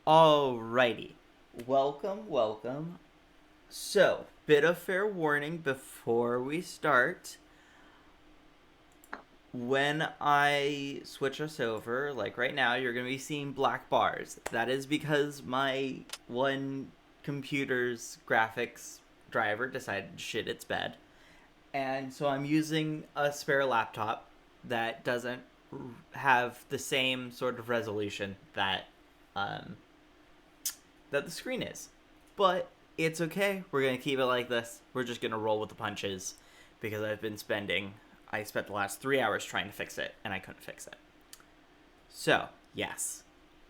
Alrighty. Welcome. So, bit of fair warning before we start. When I switch us over, like right now, you're going to be seeing black bars. That is because my one computer's graphics driver decided to shit its bed. And so I'm using a spare laptop that doesn't have the same sort of resolution um, that the screen is. But it's okay. We're going to keep it like this. We're just going to roll with the punches because I spent the last 3 hours trying to fix it and I couldn't fix it. So, yes.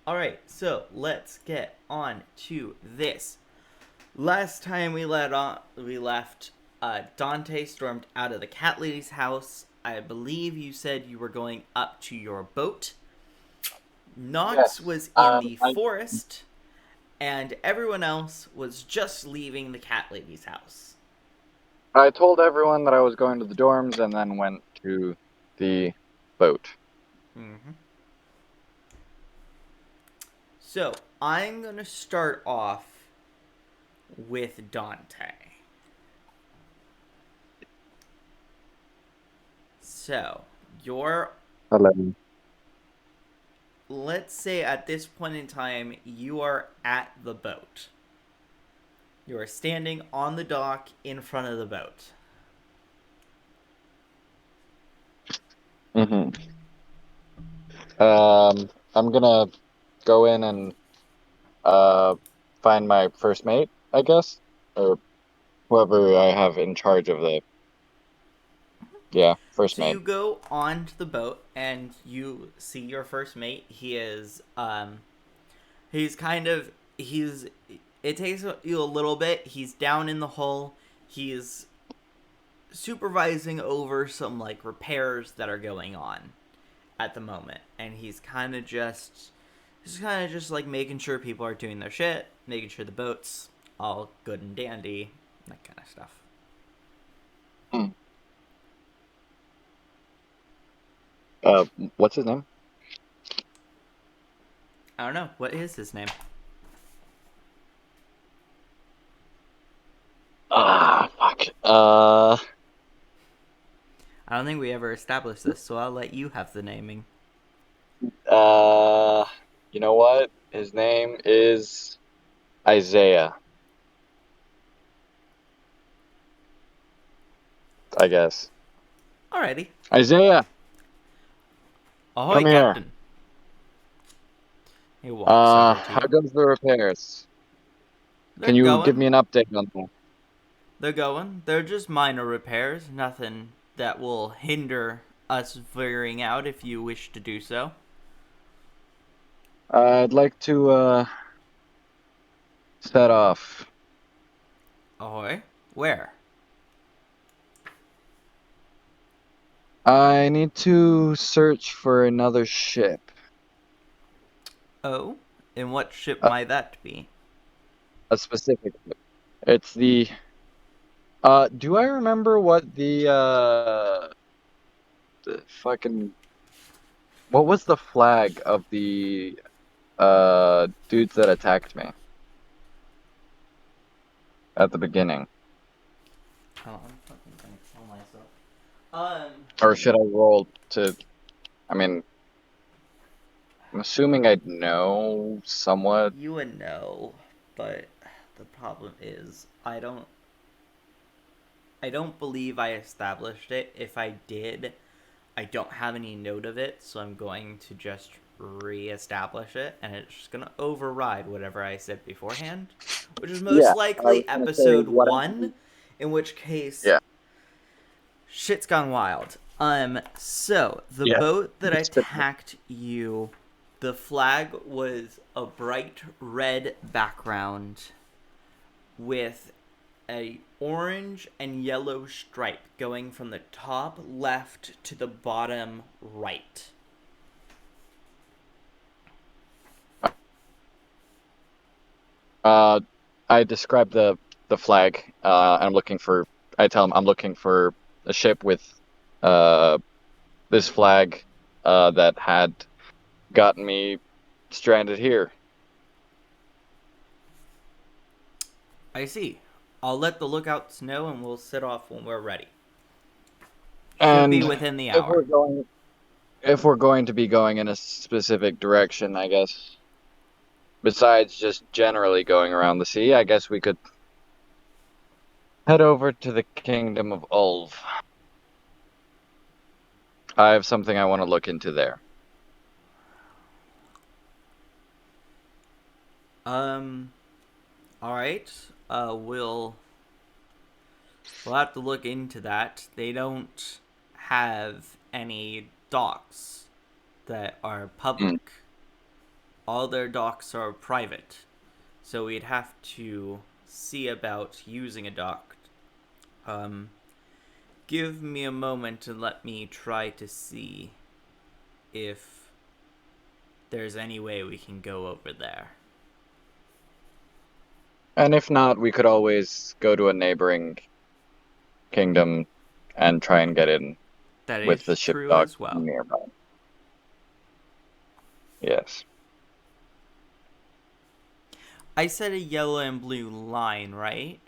Alright, so let's get on to this. Last time we left, Dante stormed out of the cat lady's house. I believe you said you were going up to your boat. Nox Yes. was in the I forest, and everyone else was just leaving the cat lady's house. I told everyone that I was going to the dorms and then went to the boat. Mm-hmm. So I'm gonna start off with Dante. So you're, 11. let's say at this point in time, you are at the boat. You are standing on the dock in front of the boat. hmm I'm gonna go in and uh find my first mate, I guess, or whoever I have in charge of the first So mate. you go onto the boat and you see your first mate. He's kind of he's it takes you a little bit. He's down in the hull. He's supervising over some like repairs that are going on at the moment, and he's kind of just like making sure people are doing their shit, making sure the boat's all good and dandy, that kind of stuff. Hmm. Uh, what's his name? I don't know what is his name. Fuck. I don't think we ever established this, so I'll let you have the naming. Uh, you know what? His name is Isaiah, I guess. Alrighty. Isaiah, Ahoy, come here. Captain. He walks over to How you. goes the repairs? They're Can you give me going. an update on that? They're going. They're just minor repairs. Nothing that will hinder us figuring out if you wish to do so. I'd like to set off. Ahoy. Where? I need to search for another ship. Oh? And what ship Uh, might that be? a specific ship. It's the do I remember what the fucking what was the flag of the dudes that attacked me at the beginning? Oh, I'm fucking gonna kill myself. Um, Or should I roll to I mean, I'm assuming I'd know somewhat. you would know, but the problem is I don't believe I established it. If I did, I don't have any note of it, so I'm going to just re-establish it, and it's just gonna override whatever I said beforehand, which is most Yeah, I was likely gonna say episode what one, in which case yeah. shit's gone wild. So the Yeah. boat that It's been attacked you, the flag was a bright red background with a orange and yellow stripe going from the top left to the bottom right. Uh, I describe the flag. I'm looking for. I tell him I'm looking for a ship with uh this flag that had gotten me stranded here. I see. I'll let the lookouts know and we'll set off when we're ready. Should be And within the if hour. we're going if we're going to be going in a specific direction, I guess, besides just generally going around the sea, I guess we could head over to the Kingdom of Ulv. I have something I want to look into there. Um, all right. We'll have to look into that. They don't have any docks that are Mm. public. All their docks are private. So we'd have to see about using a dock. Um, Give me a moment and let me try to see if there's any way we can go over there. And if not, we could always go to a neighboring kingdom and try and get in That with the is ship true dock as well. nearby. Yes. I said a yellow and blue line, right?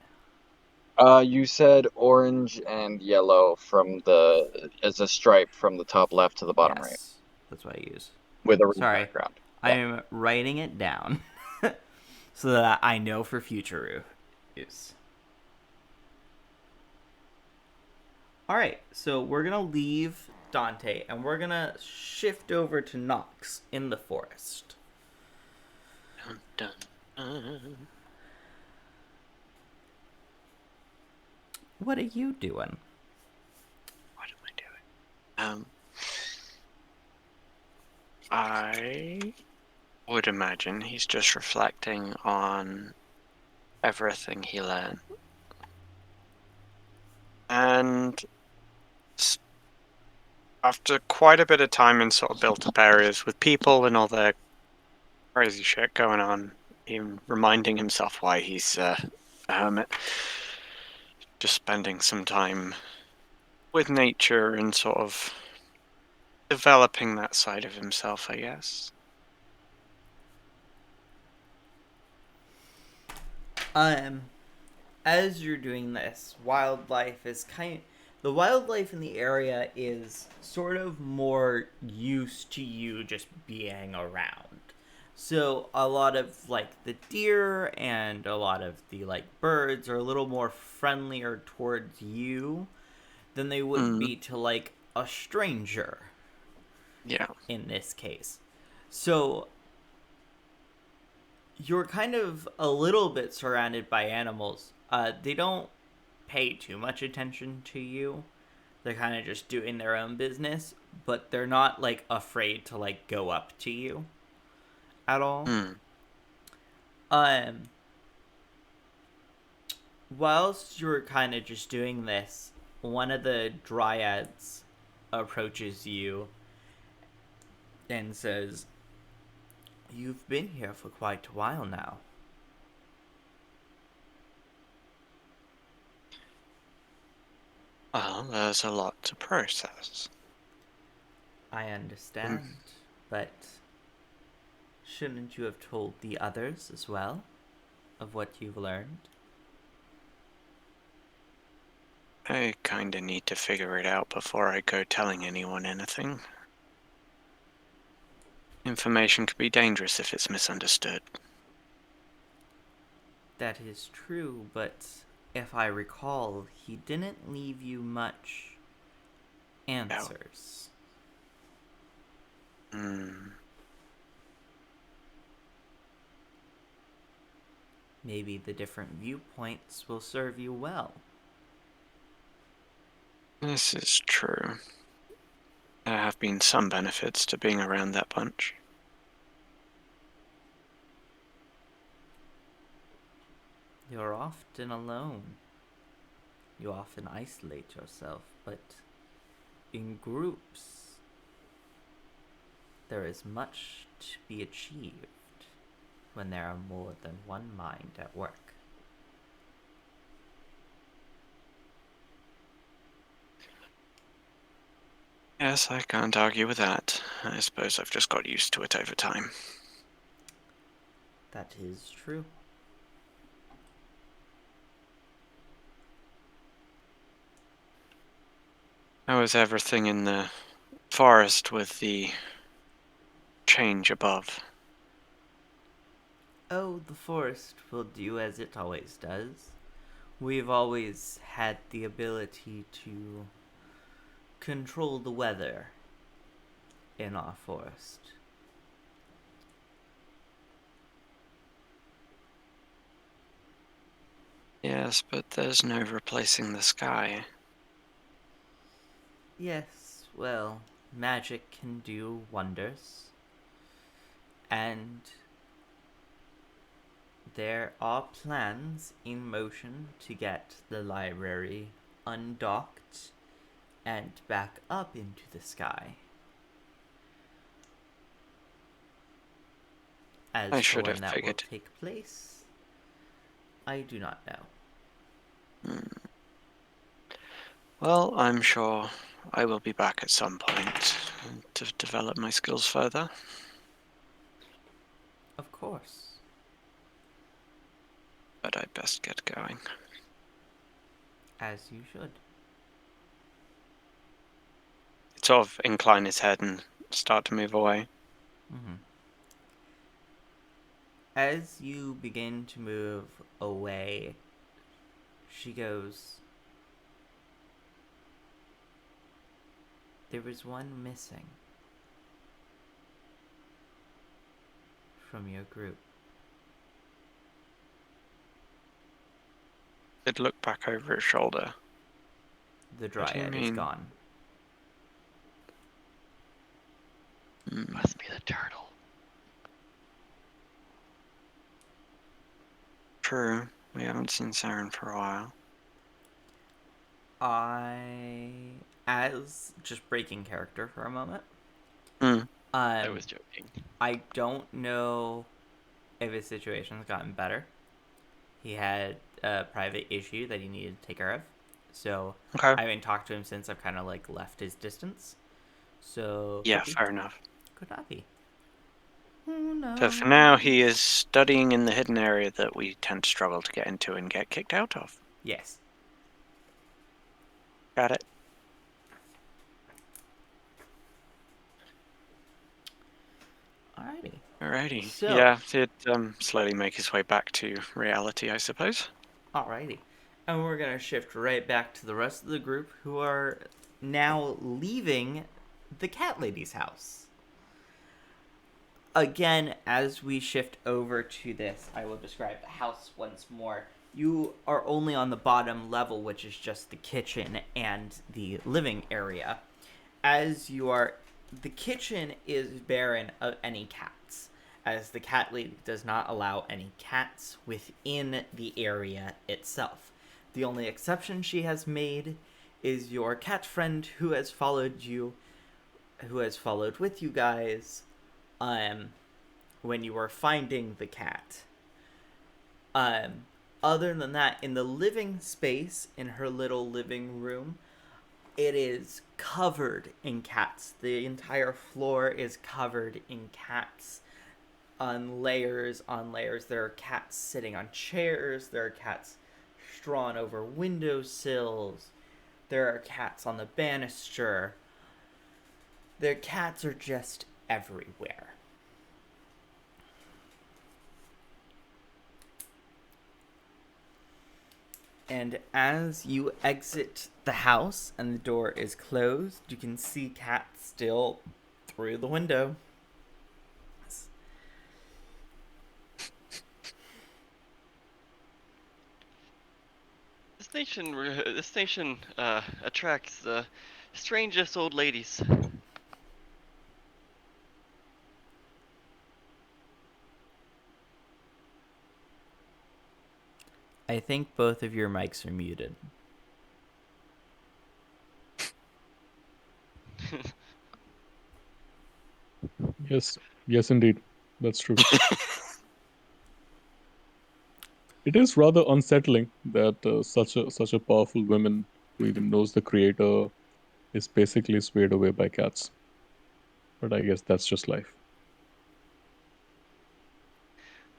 You said orange and yellow from the as a stripe from the top left to the bottom right Yes, that's what I use. with a red Sorry, background. Yeah. I'm writing it down so that I know for future use. All right, so we're gonna leave Dante and we're gonna shift over to Nox in the forest. Dun, dun, dun. What are you doing? What am I doing? I would imagine he's just reflecting on everything he learned. And after quite a bit of time in sort of built up areas with people and all their crazy shit going on, him reminding himself why he's a hermit, just spending some time with nature and sort of developing that side of himself, I guess. Um, as you're doing this, the wildlife in the area is sort of more used to you just being around. So a lot of like the deer and a lot of the like birds are a little more friendlier towards you than they would Mm, be to like a stranger yeah. in this case. So you're kind of a little bit surrounded by animals. They don't pay too much attention to you. They're kind of just doing their own business, but they're not like afraid to like go up to you at all. Mm. Um, whilst you're kind of just doing this, one of the dryads approaches you and says, "You've been here for quite a while now." Well, there's a lot to process. I Mm. understand, but shouldn't you have told the others as well of what you've learned? I kinda need to figure it out before I go telling anyone anything. Information can be dangerous if it's misunderstood. That is true, but if I recall, he didn't leave you much Yeah. answers. Mm. Maybe the different viewpoints will serve you well. This is true. There have been some benefits to being around that bunch. You're often alone. You often isolate yourself, but in groups, there is much to be achieved when there are more than one mind at work. Yes, I can't argue with that. I suppose I've just got used to it over time. That is true. How is everything in the forest with the change above? Oh, the forest will do as it always does. We've always had the ability to control the weather in our forest. Yes, but there's no replacing the sky. Yes, well, magic can do wonders. And there are plans in motion to get the library undocked and back up into the sky. I As for should when have that will figured. take place, I do not know. Well, I'm sure I will be back at some point to develop my skills further. Of course. But I'd best get going. As you should. Sort of incline his head and start to move away. Mm-hmm. As you begin to move away, she goes, "There was one missing from your group." He'd look back over his shoulder. The What do you dryad is mean? gone. Must be the turtle. True. We haven't seen Saren for a while. As just breaking character for a moment. Hmm. I was joking. I don't know if his situation's gotten better. He had a private issue that he needed to take care of. So Okay. I haven't talked to him since I've kind of like left his distance. So Yeah, could be. fair enough. Could not be. Who knows? So for now, he is studying in the hidden area that we tend to struggle to get into and get kicked out of. Yes. Got it. Alrighty. Alrighty. So- Yeah, he'd slowly make his way back to reality, I suppose. Alrighty. And we're going to shift right back to the rest of the group who are now leaving the cat lady's house. Again, as we shift over to this, I will describe the house once more. You are only on the bottom level, which is just the kitchen and the living area. As you are, the kitchen is barren of any cats, as the cat lady does not allow any cats within the area itself. The only exception she has made is your cat friend who has followed you, who has followed with you guys, when you were finding the cat. Other than that, in the living space, in her little living room, it is covered in cats. The entire floor is covered in cats on layers on layers. There are cats sitting on chairs. There are cats strawn over windowsills. There are cats on the banister. Their cats are just everywhere. And as you exit the house and the door is closed, you can see cats still through the window. This nation attracts the strangest old ladies. I think both of your mics are muted. Yes, indeed. That's true. It is rather unsettling that such a powerful woman who even knows the creator is basically swayed away by cats. But I guess that's just life.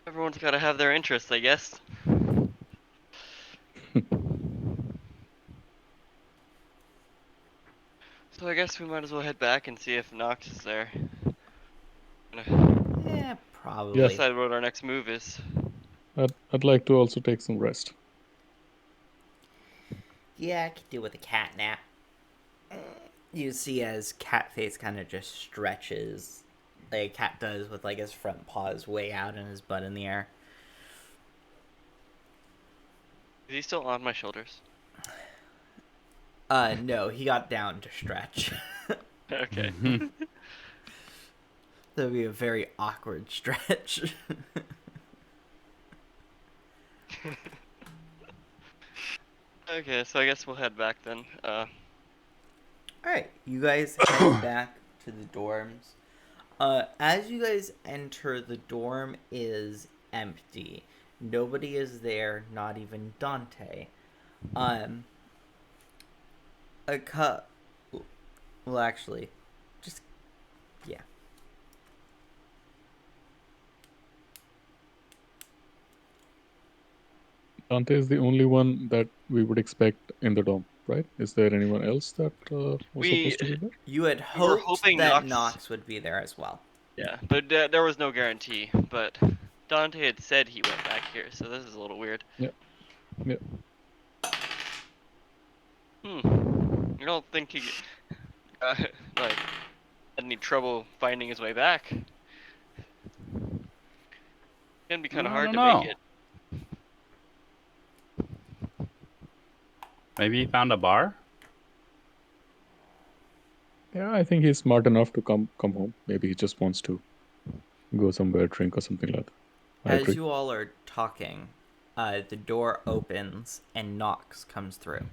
Everyone's got to have their interests, I guess. So I guess we might as well head back and see if Nox is there. Gonna Yeah, probably. Yes. decide what our next move is. I'd like to also take some rest. Yeah, I could do with a cat nap. You see as Catface kind of just stretches, like a cat does, with like his front paws way out and his butt in the air. Is he still on my shoulders? No, he got down to stretch. Okay. That would be a very awkward stretch. Okay, so I guess we'll head back then. Alright, you guys head back to the dorms. As you guys enter, the dorm is empty. Nobody is there, not even Dante. A cut. Well, actually, just yeah. Dante is the only one that we would expect in the dorm, right? Is there anyone else that was We- supposed to be there? You had We were hoped hoping that Nox- Nox would be there as well. Yeah, but there was no guarantee. But Dante had said he went back here, so this is a little weird. Yeah. Yeah. I don't think he like had any trouble finding his way back. Can be kind of I hard don't to know. make it. Maybe he found a bar? Yeah, I think he's smart enough to come home. Maybe he just wants to go somewhere, drink or something like that. I As agree. you all are talking, the door opens and Nox comes through.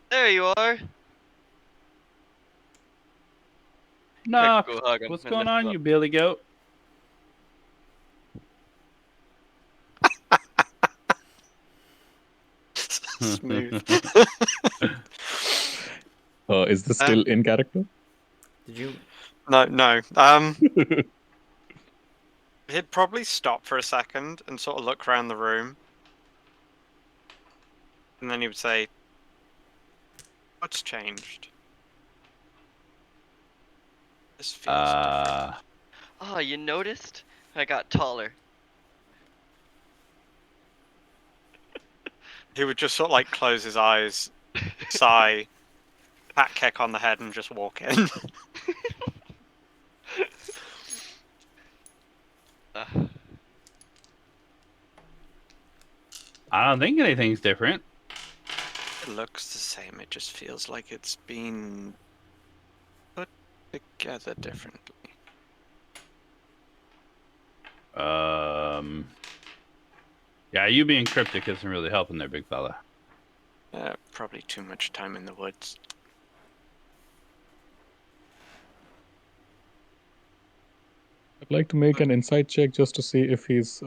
There you are. No. Go hug him What's and going lift him on, up. you Billy Goat? Smooth. Is this still in character? Did you? No. He'd probably stop for a second and sort of look around the room. And then he would say, "What's changed? This feels different." Oh, you noticed? I got taller. He would just sort of like close his eyes, sigh, pat Keck on the head, and just walk in. I don't think anything's different. It looks the same. It just feels like it's been put together differently. Yeah, you being cryptic isn't really helping there, big fella. Probably too much time in the woods. I'd like to make an insight check just to see if he's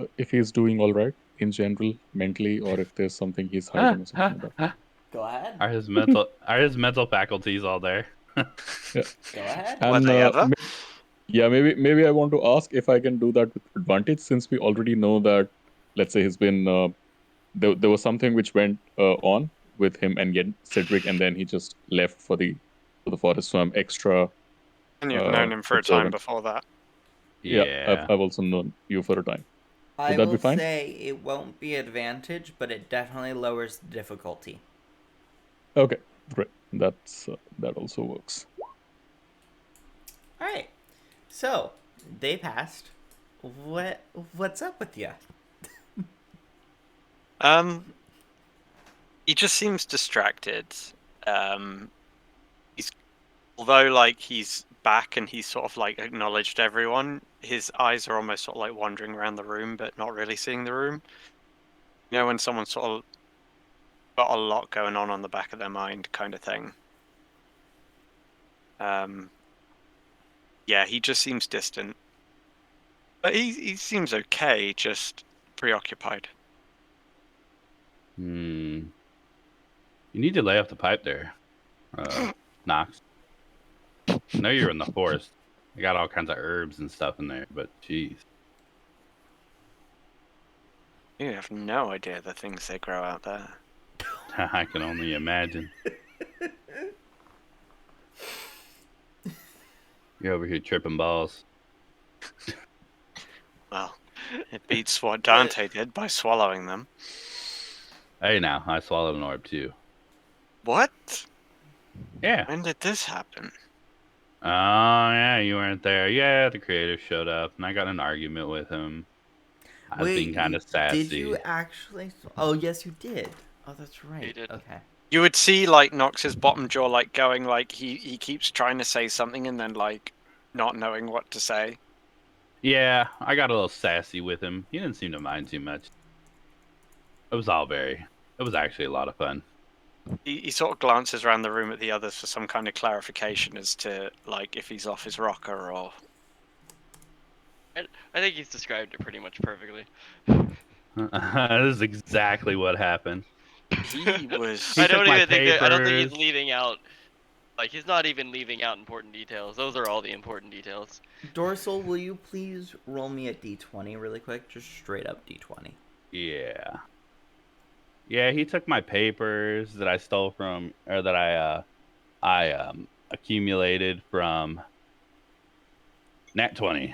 doing all right in general mentally, or if there's something he's hiding or something like that. Go ahead. Are his mental faculties all there? Go ahead. Were And they ever? yeah, maybe I want to ask if I can do that with advantage, since we already know that, let's say, he's been there was something which went on with him and Cedric, and then he just left for the forest. So I'm extra. And you've known him for a time observant. before that. Yeah, I've also known you for a time. I that be will fine? say it won't be advantage, but it definitely lowers the difficulty. Okay, great. That also works. All right. So they passed. What's up with you? He just seems distracted. Although like he's back and he's sort of like acknowledged everyone, his eyes are almost sort of like wandering around the room, but not really seeing the room. You know, when someone's sort of got a lot going on the back of their mind, kind of thing. Yeah, he just seems distant, but he seems okay, just preoccupied. You need to lay off the pipe there, Nox. I know you're in the forest. You got all kinds of herbs and stuff in there, but jeez. You have no idea the things they grow out there. I can only imagine. You're over here tripping balls. Well, it beats what Dante did by swallowing them. Hey, now I swallowed an orb too. What? Yeah. When did this happen? Oh yeah, you weren't there. Yeah, the creator showed up, and I got in an argument with him. I was being kind of sassy. Did you actually? Oh, yes, you did. Oh, that's right. You did. Okay. You would see like Nox's bottom jaw like going like he keeps trying to say something and then like not knowing what to say. Yeah, I got a little sassy with him. He didn't seem to mind too much. It was actually a lot of fun. He sort of glances around the room at the others for some kind of clarification as to like if he's off his rocker or. I think he's described it pretty much perfectly. This is exactly what happened. He was. He I took don't my even think I don't think he's papers. leaving out. Like he's not even leaving out important details. Those are all the important details. Dorsal, will you please roll me a d20 really quick? Just straight up d20. Yeah. Yeah, he took my papers that I stole from, or that I accumulated from Nat 20.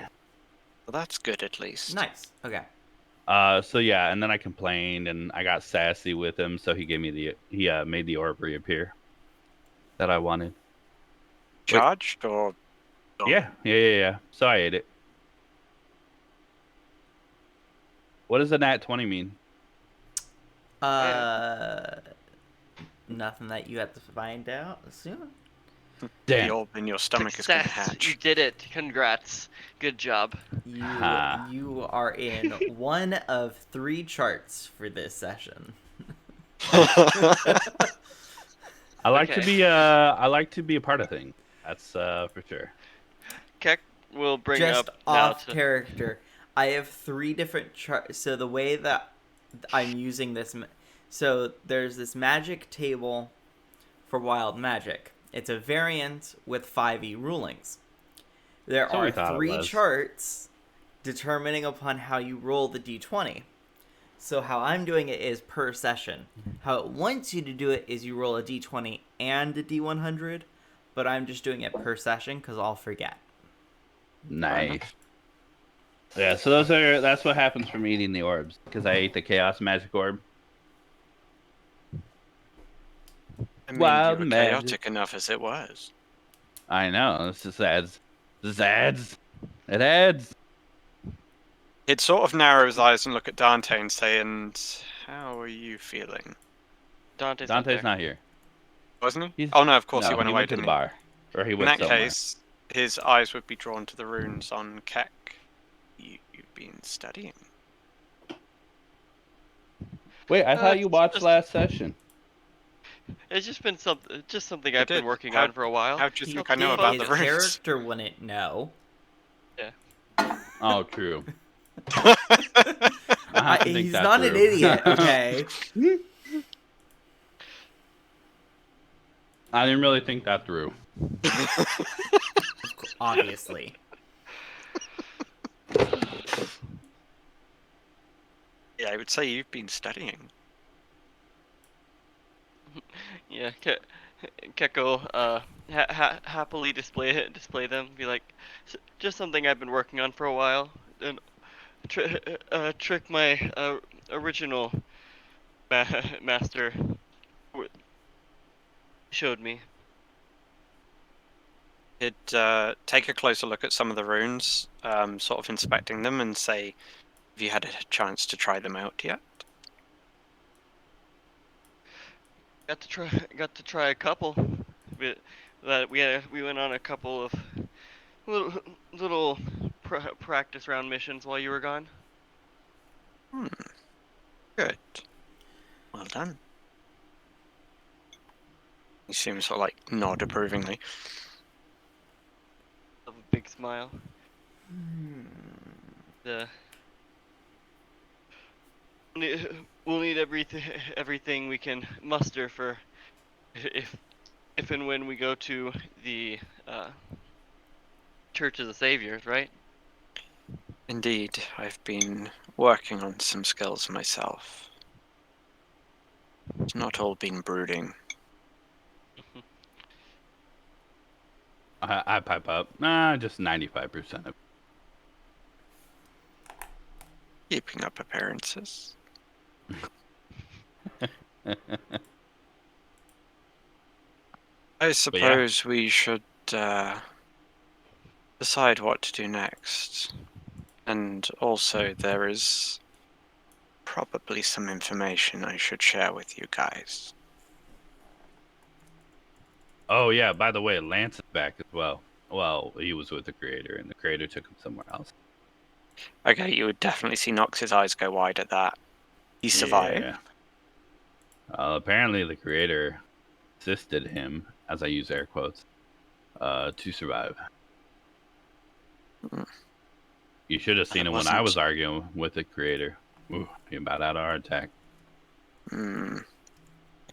Well, that's good at least. Nice. Okay. So yeah, and then I complained and I got sassy with him, so he made the orb reappear that I wanted. Charged or. Yeah. So I ate it. What does a Nat 20 mean? Nothing that you have to find out soon. Damn. The orb in your stomach is going to Success! You hatch. did it. Congrats. Good job. You are in one of 3 charts for this session. I like to Okay. be a part of things. That's for sure. Keck will bring Just up now off to... character. I have 3 different charts. So the way that I'm using this, so there's this magic table for wild magic. It's a variant with 5e rulings. There That's what we are thought it 3 was. charts determining upon how you roll the d20. So how I'm doing it is per session. How it wants you to do it is you roll a d20 and a d100, but I'm just doing it per session because I'll forget. Nice. Yeah, so that's what happens from eating the orbs, because I ate the chaos magic orb. I mean, Wild you were magic. chaotic enough as it was. I know. This just adds. It adds. He'd sort of narrow his eyes and look at Dante and say, "And how are you feeling?" Dante's Not here. Wasn't he? He's- Oh no, of course No, he went away, to the didn't he? bar, or he In went that somewhere. case, his eyes would be drawn to the runes on Keck. You've been studying. Wait, I thought you watched just- last session. It's just been something I've did. been working How- on for a while. How'd you He think I know did. about His the runes? character wouldn't know. Oh, true. I have to think He's that not an through. idiot, okay? I didn't really think that through. Obviously. Yeah, I would say you've been studying. Yeah, Keko happily display them. Be like, just something I've been working on for a while. And trick my original master showed me. He'd take a closer look at some of the runes, sort of inspecting them, and say, "Have you had a chance to try them out yet?" Got to try a couple. We went on a couple of little practice round missions while you were gone. Good. Well done. He seems to like nod approvingly. Of a big smile. We'll need everything we can muster for if and when we go to the Church of the Saviors, right? Indeed, I've been working on some skills myself. It's not all been brooding. I pipe up. Just 95% of Keeping up appearances. it. I yeah. suppose we should decide what to do next. And also, there is probably some information I should share with you guys. Oh, yeah, by the way, Lance is back as well. Well, he was with the creator, and the creator took him somewhere else. Okay, you would definitely see Nox's eyes go wide at that. He survived? Yeah. Apparently, the creator assisted him, as I use air quotes, to survive. Mm. You should have seen That him when I wasn't- was arguing with the creator. Ooh, he about had a heart attack. It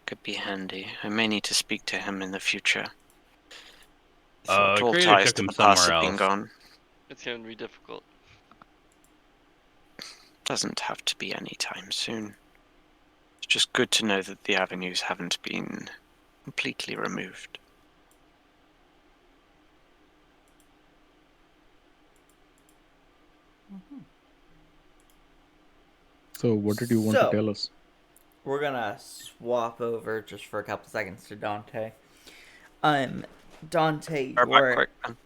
could be handy. I may need to speak to him in the future. Thought all Creator ties took to him the past somewhere have been else. gone. It's going to be difficult. Doesn't have to be any time soon. It's just good to know that the avenues haven't been completely removed. So, what did you want So- to tell us? We're gonna swap over just for a couple seconds to Dante. Dante, Or back quick. then.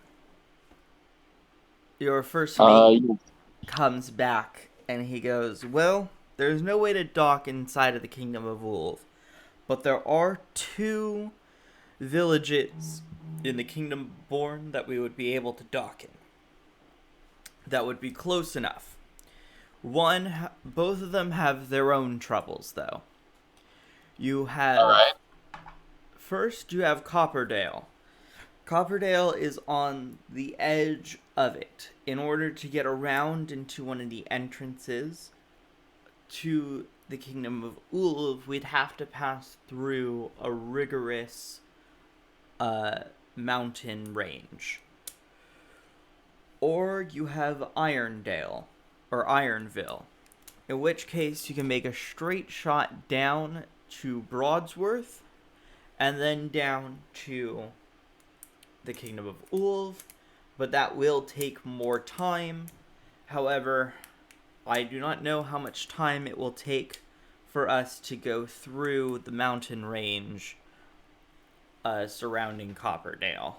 your first mate You- comes back and he goes, well, there's no way to dock inside of the Kingdom of Wolf, but there are 2 villages in the Kingdom Born that we would be able to dock in. That would be close enough. Both of them have their own troubles, though. You have... Alright. First, you have Copperdale. Copperdale is on the edge of it. In order to get around into one of the entrances to the Kingdom of Ulv, we'd have to pass through a rigorous mountain range. Or you have Irondale, or Ironville, in which case you can make a straight shot down to Broadsworth, and then down to the Kingdom of Ulv, but that will take more time. However, I do not know how much time it will take for us to go through the mountain range surrounding Copperdale.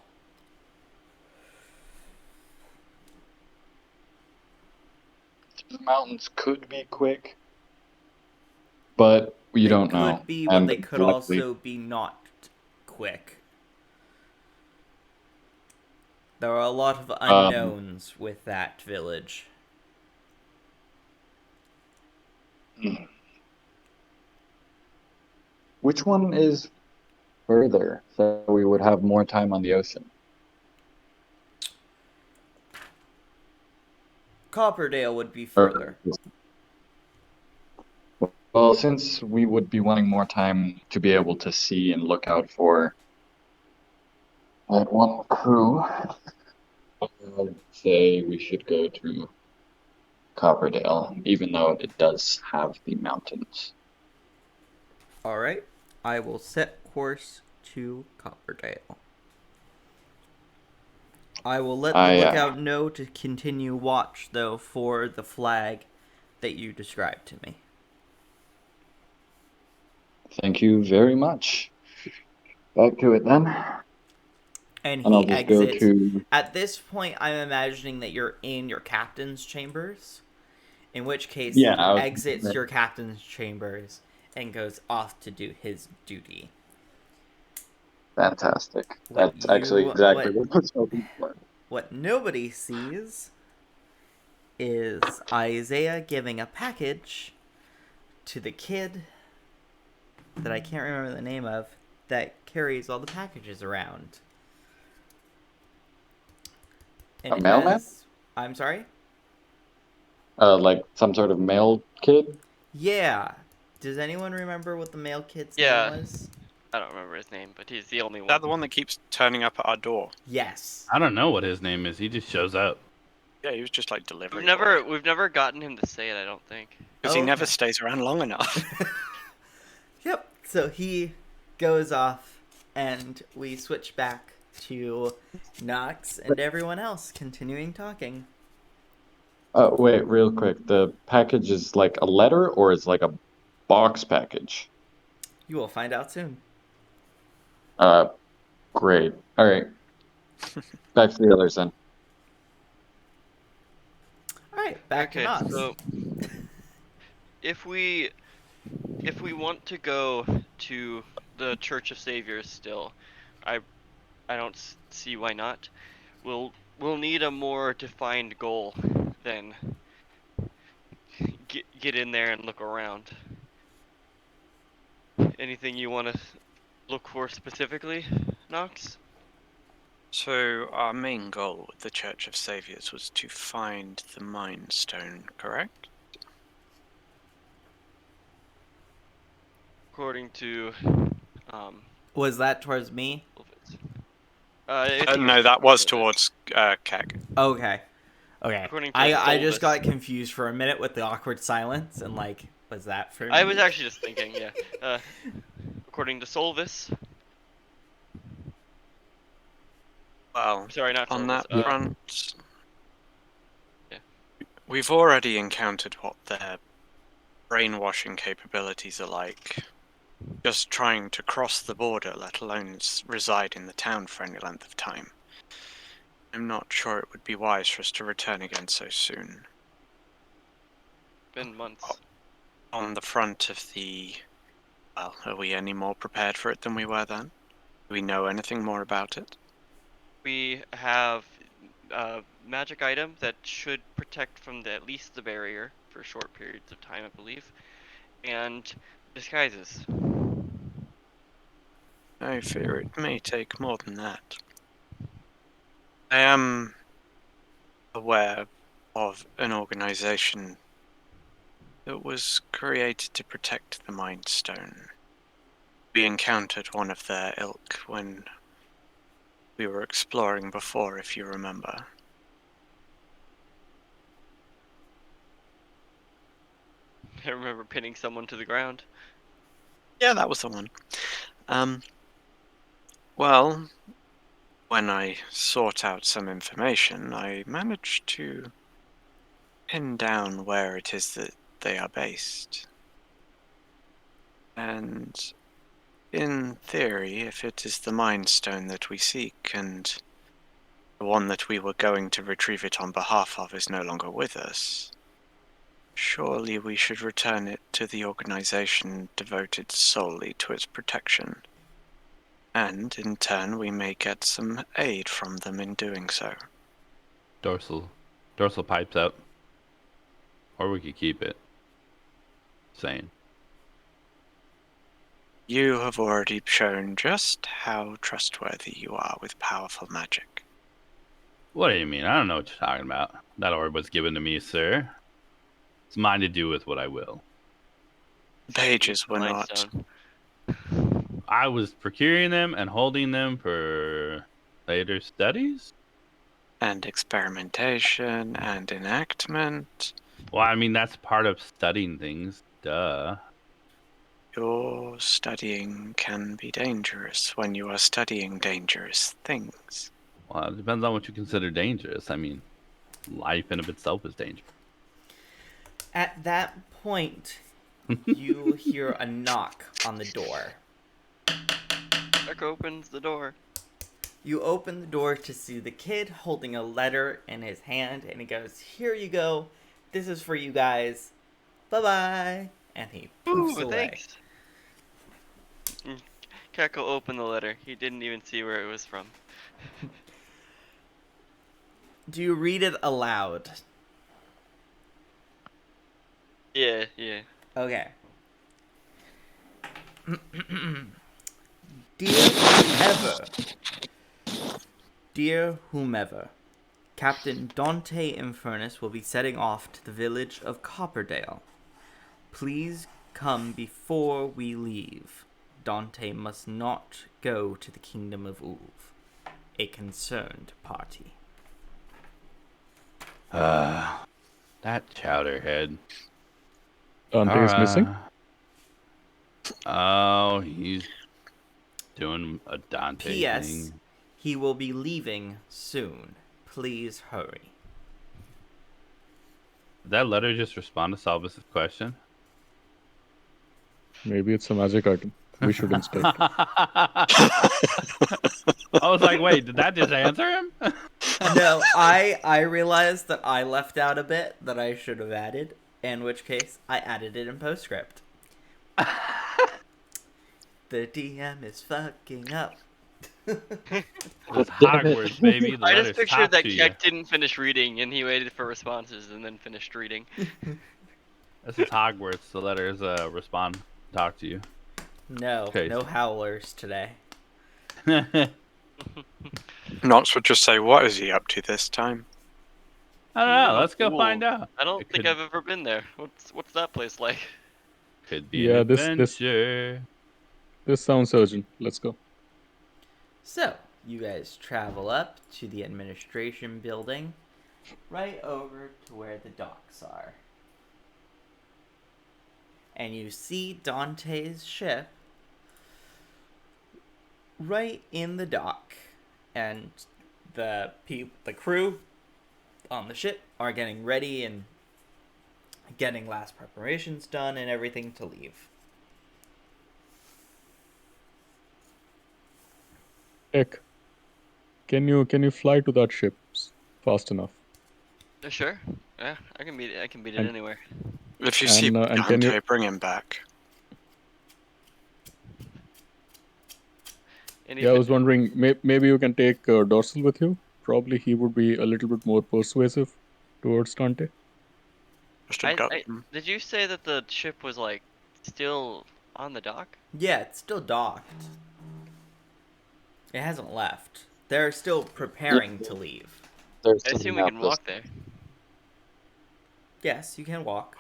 The mountains could be quick, but you don't know. They could be, but And they could likely- also be not quick. There are a lot of unknowns with that village. Which one is further, so we would have more time on the ocean? Copperdale would be Or- further. Well, since we would be wanting more time to be able to see and look out for that one crew, I'd say we should go to Copperdale, even though it does have the mountains. Alright, I will set course to Copperdale. I will let the lookout know to continue watch, though, for the flag that you described to me. Thank you very much. Back to it then. And And I'll he just go exits. to... At this point, I'm imagining that you're in your captain's chambers. In which case, Yeah, he I was- exits your captain's chambers and goes off to do his duty. Fantastic. What That's actually you- exactly what- what I was hoping for. What nobody sees is Isaiah giving a package to the kid that I can't remember the name of that carries all the packages around. And A mailman? I'm sorry? Like some sort of male kid? Yeah. Does anyone remember what the male kid's Yeah. name was? I don't remember his name, but he's the only Is one. that the one that keeps turning up at our door? Yes. I don't know what his name is. He just shows up. Yeah, he was just like delivering. We've never gotten him to say it. I don't think. Because he never Okay. stays around long enough. Yep. So he goes off, and we switch back to Knox and everyone else continuing talking. Wait, real quick. The package is like a letter or is like a box package? You will find out soon. Uh, great. All right. Back to the others then. All right, back to Okay, Knox. so if we want to go to the Church of Saviors still, I don't see why not. We'll need a more defined goal than get in there and look around. Anything you want to look for specifically, Knox? So our main goal with the Church of Saviors was to find the Mind Stone, correct? According to Was that towards me? I think it No, was that was Solvis. towards Keg. Okay. Okay. According to I just Solvis. got confused for a minute with the awkward silence and like, was that for me? I was actually just thinking, yeah. According to Solvis. Well, Sorry, not on Solvis. that front, Yeah. we've already encountered what their brainwashing capabilities are like. Just trying to cross the border, let alone reside in the town for any length of time. I'm not sure it would be wise for us to return again so soon. Been months. On the front of the... Well, are we any more prepared for it than we were then? Do we know anything more about it? We have a magic item that should protect from at least the barrier for short periods of time, I believe. And disguises. I fear it may take more than that. I am aware of an organization that was created to protect the Mind Stone. We encountered one of their ilk when we were exploring before, if you remember. I remember pinning someone to the ground. Yeah, that was the one. Well, when I sought out some information, I managed to pin down where it is that they are based. And in theory, if it is the Mind Stone that we seek, and the one that we were going to retrieve it on behalf of is no longer with us, surely we should return it to the organization devoted solely to its protection. And in turn, we may get some aid from them in doing so. Dorsal pipes out. Or we could keep it. Sane. You have already shown just how trustworthy you are with powerful magic. What do you mean? I don't know what you're talking about. That orb was given to me, sir. It's mine to do with what I will. The pages were Mind not. Stone. I was procuring them and holding them for later studies? And experimentation and enactment. Well, I mean, that's part of studying things. Duh. Your studying can be dangerous when you are studying dangerous things. Well, it depends on what you consider dangerous. I mean, life in of itself is dangerous. At that point, you hear a knock on the door. Chuck opens the door. You open the door to see the kid holding a letter in his hand, and he goes, "Here you go. This is for you guys. Bye-bye." And he poofs Ooh, away. thanks. Keko opened the letter. He didn't even see where it was from. Do you read it aloud? Yeah. Okay. Dear whomever, Captain Dante Infernus will be setting off to the village of Copperdale. Please come before we leave. Dante must not go to the kingdom of Ulv. A concerned party. That chowderhead. Dante's missing. Oh, he's doing a Dante P.S. thing. He will be leaving soon. Please hurry. Did that letter just respond to Salvus' question? Maybe it's a magic item. We should inspect. I was like, wait, did that just answer him? No, I realized that I left out a bit that I should have added, in which case I added it in postscript. The DM is fucking up. It's Hogwarts, baby. The I letter's just pictured top that to you. Keck didn't finish reading and he waited for responses and then finished reading. This is Hogwarts. The letters respond, talk to you. No, Okay. no howlers today. Knox would just say, "What is he up to this time?" I don't know. Let's go Ooh, find out. I don't It think could- I've ever been there. What's that place like? Could be Yeah, an this- adventure. This sounds urgent. Let's go. So, you guys travel up to the administration building, right over to where the docks are. And you see Dante's ship right in the dock. And the crew on the ship are getting ready and getting last preparations done and everything to leave. Ek, can you fly to that ship fast enough? Sure. Yeah, I can beat it. I can beat it And- anywhere. If you And, see and can Dante, you- bring him back. Yeah, I was wondering, maybe you can take Dorsal with you. Probably he would be a little bit more persuasive towards Dante. Just abduct I, him. did you say that the ship was like still on the dock? Yeah, it's still docked. It hasn't left. They're still preparing to leave. They're I assume setting we up can this- walk there. Yes, you can walk.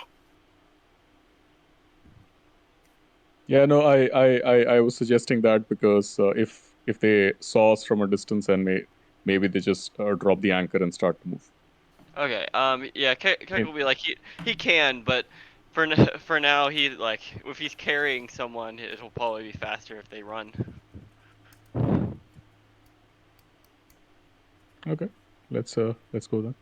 Yeah, no, I was suggesting that because if they saw us from a distance and maybe they just drop the anchor and start to move. Okay. Yeah. Keck In- will be like he can, but for now he like if he's carrying someone, it'll probably be faster if they run. Okay, let's go then.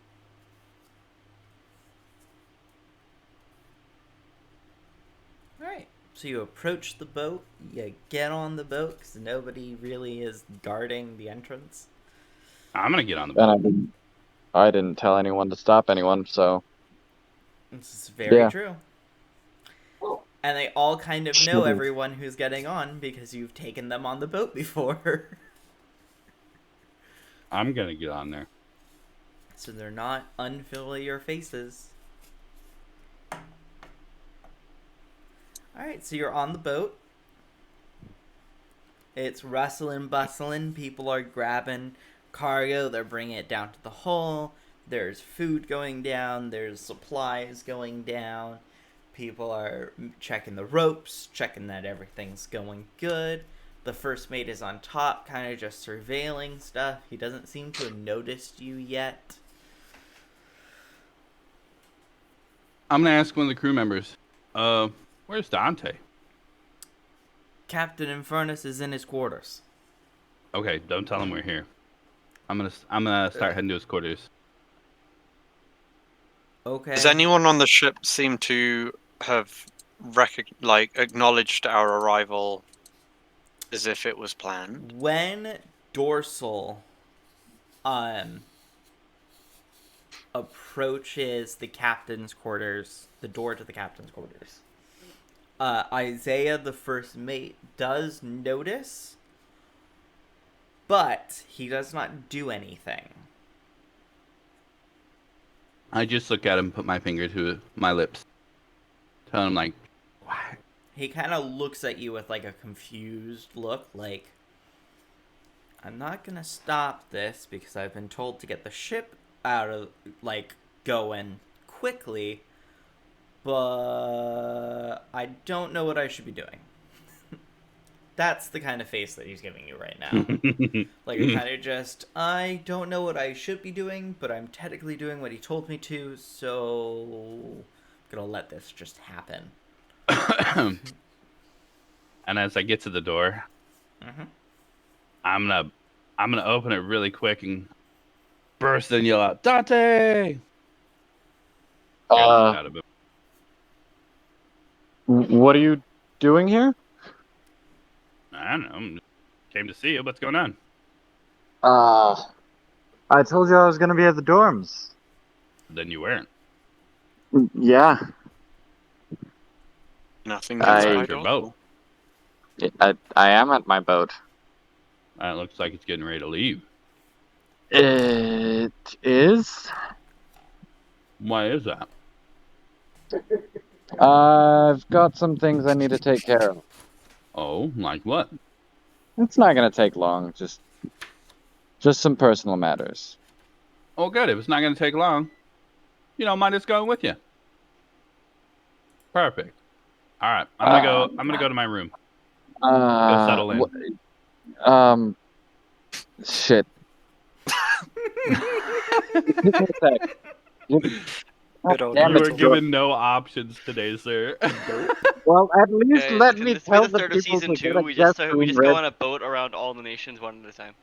Alright, so you approach the boat, you get on the boat because nobody really is guarding the entrance. I'm gonna get on the boat. And I didn't tell anyone to stop anyone, so This is very Yeah. true. And they all kind of know Shouldn't. everyone who's getting on because you've taken them on the boat before. I'm gonna get on there. So they're not unfamiliar faces. Alright, so you're on the boat. It's rustling, bustling. People are grabbing cargo. They're bringing it down to the hull. There's food going down. There's supplies going down. People are checking the ropes, checking that everything's going good. The first mate is on top, kind of just surveilling stuff. He doesn't seem to have noticed you yet. I'm gonna ask one of the crew members. Where's Dante? Captain Infernus is in his quarters. Okay, don't tell him we're here. I'm gonna start heading to his quarters. Okay. Does anyone on the ship seem to have acknowledged our arrival as if it was planned? When Dorsal approaches the captain's quarters, the door to the captain's quarters, Isaiah, the first mate, does notice, but he does not do anything. I just look at him, put my finger to my lips, tell him like, "What?" He kind of looks at you with like a confused look, like, I'm not gonna stop this because I've been told to get the ship out of, like, going quickly, but I don't know what I should be doing. That's the kind of face that he's giving you right now. Like, a kind of just, I don't know what I should be doing, but I'm technically doing what he told me to, so I'm gonna let this just happen. And as I get to the door, Mm-hmm. I'm gonna I'm gonna open it really quick and burst and yell out, Dante! Scare the shit out of him. What are you doing here? I don't know. Came to see you. What's going on? I told you I was gonna be at the dorms. Then you weren't. Yeah, Nothing I- gets You're by at your boat. I am at my boat. It looks like it's getting ready to leave. It is. Why is that? I've got some things I need to take care of. Oh, like what? It's not gonna take long. Just some personal matters. Oh, good. If it's not going to take long, you don't mind us going with you. Perfect. All right, I'm gonna go. I'm gonna go to my room. Go settle in. Shit. Give me a sec. Good old Damn You it, were Nigel. given no options today, sir. Well, at least Okay, let can me this be tell the the start of people season to get 2? a We guest just room go ready. on a boat around all the nations one at a time.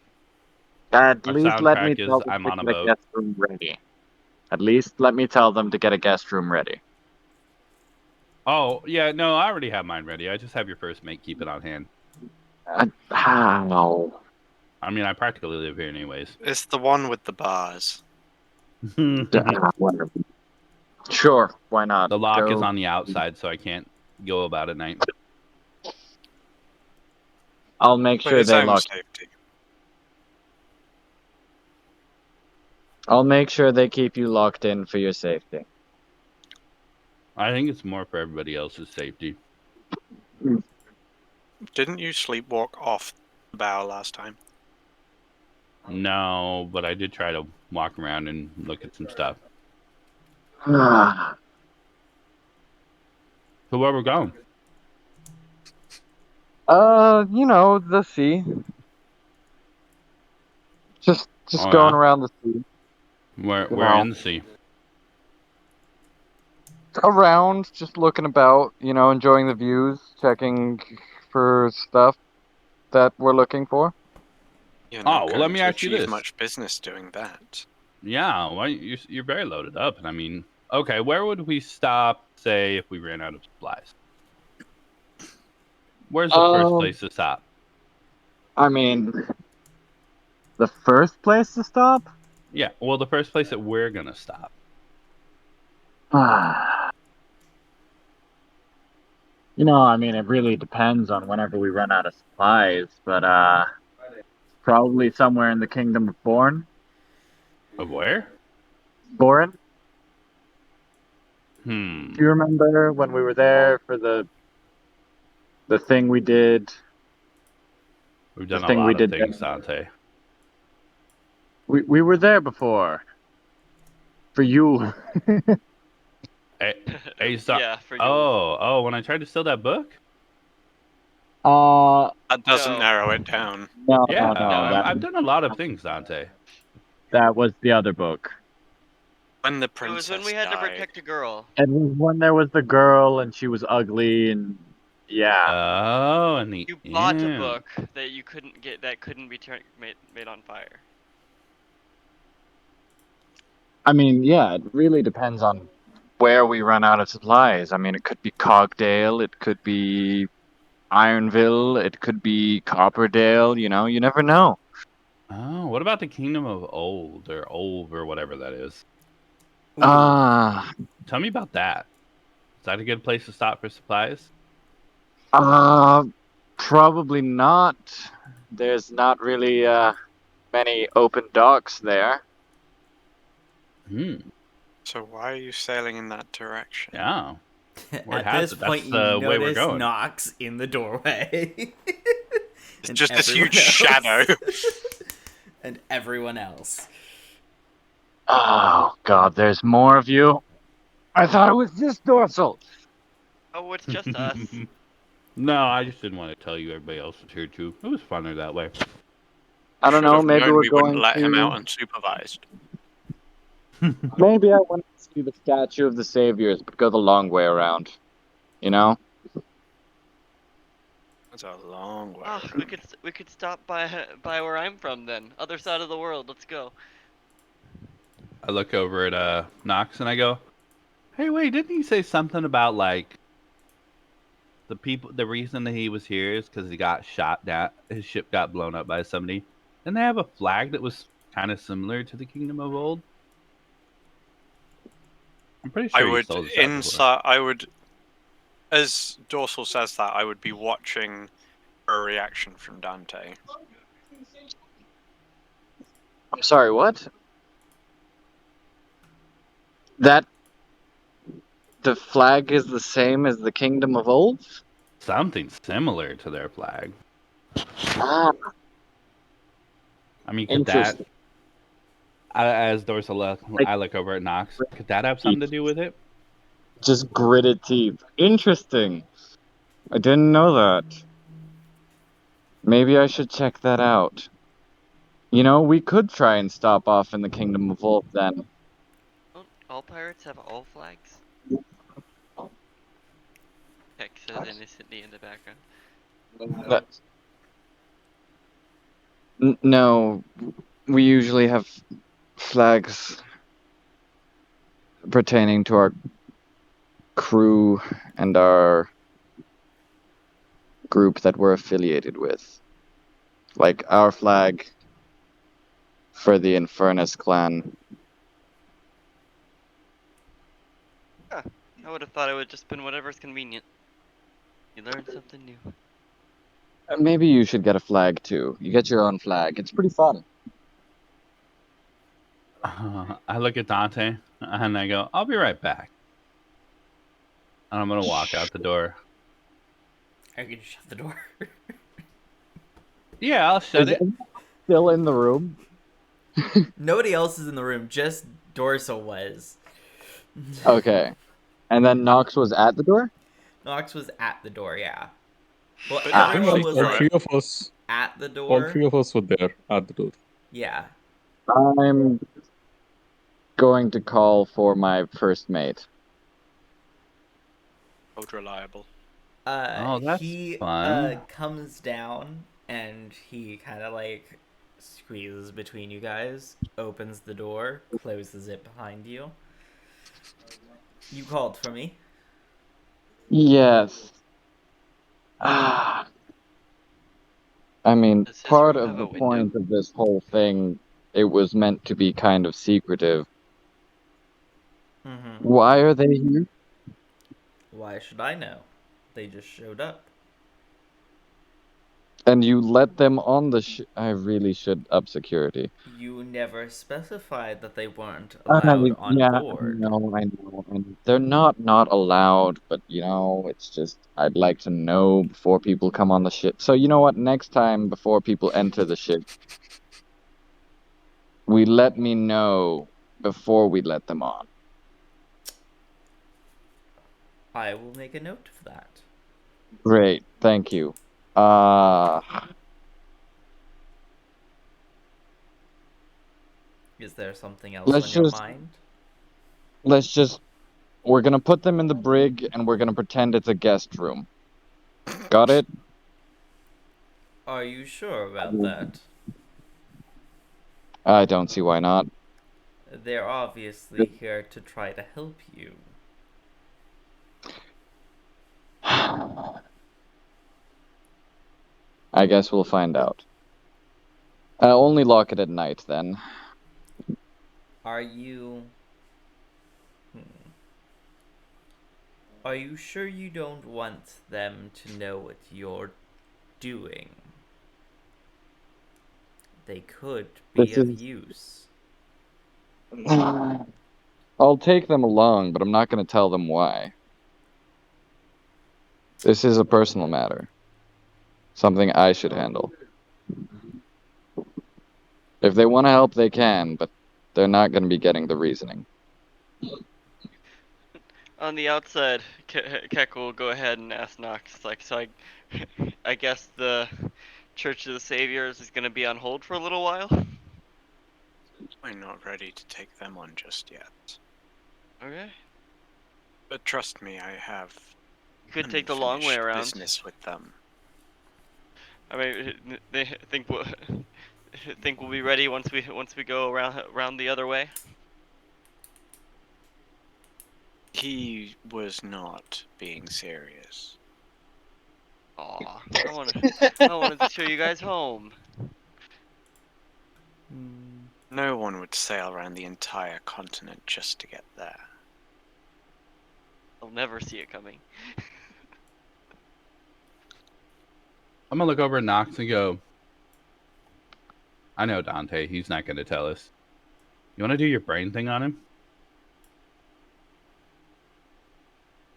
At Our least let me soundtrack is tell them I'm to on a get a boat. guest room ready. At least let me tell them to get a guest room ready. Oh yeah, no, I already have mine ready. I just have your first mate keep it on hand. How? I mean, I practically live here anyways. It's the one with the bars. Whatever. Sure, why not? The lock is Go. on the outside, so I can't go about at night. I'll make For sure his they own lock. safety. I'll make sure they keep you locked in for your safety. I think it's more for everybody else's safety. Didn't you sleepwalk off the bow last time? No, but I did try to walk around and look at some stuff. Ah, So where we're going? the sea. Just Oh, going yeah? around the sea. We're Wow. in the sea. Around, just looking about, enjoying the views, checking for stuff that we're looking for. You're Oh, not well, going let me to ask you achieve this. much business doing that. Yeah, well, you're very loaded up. And I mean, okay, where would we stop, say, if we ran out of supplies? Where's the first place to stop? I mean, the first place to stop? Yeah, well, the first place that we're going to stop. I mean, it really depends on whenever we run out of supplies, but probably somewhere in the kingdom of Born. Of where? Borin? Hmm. Do you remember when we were there for the thing we did? We've The done a thing we lot of did things, there? Dante. We were there before. For you. Hey, stop. Yeah, for you. Oh, when I tried to steal that book? That doesn't No. narrow it down. No, Yeah, no. I've done a lot of things, Dante. That was the other book. When the It princess was when we had to died. protect a girl. It was when there was the girl and she was ugly and yeah. Oh, and the You bought a imp. book that you couldn't get, that couldn't be made on fire. I mean, yeah, it really depends on where we run out of supplies. I mean, it could be Cogdale, it could be Ironville, it could be Copperdale, you never know. Oh, what about the Kingdom of Old or Olve or whatever that is? Tell me about that. Is that a good place to stop for supplies? Probably not. There's not really many open docks there. Hmm. So why are you sailing in that direction? Yeah. Word At has this it, point, that's you the way we're notice going. Knox in the doorway. It's And just this everyone huge shadow. and everyone else. Oh, God, there's more of you. I thought it was just Dorsal. Oh, it's just us. No, I just didn't want to tell you everybody else was here too. It was funner that way. I don't Should know, have maybe known we're we wouldn't going let him to... out unsupervised. Maybe I want to see the statue of the saviors, but go the long way around. You know? That's a long way. Oh, we could stop by where I'm from then. Other side of the world. Let's go. I look over at Knox and I go, "Hey, wait, didn't he say something about like the people? The reason that he was here is because he got shot down. His ship got blown up by somebody. Didn't they have a flag that was kind of similar to the Kingdom of Old? I'm pretty I sure you would told us that before. I would, as Dorsal says that, I would be watching for a reaction from Dante. I'm sorry, what? That the flag is the same as the Kingdom of Old? Something similar to their flag. Ah, I mean, could that, interesting. as Dorsal, Like, I look over at Knox. Could that have something to do with it? just gritted teeth. Interesting. I didn't know that. Maybe I should check that out. You know, we could try and stop off in the Kingdom of Old then. Don't all pirates have all flags? Heck says innocently in the background. But- no, we usually have flags pertaining to our crew and our group that we're affiliated with. Like our flag for the Infernus clan. Huh. I would have thought it would just been whatever's convenient. You learn something new. Maybe you should get a flag too. You get your own flag. It's pretty fun. I look at Dante and I go, "I'll be right back." And I'm gonna walk out the door. Are you gonna shut the door? Yeah, I'll shut Is it. anyone still in the room? Nobody else is in the room. Just Dorsal was. Okay. And then Nox was at the door? Nox was at the door. Yeah. Well, But I think everyone Knox was all knew like three it. of us, at the all door. three of us were there at the door. Yeah. I'm going to call for my first mate. Old reliable. Oh, that's He fun. comes down and he kind of like squeezes between you guys, opens the door, closes it behind you. You called for me. Yes. Ah. I mean, Does his part room of have the a window? point of this whole thing, it was meant to be kind of secretive. Mm-hmm. Why are they here? Why should I know? They just showed up. And you let them on the I really should up security. You never specified that they weren't allowed on Yeah, I board. know, I know. And they're not allowed, but you know, it's just I'd like to know before people come on the ship. So you know what? Next time before people enter the ship, we let me know before we let them on. I will make a note of that. Great, thank you. Is there something else Let's on your just mind? let's just we're gonna put them in the brig and we're gonna pretend it's a guest room. Got it? Are you sure about that? I don't see why not. They're obviously here to try to help you. I guess we'll find out. Only lock it at night then. Are you... Are you sure you don't want them to know what you're doing? They could be This of is. use. I'll take them along, but I'm not going to tell them why. This is a personal matter. Something I should handle. If they want to help, they can, but they're not going to be getting the reasoning. On the outside, Keck will go ahead and ask Nox, like, so I guess the Church of the Saviors is gonna be on hold for a little while? I'm not ready to take them on just yet. Okay. But trust me, I have You could take the long way unfinished around. business with them. I mean, they think we'll be ready once we go around the other way. He was not being serious. Aw, I wanted to show you guys home. Hmm. No one would sail around the entire continent just to get there. I'll never see it coming. I'm gonna look over at Knox and go, I know Dante. He's not gonna tell us. You want to do your brain thing on him?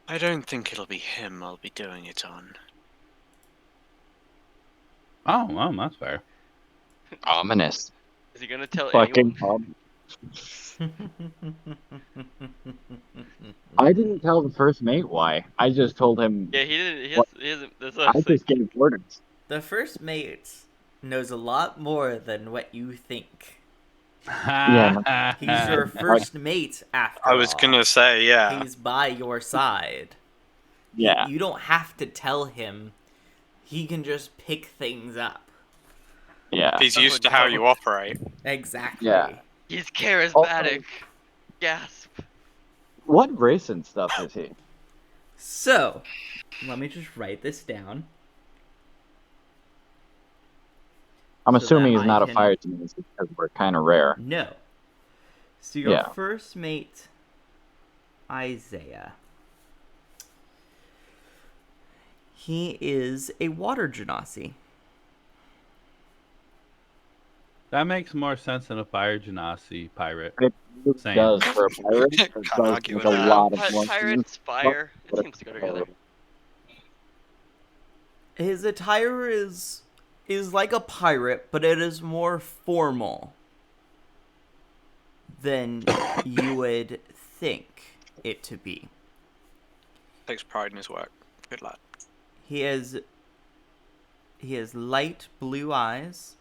I don't think it'll be him I'll be doing it on. Oh, well, that's fair. Ominous. Is he gonna tell Fucking anyone? I didn't tell the first mate why. I just told him. Yeah, he didn't. What? He hasn't. That's what I I was saying. just gave orders. The first mate knows a lot more than what you think. Yeah. He's your first mate after I was all. gonna say, yeah. He's by your side. Yeah. You don't have to tell him. He can just pick things up. Yeah. He's Oh, used to how no. you operate. Exactly. Yeah. He's charismatic. Gasp. What race and stuff is he? So, let me just write this down. I'm So assuming that he's I not a can- fire team because we're kind of rare. No. So your Yeah. first mate, Isaiah. He is a water genasi. That makes more sense than a fire genasi pirate. It Same. does for a pirate. It Can't does argue make with a that. lot of more Pirates, fire. It sense. seems to go together. His attire is like a pirate, but it is more formal than you would think it to be. Takes pride in his work. Good lad. He has light blue eyes.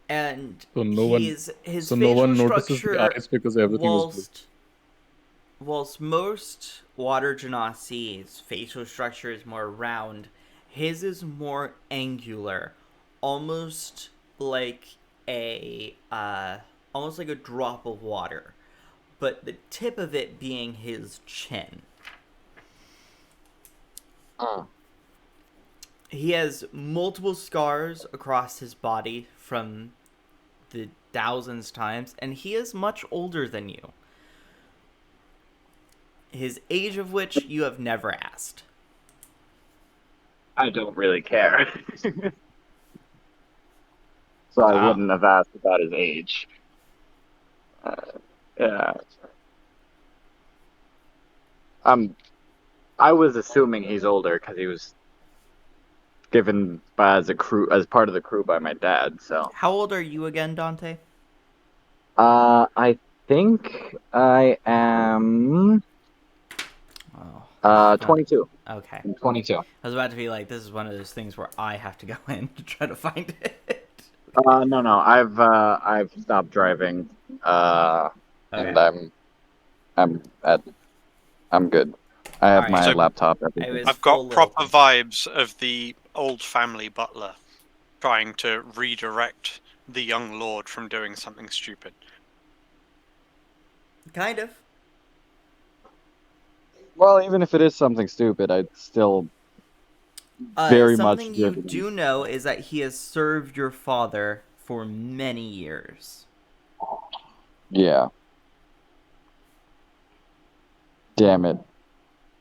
And So no one- his So no facial one notices the structure, eyes because everything was blue. whilst most water genasi's facial structure is more round, his is more angular, almost like a drop of water, but the tip of it being his chin. He has multiple scars across his body from the thousands times, and he is much older than you. His age of which you have never asked. I don't really care. So I Wow. wouldn't have asked about his age. Yeah. I was assuming he's older because he was given as part of the crew by my dad. So. How old are you again, Dante? I think I am Oh, 22. okay. I'm 22. I was about to be like, this is one of those things where I have to go in to try to find it. No. I've stopped driving. And I'm good. I have Alright. my So- laptop. I Everything. was I've full got proper little- vibes of the old family butler trying to redirect the young lord from doing something stupid. Kind of. Well, even if it is something stupid, I'd still very much Something you give it- do know is that he has served your father for many years. Yeah. Damn it.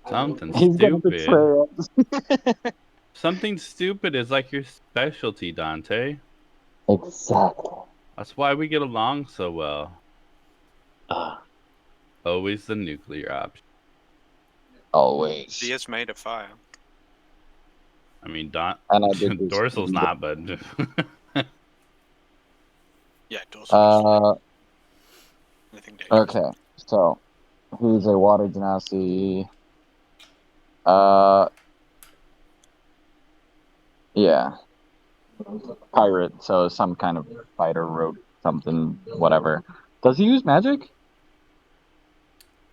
Something He's gonna stupid. betray us. Something stupid is like your specialty, Dante. Exactly. That's why we get along so well. Always the nuclear option. Always. He is made of fire. I mean, And I did this- Dorsal's not, but Yeah, Dawson. Anything dangerous. Okay, so he's a water genasi. Yeah. Pirate, so some kind of fighter rope, something, whatever. Does he use magic?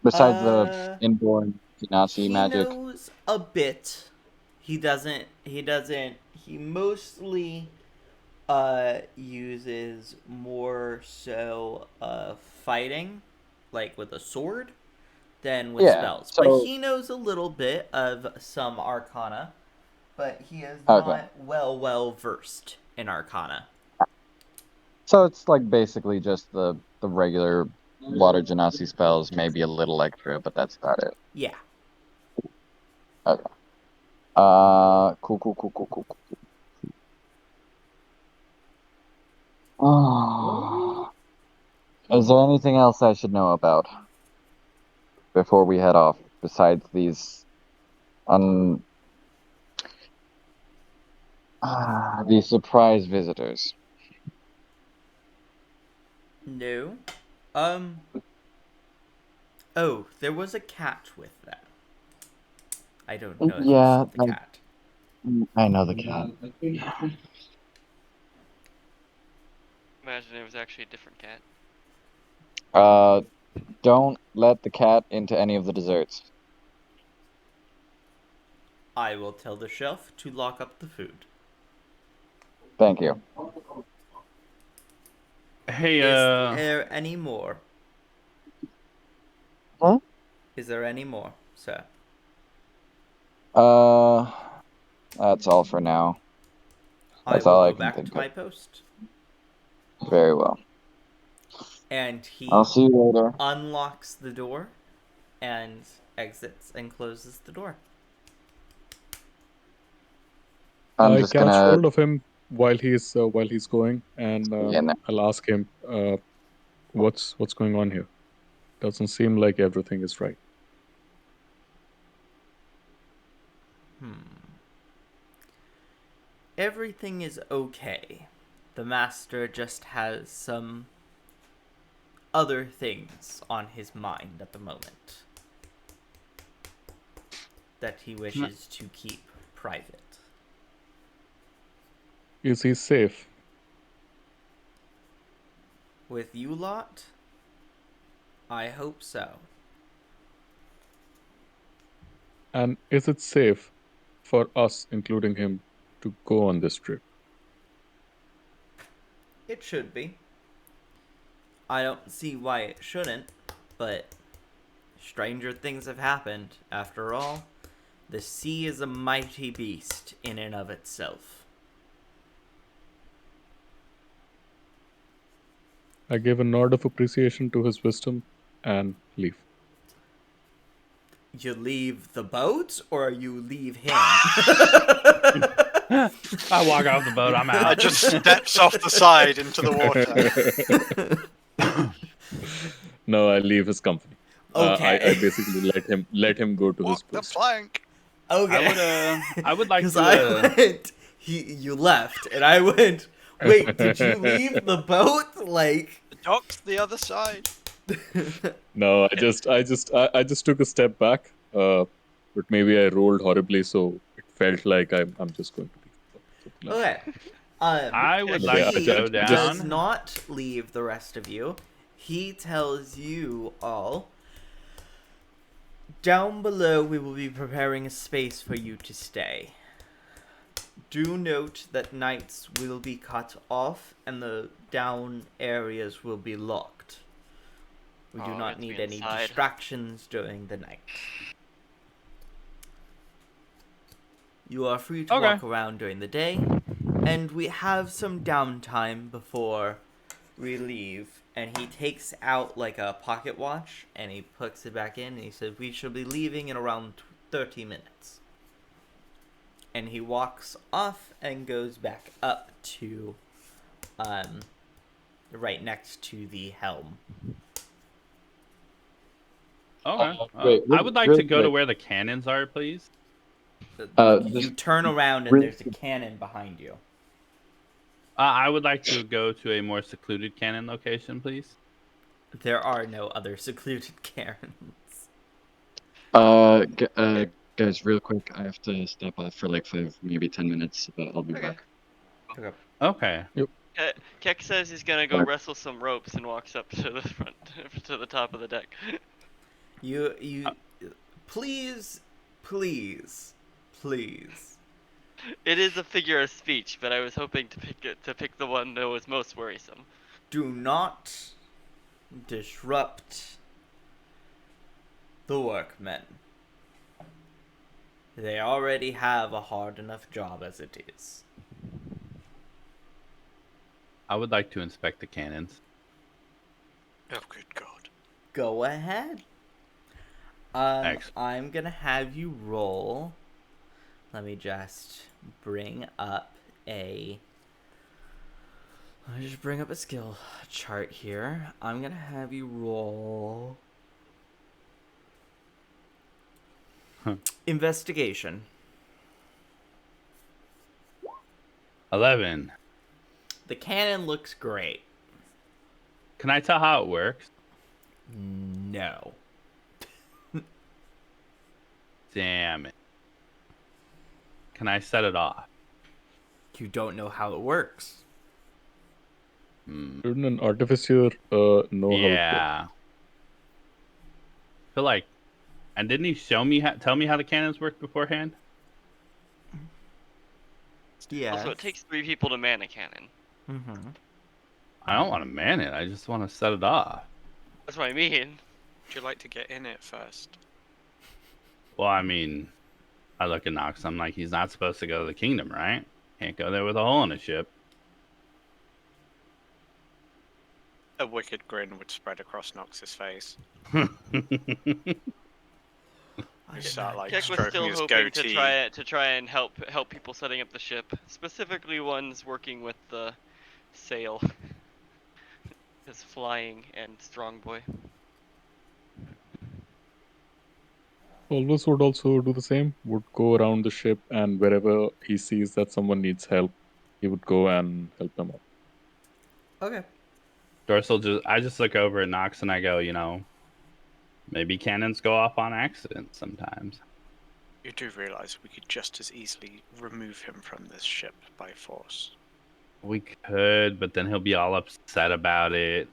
Besides the inborn Nazi He magic? knows a bit. He doesn't. He mostly uses more so fighting, like with a sword, than with Yeah. spells. But So he knows a little bit of some arcana, but he is okay. not well versed in arcana. So it's like basically just the regular water genasi spells, maybe a little extra, but that's about it. Yeah. Okay. Cool. Oh. Is there anything else I should know about before we head off, besides these these surprise visitors? No. Um. Oh, there was a cat with them. I don't know if you Yeah, saw the cat. I know the cat. Imagine it was actually a different cat. Don't let the cat into any of the desserts. I will tell the chef to lock up the food. Thank you. Hey, Is there any more? Huh? Is there any more, sir? That's all for now. That's I will all go I can back think to my post. of. Very well. And he I'll see you later. unlocks the door and exits and closes the door. I'm I just catch gonna hold of him while he's going, and stay in there. I'll ask him, what's going on here? Doesn't seem like everything is right. Everything is okay. The master just has some other things on his mind at the moment that he wishes to keep private. Is he safe? With you lot, I hope so. And is it safe for us, including him, to go on this trip? It should be. I don't see why it shouldn't, but stranger things have happened. After all, the sea is a mighty beast in and of itself. I give a nod of appreciation to his wisdom and leave. You leave the boat, or you leave him? I walk off the boat. I'm out. I just steps off the side into the water. No, I leave his company. Okay. I basically let him go to his Walk the post. plank. Okay. I would like Because to. I went, you left, and I went, wait, did you leave the boat? Like, The dock's the other side. No, I just took a step back. But maybe I rolled horribly, so it felt like I'm just going to leave. okay. I would Okay, like to he go does down. not leave the rest of you. He tells you all, down below we will be preparing a space for you to stay. Do note that nights will be cut off and the down areas will be locked. We do Oh, we not have to need be any inside. distractions during the night. You are free to Okay. walk around during the day, and we have some downtime before we leave. And he takes out like a pocket watch and he puts it back in and he says, we shall be leaving in around 30 minutes. And he walks off and goes back up to right next to the helm. Okay. Wait, I would like real to go to quick. where the cannons are, please. You Just turn around and real there's a cannon behind you. I would like to go to a more secluded cannon location, please. There are no other secluded cannons. guys, real quick, I have to step off for like 5, maybe 10 minutes, but I'll be Okay. back. Okay. Keck says he's gonna go Alright. wrestle some ropes and walks up to the front, to the top of the deck. You please, please, please. It is a figure of speech, but I was hoping to pick the one that was most worrisome. Do not disrupt the workmen. They already have a hard enough job as it is. I would like to inspect the cannons. Oh, good God. Go ahead. Excellent. I'm gonna have you roll. Let me just bring up a skill chart here. I'm gonna have you roll investigation. 11. The cannon looks great. Can I tell how it works? No. Damn it. Can I set it off? You don't know how it works. Shouldn't an artificer know how it works? Yeah. I feel like, and didn't he tell me how the cannons work beforehand? Yeah. Also, it takes 3 people to man a cannon. Mm-hmm. I don't want to man it. I just want to set it off. That's what I mean. Would you like to get in it first? Well, I mean, I look at Nox. I'm like, he's not supposed to go to the kingdom, right? Can't go there with a hole in his ship. A wicked grin would spread across Nox's face. He start like Keck was stroking still his hoping goatee. to try and help people setting up the ship, specifically ones working with the sail. His flying and strong boy. Solvus would also do the same, would go around the ship, and wherever he sees that someone needs help, he would go and help them out. Okay. I just look over at Nox and I go, maybe cannons go off on accident sometimes. You do realize we could just as easily remove him from this ship by force. We could, but then he'll be all upset about it.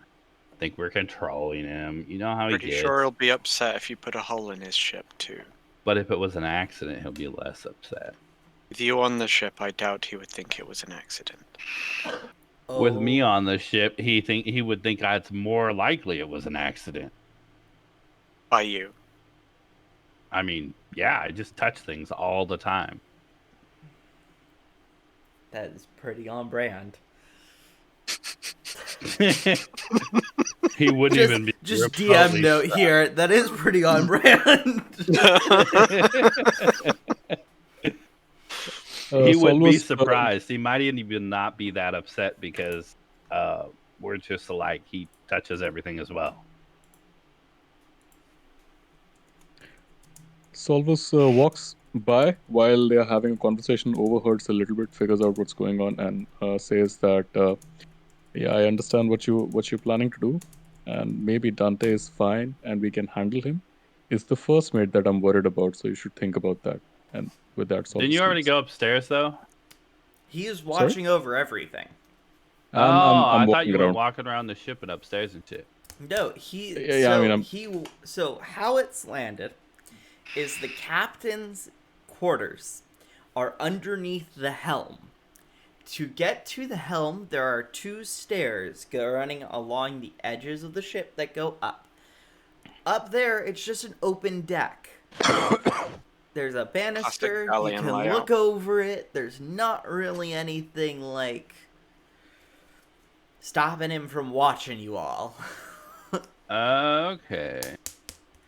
Think we're controlling him. You know how he Pretty gets. sure he'll be upset if you put a hole in his ship too. But if it was an accident, he'll be less upset. With you on the ship, I doubt he would think it was an accident. With me Oh. on the ship, he would think it's more likely it was an accident. By you. I mean, yeah, I just touch things all the time. That is pretty on brand. He wouldn't even be just DM remotely note strapped. here. That is pretty on brand. He would be Solvus, surprised. He might even not be that upset because we're just alike. He touches everything as well. Solvus walks by while they are having a conversation, overhears a little bit, figures out what's going on, and says that, yeah, I understand what you're planning to do, and maybe Dante is fine and we can handle him. It's the first mate that I'm worried about, so you should think about that. And with that, Solvus Didn't you already leaves. go upstairs though? He is watching over everything. I'm I thought walking you were around. walking around the ship and upstairs and shit. No, he. Yeah, so I mean, so how it's landed is the captain's quarters are underneath the helm. To get to the helm, there are 2 stairs running along the edges of the ship that go up. Up there, it's just an open deck. There's a banister. You Valiant can layout. look over it. There's not really anything like stopping him from watching you all. Okay.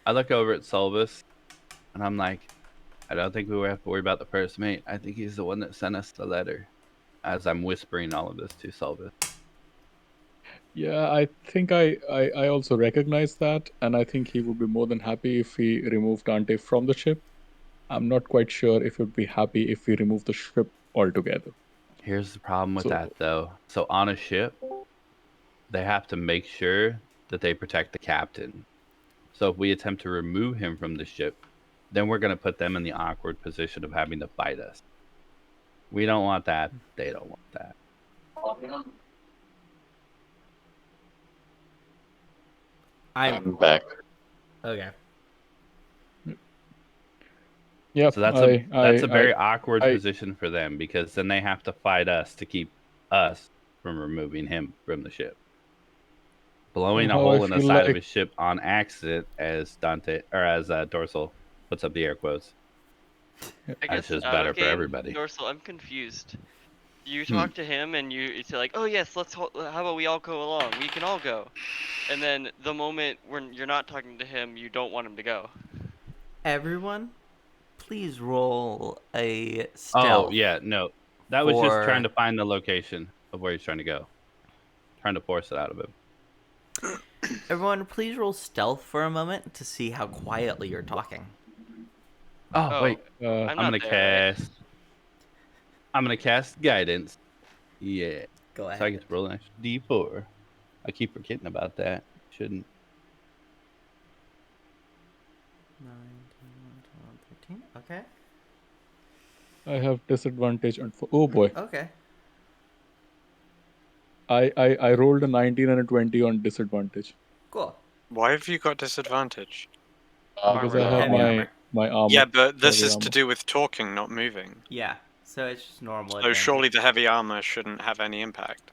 I look over at Solvus and I'm like, I don't think we will have to worry about the first mate. I think he's the one that sent us the letter. As I'm whispering all of this to Solvus. Yeah, I think I also recognize that, and I think he would be more than happy if we remove Dante from the ship. I'm not quite sure if he'd be happy if we remove the ship altogether. Here's the problem with So- that though. So on a ship, they have to make sure that they protect the captain. So if we attempt to remove him from the ship, then we're going to put them in the awkward position of having to fight us. We don't want that. They don't want that. I'm back. Okay. Yep. So that's a very awkward position for them, because then they have to fight us to keep us from removing him from the ship. Blowing a Somehow I hole in the feel side of like his ship on accident, as Dorsal puts up the air quotes. I That's guess just out better of for game, everybody. Dorsal, I'm confused. You Hmm. talk to him and you say like, "Oh yes, how about we all go along? We can all go." And then the moment when you're not talking to him, you don't want him to go. Everyone, please roll a Oh stealth. yeah, no, that was just trying to find the location of where he's trying to go, trying to force it out of him. Everyone, please roll stealth for a moment to see how quietly you're talking. Oh wait, I'm I'm not gonna there, cast. I'm gonna cast guidance. Yeah. Go ahead. So I get to roll an extra D4. I keep forgetting about that. Shouldn't. 9, 10, 11, 12, 13. Okay. I have disadvantage on. Oh boy, Okay. I rolled a 19 and a 20 on disadvantage Cool. Why have you got disadvantage? because Armor. I have Heavy armor. my armor. Yeah, but this heavy is to armor. do with talking, not moving. Yeah. So it's just normal So advantage. surely the heavy armor shouldn't have any impact.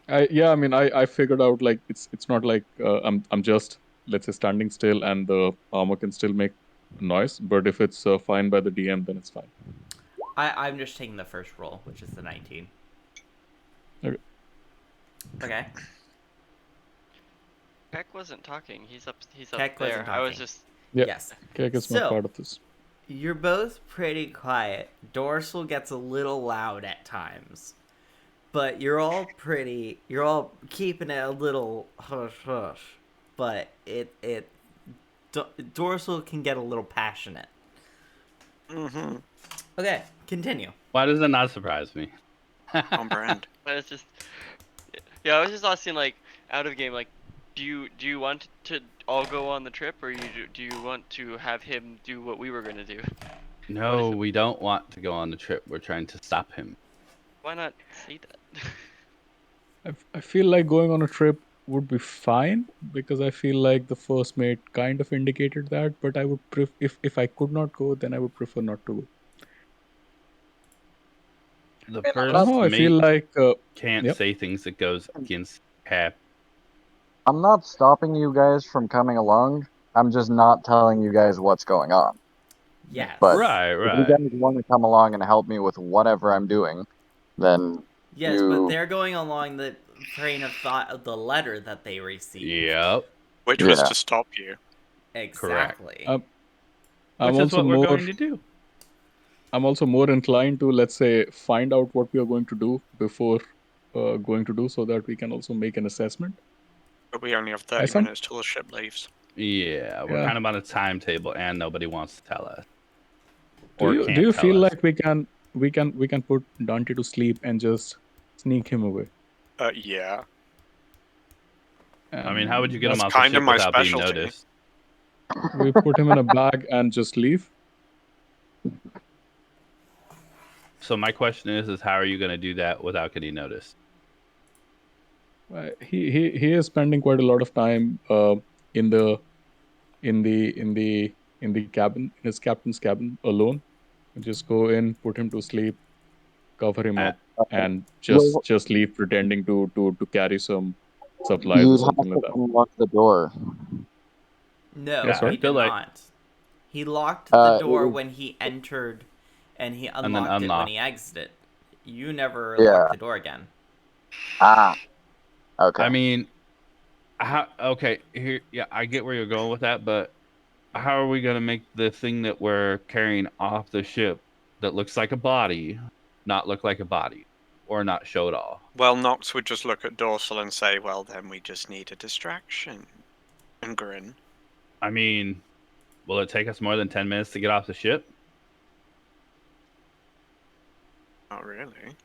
I mean I figured out like it's not like I'm just, let's say, standing still and the armor can still make noise, but if it's fine by the DM, then it's fine. I'm just taking the first roll, which is the 19. Okay. Okay. Keck wasn't talking. He's up Keck there. wasn't I was talking. just Yeah. Yes. Kek is not So, part of this. you're both pretty quiet. Dorsal gets a little loud at times. But you're all keeping it a little hush hush. But Dorsal can get a little passionate. Mm-hmm. Okay, continue. Why does it not surprise me? On brand. But it's just, yeah. I was just asking, like, out of game, like, do you want to all go on the trip, or do you want to have him do what we were gonna do? No, we don't want to go on the trip. We're trying to stop him. Why not say that? I feel like going on a trip would be fine because I feel like the first mate kind of indicated that, but I would if I could not go, then I would prefer not to go. The I'm first Somehow I feel mate like can't yep. say things that goes against Cap. I'm not stopping you guys from coming along. I'm just not telling you guys what's going on. Yes. But Right. if you guys want to come along and help me with whatever I'm doing, then Yes, but they're going along the train of thought of the letter that they received. Yep. Which was Yeah. to stop you. Exactly. I'm Which is also what we're more going to do. I'm also more inclined to, let's say, find out what we are going to do before going to do, so that we can also make an assessment. But we only have 30 minutes till the ship leaves. Yeah, we're kind of on a timetable, and nobody wants to tell us. Do you feel like we can put Dante to sleep and just sneak him away? Yeah. I mean, how would you get him That's off the kind of ship my without being specialty. noticed? We put him in a bag and just leave. So my question is how are you going to do that without getting noticed? He is spending quite a lot of time in the in the cabin, in his captain's cabin, alone. Just go in, put him to sleep, cover him up, and just leave, pretending to carry some supplies or You'd have something like to that. unlock the door. No, Yeah, sorry? he did not. He locked it the door was- when he entered, and he then unlocked it when unlocked. he exited. You never Yeah. locked the door again. Ah. Okay. I mean, okay, here, yeah, I get where you're going with that, but how are we going to make the thing that we're carrying off the ship that looks like a body not look like a body or not show at all? Well, Nox would just look at Dorsal and say, well, then we just need a distraction. And grin. I mean, will it take us more than 10 minutes to get off the ship? Not really.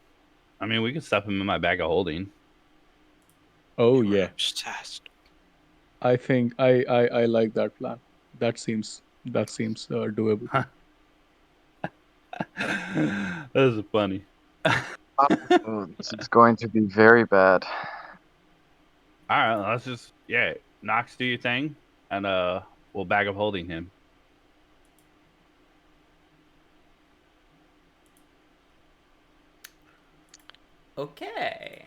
I mean, we could stuff him in my bag of holding. Oh You were yeah, obsessed. I think I like that plan. That seems doable. This is funny. Oh, this is going to be very bad. All right, let's just Knox, do your thing, and we'll bag of holding him. Okay.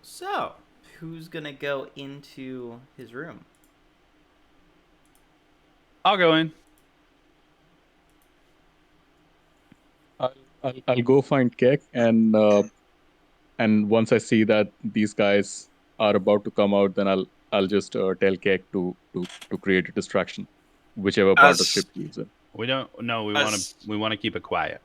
So, who's gonna go into his room? I'll go in. I'll go find Keck, and once I see that these guys are about to come out, then I'll just tell Keck to create a distraction, whichever part of ship he's in. We don't. No, we want to keep it quiet.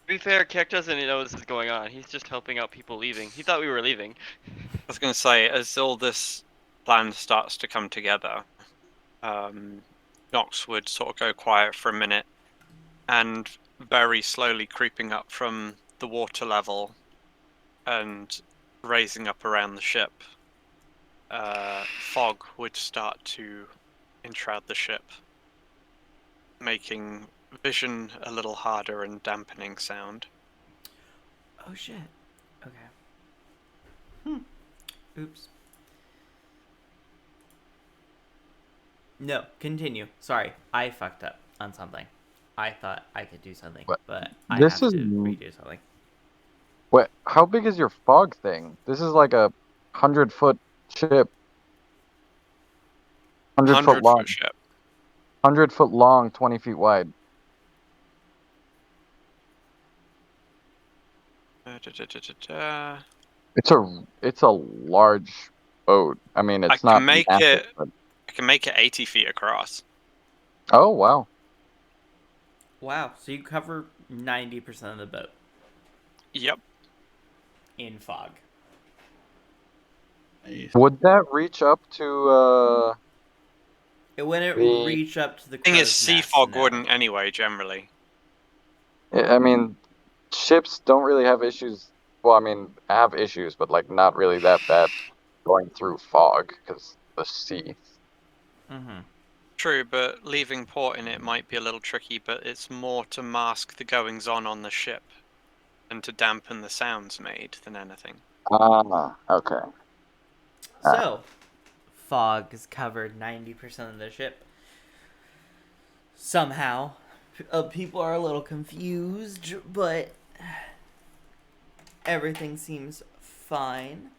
To be fair, Keck doesn't know this is going on. He's just helping out people leaving. He thought we were leaving. I was going to say, as all this plan starts to come together, Nox would sort of go quiet for a minute, and very slowly creeping up from the water level and raising up around the ship, fog would start to enshroud the ship, making vision a little harder and dampening sound. Oh shit. Okay. Oops. No, continue. Sorry, I fucked up on something. I thought I could do something, What? but I This have is- to redo something. What? How big is your fog thing? This is like a 100-foot ship. 100-foot long. ship. 100-foot long, 20 feet wide. It's a large boat. I mean, it's I not can make massive, it. but... I can make it 80 feet across. Oh wow. Wow, so you cover 90% of the boat Yep. in fog. Nice. Would that reach up to It wouldn't The- reach up to the Thing is, crow's sea nest, fog no. wouldn't anyway, generally. I mean, ships don't really have issues. Well, I mean, have issues, but like not really that bad going through fog because the sea. Mm-hmm. True, but leaving port in it might be a little tricky, but it's more to mask the goings-on the ship and to dampen the sounds made than anything. Ah, okay. So, fog has covered 90% of the ship. Somehow, people are a little confused, but everything seems fine.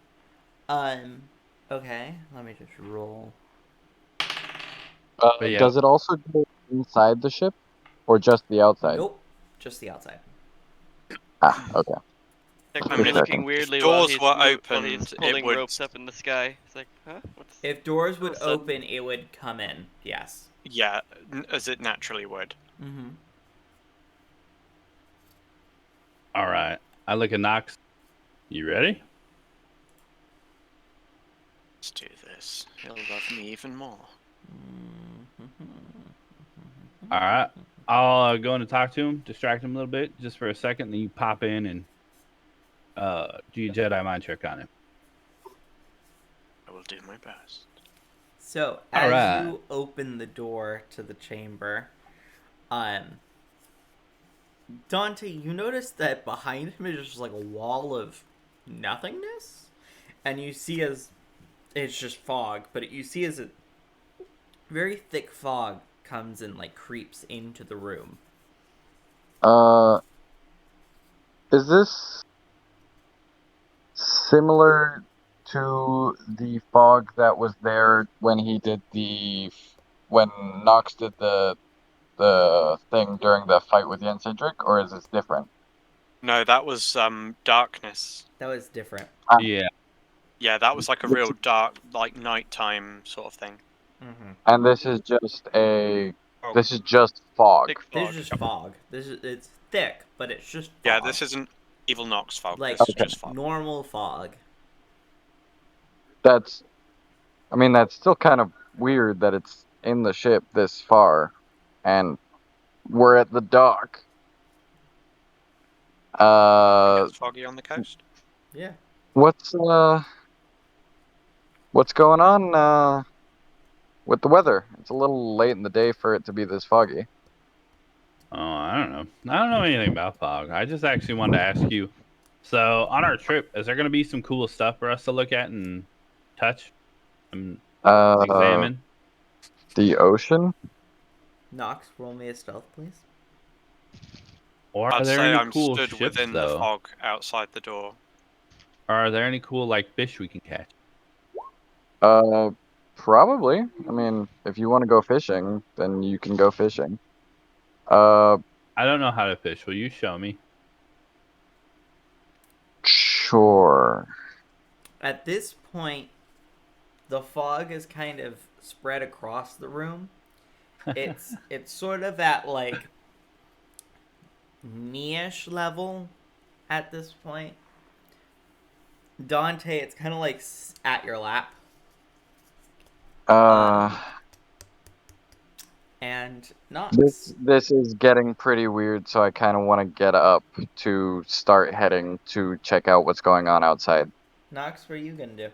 Okay, let me just roll. But yeah. Does it also go inside the ship, or just the outside? Nope, just the outside. Ah, okay. Keck I was mean, looking if weirdly doors were while opened, he's it pulling would- ropes up in the sky. It's like, huh? What's... If doors would All of a sudden- open, it would come in. Yes. Yeah, as it naturally would. Mm-hmm. All right. I look at Knox. You ready? Let's do this. He'll love me even more. All right. I'll go in and talk to him, distract him a little bit, just for a second. Then you pop in and do your Jedi mind trick on him. I will do my best. So, All as right. you open the door to the chamber, Dante, you notice that behind him is just like a wall of nothingness, and you see as it's just fog, but you see as a very thick fog comes and like creeps into the room. Is this similar to the fog that was there when when Nox did the thing during the fight with Yen Cedric, or is this different? No, that was darkness. That was different. Yeah. Yeah, that was like a real dark, like nighttime sort of thing. Mm-hmm. And this is just fog. Thick This fog. is just fog. It's thick, but it's just fog. Yeah, this isn't Evil Nox fog. like This is just fog. normal fog. That's still kind of weird that it's in the ship this far, and we're at the dock. It's foggy on the coast. Yeah. What's going on with the weather? It's a little late in the day for it to be this foggy. Oh, I don't know. I don't know anything about fog. I just actually wanted to ask you. So, on our trip, is there going to be some cool stuff for us to look at and touch and examine? The ocean? Nox, roll me a stealth, please. Or are I'd there say any I'm cool stood ships within the though? fog outside the door. Or are there any cool like fish we can catch? Probably. I mean, if you want to go fishing, then you can go fishing. Uh, I don't know how to fish. Will you show me? sure. At this point, the fog is kind of spread across the room. It's sort of at like knee-ish level at this point. Dante, it's kind of like at your lap. Uh, And this Nox. this is getting pretty weird, so I kind of want to get up to start heading to check out what's going on outside. Nox, what are you gonna do?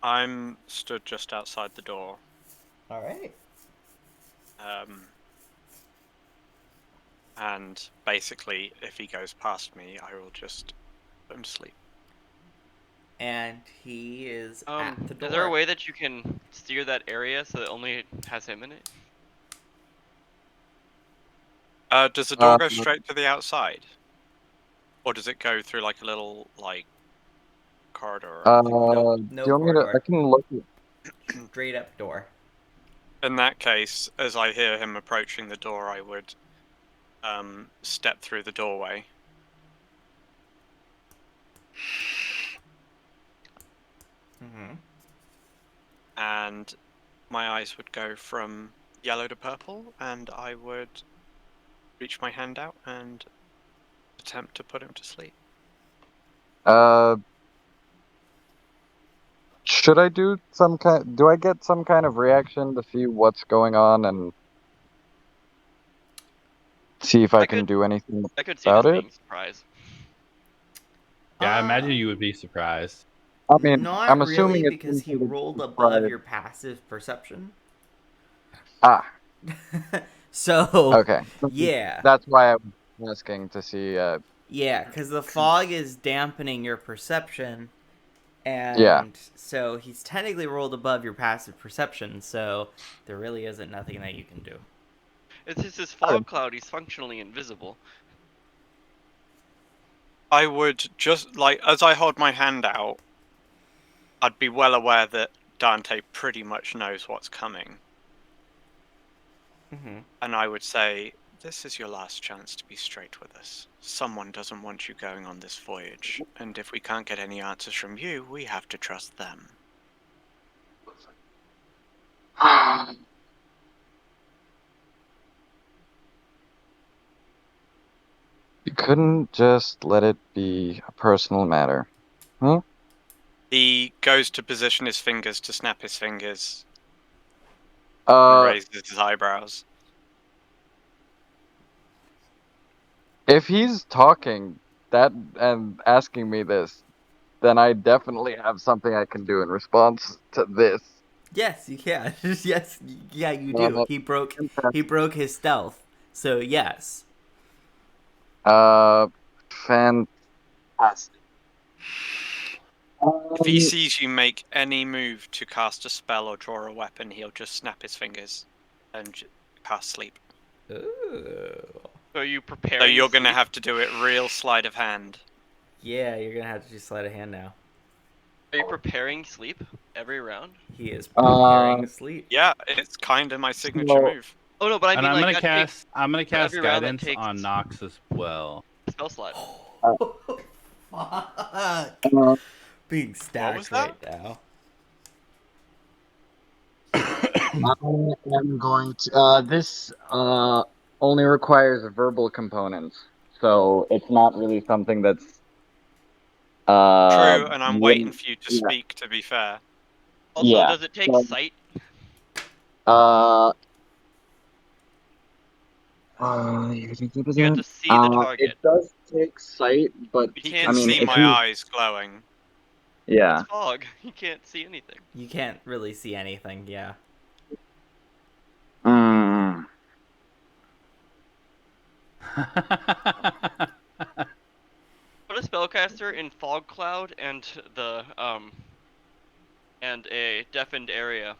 I'm stood just outside the door. All right. And basically, if he goes past me, I will just put him to sleep. And he is at the door. Is there a way that you can steer that area so that it only has him in it? Does the door go straight to the outside? Or does it go through like a little, like, corridor or anything? No Do you want me to? corridor. I can look. Straight up door. In that case, as I hear him approaching the door, I would step through the doorway. Mm-hmm. And my eyes would go from yellow to purple, and I would reach my hand out and attempt to put him to sleep. Should I do some kind? Do I get some kind of reaction to see what's going on and see if I can do anything I could see this about it? being surprised. Yeah, I imagine you would be surprised. I mean, Not I'm really, assuming it's because he something that's rolled above described- your passive perception. Ah, So, okay. yeah. That's why I'm asking to see. Yeah, because the fog is dampening your perception. And Yeah. so he's technically rolled above your passive perception, so there really isn't nothing that you can do. It's just this fog cloud, he's functionally invisible. I would just, like, as I hold my hand out, I'd be well aware that Dante pretty much knows what's coming. Mm-hmm. And I would say, this is your last chance to be straight with us. Someone doesn't want you going on this voyage, and if we can't get any answers from you, we have to trust them. You couldn't just let it be a personal matter. Huh? He goes to position his fingers to snap his fingers and raises his eyebrows. If he's talking that and asking me this, then I definitely have something I can do in response to this. Yes, you can. Yes, yeah, you do. He broke his stealth. So yes. Fantastic. If he sees you make any move to cast a spell or draw a weapon, he'll just snap his fingers and cast sleep. Ooh. So are you preparing? So you're going to sleep? have to do it real sleight of hand. Yeah, you're gonna have to do sleight of hand now. Are you preparing sleep every round? He is preparing to sleep. Yeah, it's kind of my signature move. Oh no, but I And mean, I'm like, gonna cast. I'm gonna cast every round that guidance takes- on Nox as well. spell slot. Fuck. Being stacked that? right now. I am going to. This only requires verbal components, so it's not really something that's. True, and I'm waiting for you to yeah. speak, to be fair. Also, Yeah, does it take so- sight? You You have to see the target. It does take sight, but He can't can I mean, see if my you- eyes glowing. yeah. It's fog. You can't see anything. You can't really see anything, yeah. Mm. Put a spellcaster in fog cloud and and a deafened area,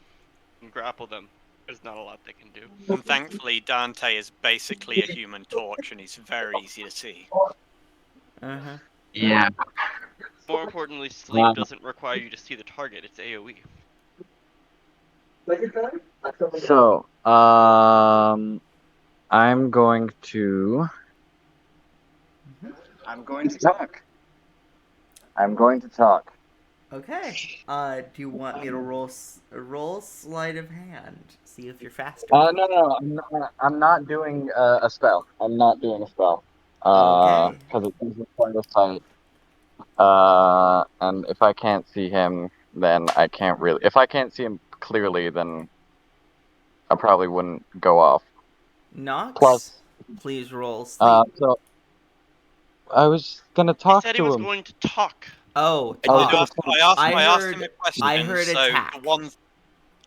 and grapple them. There's not a lot they can do. And thankfully, Dante is basically a human torch, and he's very easy to see. Uh-huh. Yeah. More importantly, sleep doesn't require you to see the target. It's AoE. So, I'm going to. I'm going to talk. I'm going to talk. Okay. Do you want me to roll sleight of hand? See if you're faster. No, I'm not doing a spell. I'm not doing a spell. Okay. Because it doesn't require a sight. And if I can't see him, then I can't really. If I can't see him clearly, then I probably wouldn't go off. Nox, Plus, please roll sleep. so I was gonna He talk said he to was him. going to talk. Oh, I was talk. gonna talk. I asked him a question. I heard so attack. The one,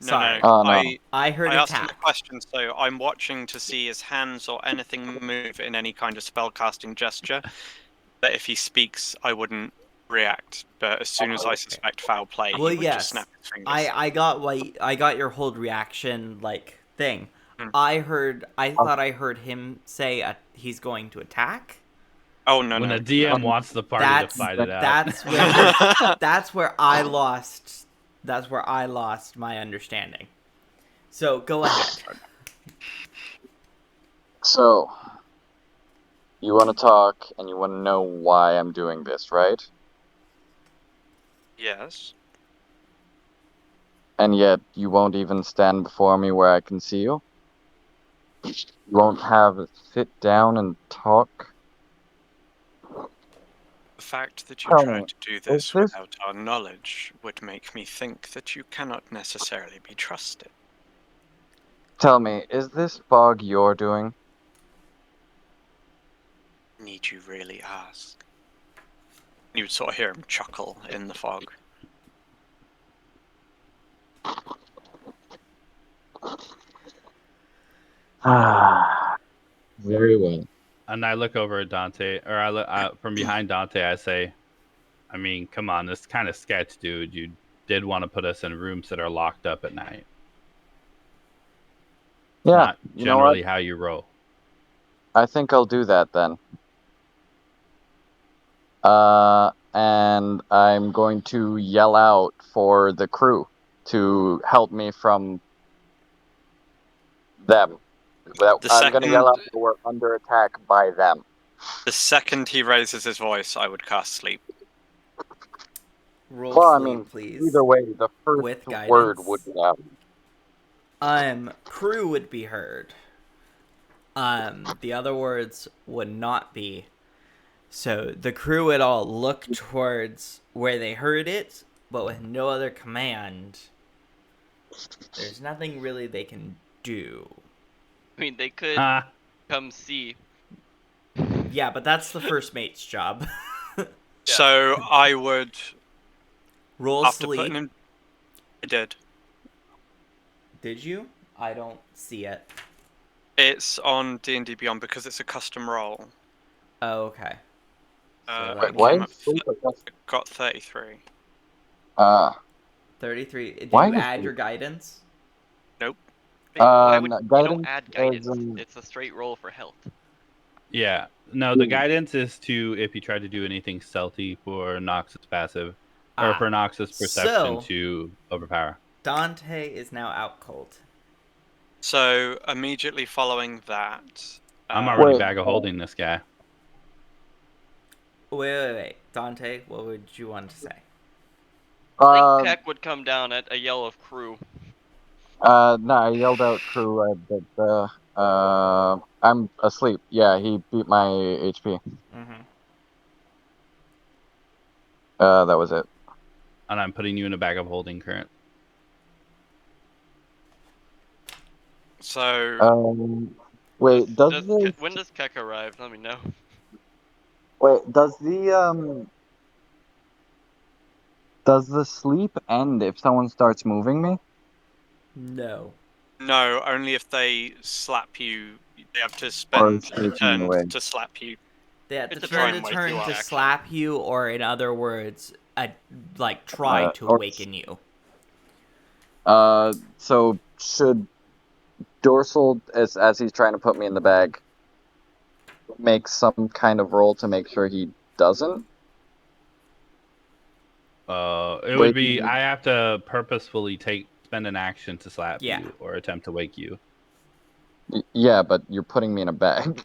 Sorry. Oh, no. I heard I asked him a attack. question, so I'm watching to see his hands or anything move in any kind of spellcasting gesture. But if he speaks, I wouldn't react. But as soon as I suspect foul play, Well, he would yes. just snap his fingers. I got your hold reaction like thing. Hmm. I thought I heard him say he's going to attack. Oh no! When no. a DM wants the party to fight it out. That's where I lost. That's where I lost my understanding. So go ahead. So, you want to talk and you want to know why I'm doing this, right? Yes. And yet you won't even stand before me where I can see you? You won't have a sit down and talk? The fact that you Tell me, tried to do is this this- without our knowledge would make me think that you cannot necessarily be trusted. Tell me, is this fog you're doing? Need you really ask? You would sort of hear him chuckle in the fog. Ah, very well. And I look over at Dante, or I look from behind Dante. I say, "I mean, come on, this kind of sketch, dude. You did want to put us in rooms that are locked up at night. It's Yeah, not you know what? generally how you roll." I think I'll do that then. And I'm going to yell out for the crew to help me from them. I'm going to yell out that we're under attack by them. The second he raises his voice, I would cast sleep. Roll Well, I sleep, mean, please. either way, the With first word guidance. would be out. Crew would be heard. The other words would not be. So the crew would all look towards where they heard it, but with no other command. There's nothing really they can do. I mean, they could come see. Yeah, but that's the first mate's job. So I would Roll after sleep. putting him. I did. Did you? I don't see it. It's on D&D Beyond because it's a custom roll. Oh, okay. So Wait, why is sleep Got 33. 33. Did Why you is add it- your guidance? Nope. Why would, you guidance don't add guidance. is, It's a straight roll for health. Yeah. No, the guidance is to if you try to do anything stealthy for Nox's passive, or for Nox's perception so- to overpower. Dante is now out cold. So immediately following that, I'm already Wait. bag of holding this guy. Wait. Dante, what would you want to say? I think Peck would come down at a yell of crew. no, I yelled out crew, but, I'm asleep. Yeah, he beat my HP. Mm-hmm. That was it. And I'm putting you in a bag of holding current. so Wait, When does Keck arrive? Let me know. Wait, does the sleep end if someone starts moving me? No. no, only if they slap you. They have to spend a taking turn away. to slap you. They have to It's a turn time to where you are to action. slap you, or in other words, try to or- awaken you. So should Dorsal, as he's trying to put me in the bag, make some kind of roll to make sure he doesn't? It would Wake be me. I have to purposefully spend an action to slap Yeah. you or attempt to wake you. Yeah, but you're putting me in a bag.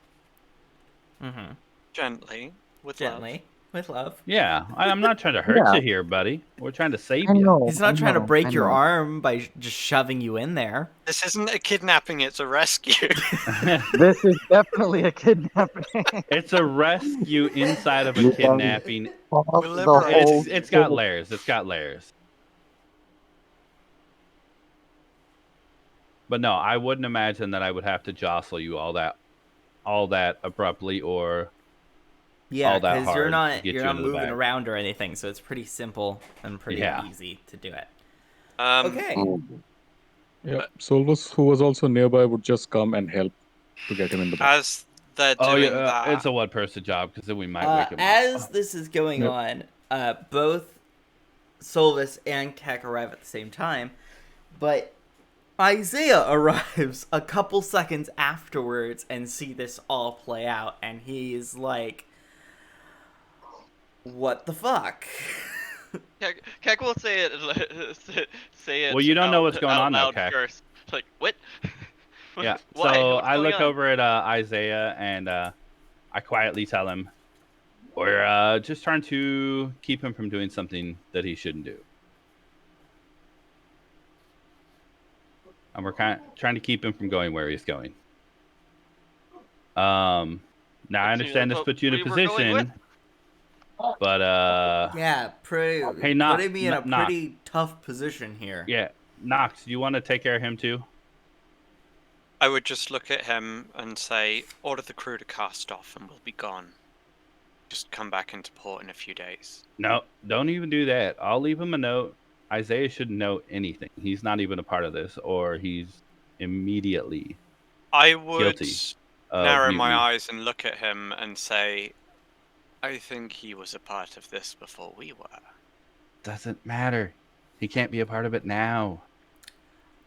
Mm-hmm. Gently, with Gently, with love. Yeah, I'm not trying to hurt Yeah. you here, buddy. We're trying to save I you. know. He's not trying to I break your know. arm by just shoving you in there. love. This isn't a kidnapping; it's a rescue. This is definitely a kidnapping. It's a rescue inside of a You guys kidnapping. fucked We're the liberating whole you. It's got thing. layers. It's got layers. But no, I wouldn't imagine that I would have to jostle you all that abruptly or Yeah, all that because you're hard to not get you're you not into the moving bag. around or anything, so it's pretty simple and pretty Yeah. easy to do it. Um, Okay. Yeah, Solvus, who was also nearby, would just come and help to get him in the bag. as they're Oh doing yeah, that, it's a one-person job because then we might wake him As up. this is going Yep. on, both Solvus and Keck arrive at the same time, but Isaiah arrives a couple seconds afterwards and see this all play out, and he's like, "What the fuck?" Keck will say it. Say it. Well, you don't know what's going out on now, loud Keck. first. Like what? Yeah. Why? So What's I going look on? over at Isaiah and I quietly tell him, we're just trying to keep him from doing something that he shouldn't do. And we're kind of trying to keep him from going where he's going. Now I understand this That's puts you in a what we were going with. position, but Yeah, Hey, Knox, putting me in a Knox. pretty tough position here. yeah, Knox, do you want to take care of him too? I would just look at him and say, "Order the crew to cast off, and we'll be gone. Just come back into port in a few days." No, don't even do that. I'll leave him a note. Isaiah shouldn't know anything. He's not even a part of this, or he's immediately I would guilty of narrow my mutiny. eyes and look at him and say, "I think he was a part of this before we were." Doesn't matter. He can't be a part of it now.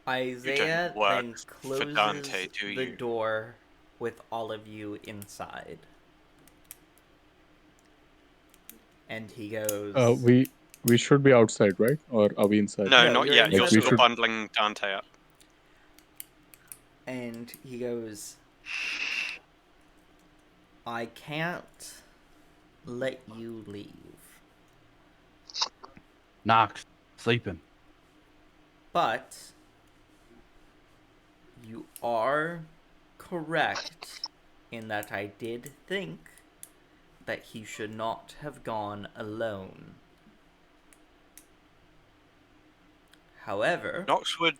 Isaiah work then for closes Dante, do the you? door with all of you inside. And he goes... We should be outside, right? Or are we inside? No, No, not you're yet. You're inside the still door. bundling Dante up. And he goes, "I can't let you leave. Knox, sleeping. But you are correct in that I did think that he should not have gone alone. However, Knox would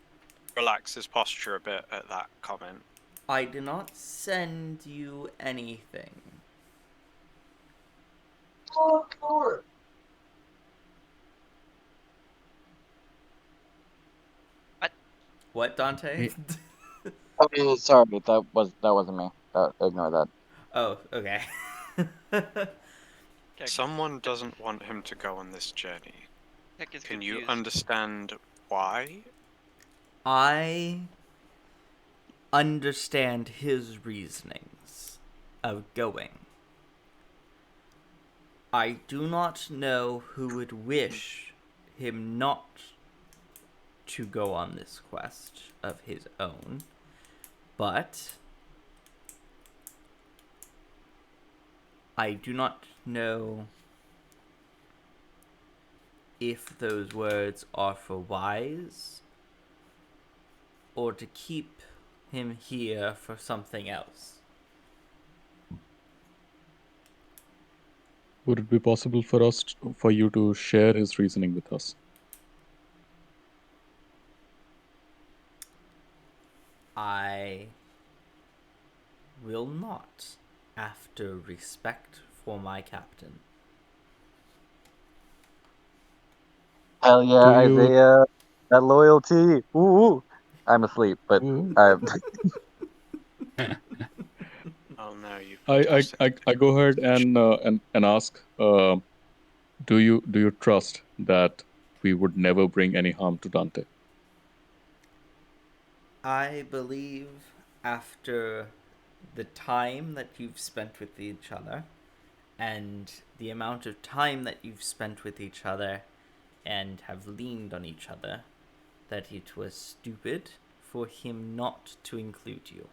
relax his posture a bit at that comment. I did not send you anything. What, Dante? Okay, sorry, that wasn't me. Ignore that. Oh, okay. Keck, Someone doesn't want him to go on this journey. Keck is Can you confused. understand why? I understand his reasonings of going. I do not know who would wish him not to go on this quest of his own, but I do not know if those words are for wise or to keep him here for something else. Would it be possible for you to share his reasoning with us? I will not, after respect for my captain. Hell yeah, Do you- Isaiah. That loyalty. Ooh. I'm asleep, but Ooh. Oh no, you. I go ahead and ask. Do you trust that we would never bring any harm to Dante? I believe after the time that you've spent with each other, and the amount of time that you've spent with each other and have leaned on each other, that it was stupid for him not to include you.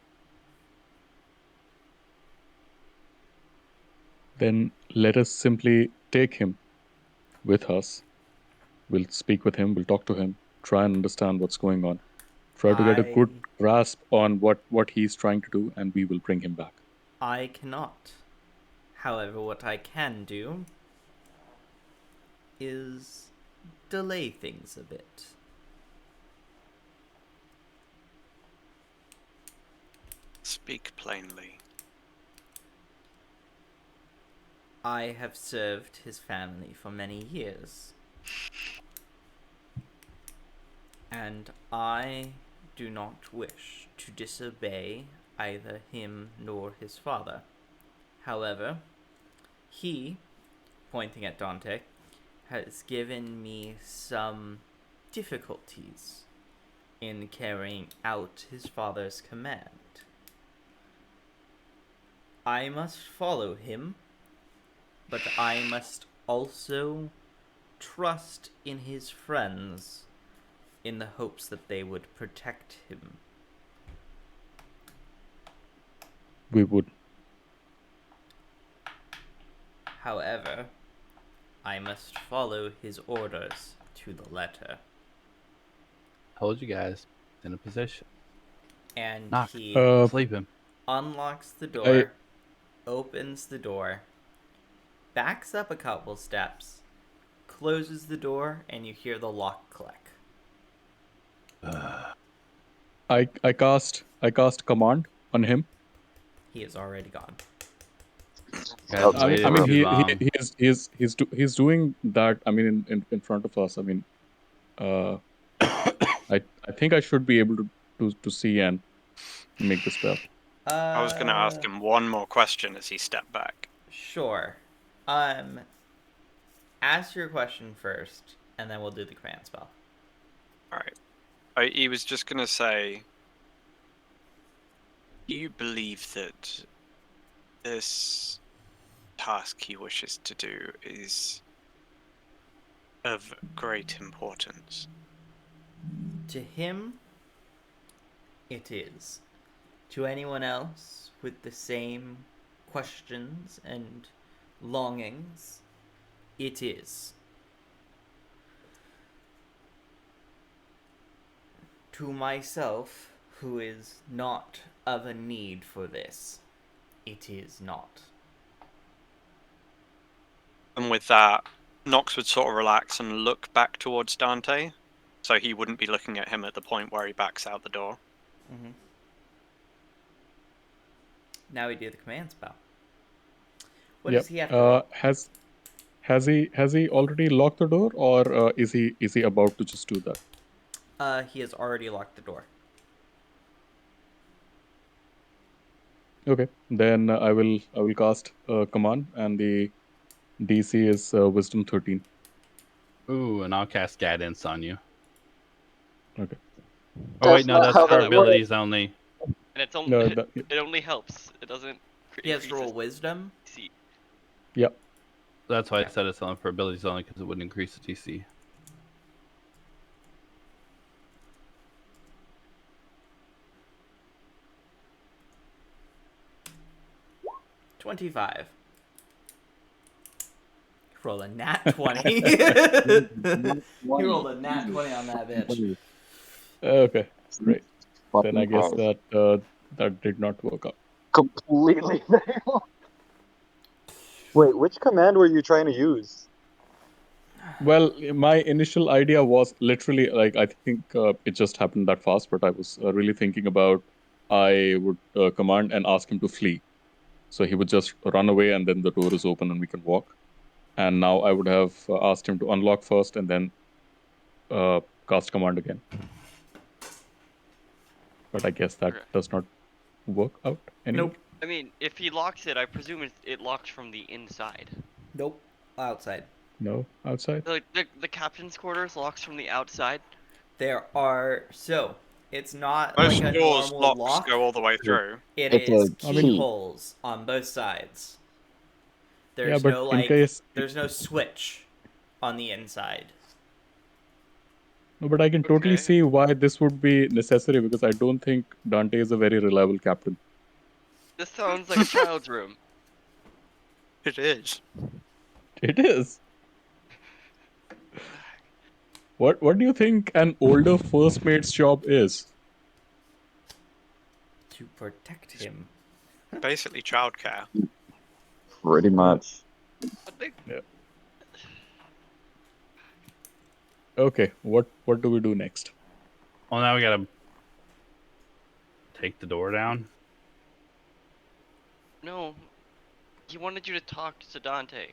Then let us simply take him with us. We'll speak with him, we'll talk to him, try and understand what's going on. Try to get a good grasp on what he's trying to do, and we will bring him back. I cannot. However, what I can do is delay things a bit. Speak plainly. I have served his family for many years. And I do not wish to disobey either him nor his father. However, he, pointing at Dante, has given me some difficulties in carrying out his father's command. I must follow him, but I must also trust in his friends in the hopes that they would protect him. We would. However, I must follow his orders to the letter. Told you guys, in a position. And Knock. he Sleep him. unlocks the door, opens the door, backs up a couple steps, closes the door, and you hear the lock click. I cast command on him. He is already gone. Guys I waited I mean, too long. he's doing that. I mean, in front of us. I mean, I think I should be able to see and make the spell. I was going to ask him one more question as he stepped back. Sure. Ask your question first, and then we'll do the command spell. Alright. He was just going to say, do you believe that this task he wishes to do is of great importance? To him, it is. To anyone else with the same questions and longings, it is. To myself, who is not of a need for this, it is not. And with that, Nox would sort of relax and look back towards Dante, so he wouldn't be looking at him at the point where he backs out the door. Mm-hmm. Now we do the command spell. What does he have to roll? Has he already locked the door, or is he about to just do that? He has already locked the door. Okay, then I will cast command, and the DC is Wisdom 13. Ooh, and I'll cast guidance on you. Okay. Oh wait, no, not that's how for that abilities only. And it's only No, it only helps. It doesn't. He has to roll increase wisdom. his DC. yeah. That's why I said it's only for abilities only, because it wouldn't increase the TC. 25. Roll a nat 20. He rolled a nat 20 on that bitch. Okay, great. Then I Fucking guess Christ. that did not work out. Completely fail. Wait, which command were you trying to use? Well, my initial idea was literally like, I think it just happened that fast, but I was really thinking about I would command and ask him to flee. So he would just run away, and then the door is open and we can walk. And now I would have asked him to unlock first and then cast command again. But I guess that Okay. does not work out anyway. Nope. I mean, if he locks it, I presume it locks from the inside. Nope. Outside. No, outside. The captain's quarters locks from the outside. There are. So, It's not Most like a doors normal locks lock. go all the way through. It It's is a I mean- keyholes on both sides. There's but no in case there's no switch on the inside. No, but I can totally Okay. see why this would be necessary because I don't think Dante is a very reliable captain. This sounds like a child's room. It is. It is. What do you think an older first mate's job is? To protect him. Basically childcare. Pretty much. I think Okay, what do we do next? Well, now we gotta take the door down. no. He wanted you to talk to Dante.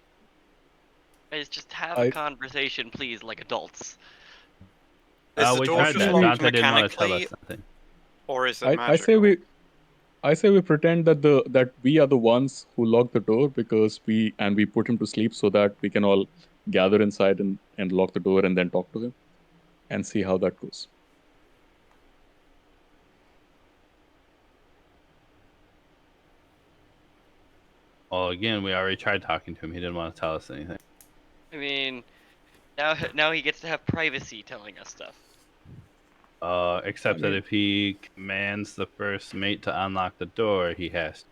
Guys, just have I- a conversation, please, like adults. Is the We door tried just that. locked Dante didn't want to tell us mechanically, nothing. or is it I magical? say we pretend that we are the ones who lock the door because we put him to sleep so that we can all gather inside and lock the door and then talk to him and see how that goes. Well, again, we already tried talking to him. He didn't want to tell us anything. I mean, now he gets to have privacy telling us stuff. Except that if he commands the first mate to unlock the door, he has to.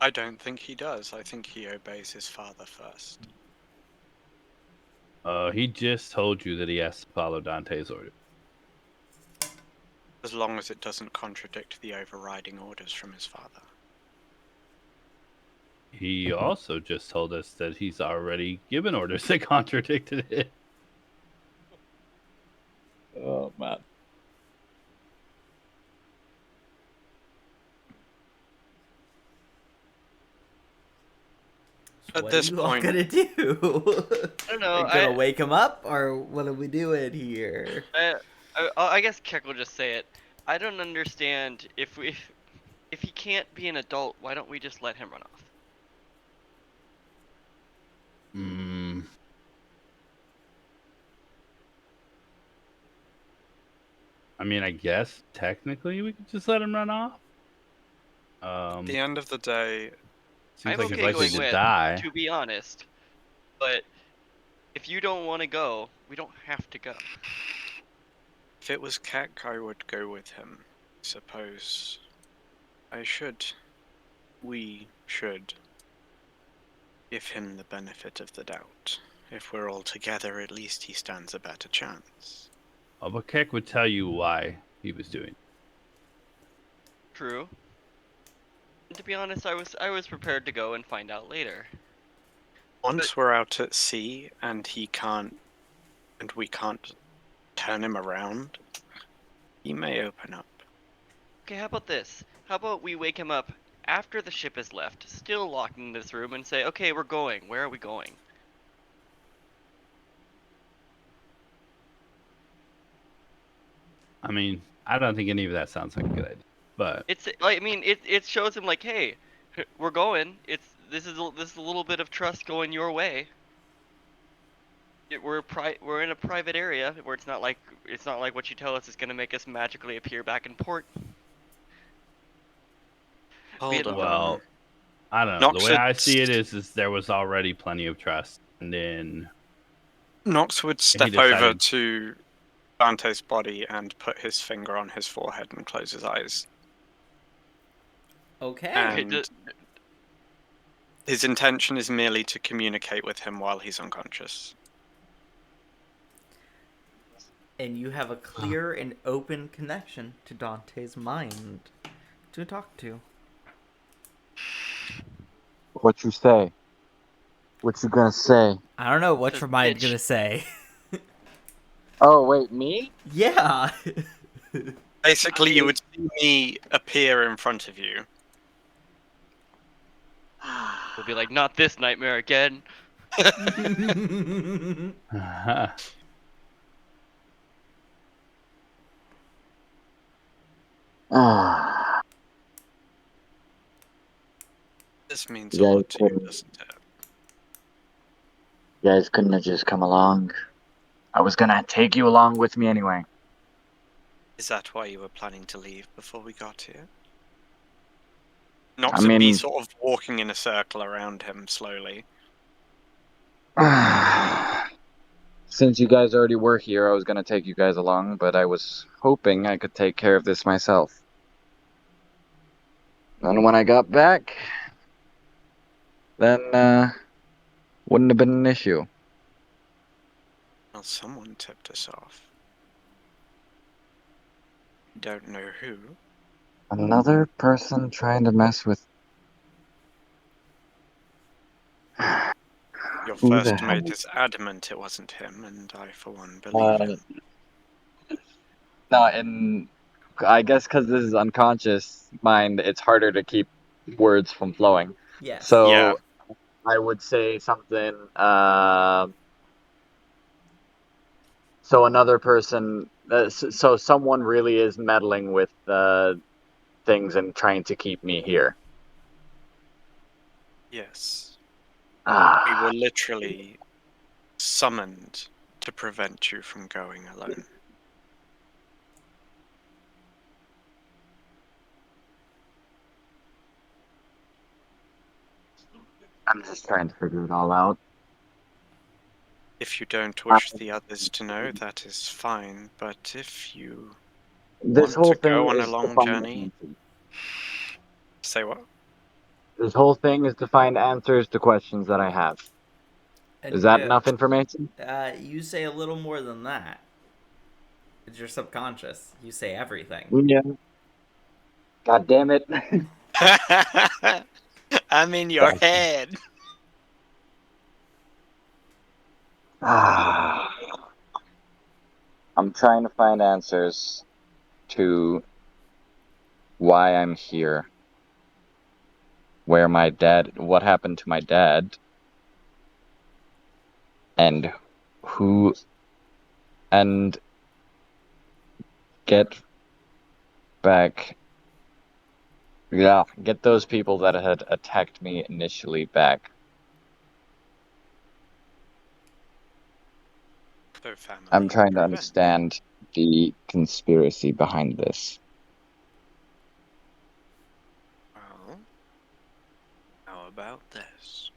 I don't think he does. I think he obeys his father first. He just told you that he has to follow Dante's order. As long as it doesn't contradict the overriding orders from his father. He also just told us that he's already given orders that contradicted it. Oh man. So At what this are you all point- gonna do? I don't know. Are you gonna wake him up, or what are we doing here? I guess Keck will just say it. I don't understand if he can't be an adult, why don't we just let him run off? I mean, I guess technically we could just let him run off. At the end of the day, Seems I'm like okay he's likely going to with, die. to be honest. But if you don't want to go, we don't have to go. if it was Keck, I would go with him. Suppose we should give him the benefit of the doubt. If we're all together, at least he stands a better chance. Oh, but Keck would tell you why he was doing it. True. And to be honest, I was prepared to go and find out later. Once we're out at sea and we can't turn him around, he may open up. Okay, how about this? How about we wake him up after the ship has left, still locked in this room, and say, okay, we're going. Where are we going? I mean, I don't think any of that sounds like a good idea. But It's like, I mean, it shows him like, hey, we're going. This is a little bit of trust going your way. We're in a private area where it's not like what you tell us is gonna make us magically appear back in port. Hold on. well, I don't know. Nox The way I would see it is there was already plenty of trust, and then Nox would step decided- over to Dante's body and put his finger on his forehead and close his eyes. Okay. And his intention is merely to communicate with him while he's unconscious. And you have a clear and open connection to Dante's mind to talk to. What you say? What you gonna say? I don't know what Says your mind bitch. gonna say. Oh wait, me? Yeah. Basically, you would see me appear in front of you. We'll be like, not this nightmare again. Ah, This means Yeah, a lot to you, totally. doesn't it? you guys couldn't have just come along. I was gonna take you along with me anyway. Is that why you were planning to leave before we got here? Nox I would be mean- sort of walking in a circle around him slowly. Since you guys already were here, I was gonna take you guys along, but I was hoping I could take care of this myself. And when I got back, then, wouldn't have been an issue. Well, someone tipped us off. Don't know who. Another person trying to mess with... Your Who the first hell? mate is adamant it wasn't him, and I, for one, believe him. No, and I guess because this is unconscious mind, it's harder to keep words from flowing. Yes. So Yeah. I would say something. So another person. So someone really is meddling with things and trying to keep me here. Yes. We Ah, were literally summoned to prevent you from going alone. I'm just trying to figure it all out. If you don't wish the others to know, that is fine, but if you This want whole to thing go on a is to long find journey... answers. Say what? This whole thing is to find answers to questions that I have. And, Is that enough information? You say a little more than that. It's your subconscious. You say everything. Yeah. God damn it. I'm in your head. I'm trying to find answers to why I'm here, what happened to my dad, and who, and get back, get those people that had attacked me initially back. So family I'm trying to revenge. understand the conspiracy behind this. Well, how about this?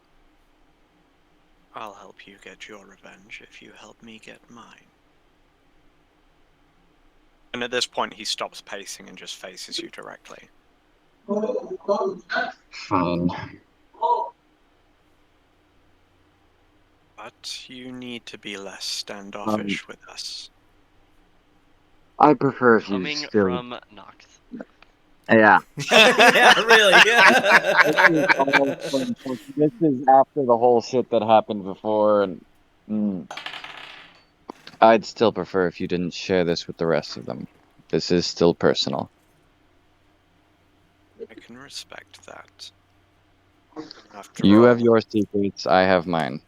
I'll help you get your revenge if you help me get mine. And at this point, he stops pacing and just faces you directly. Fine. But you need to be less standoffish with us. I prefer if you Coming still... from Nox. Yeah. Yeah, really. This is after the whole shit that happened before, and I'd still prefer if you didn't share this with the rest of them. This is still personal. I can respect that. After You all, have your secrets, I have mine.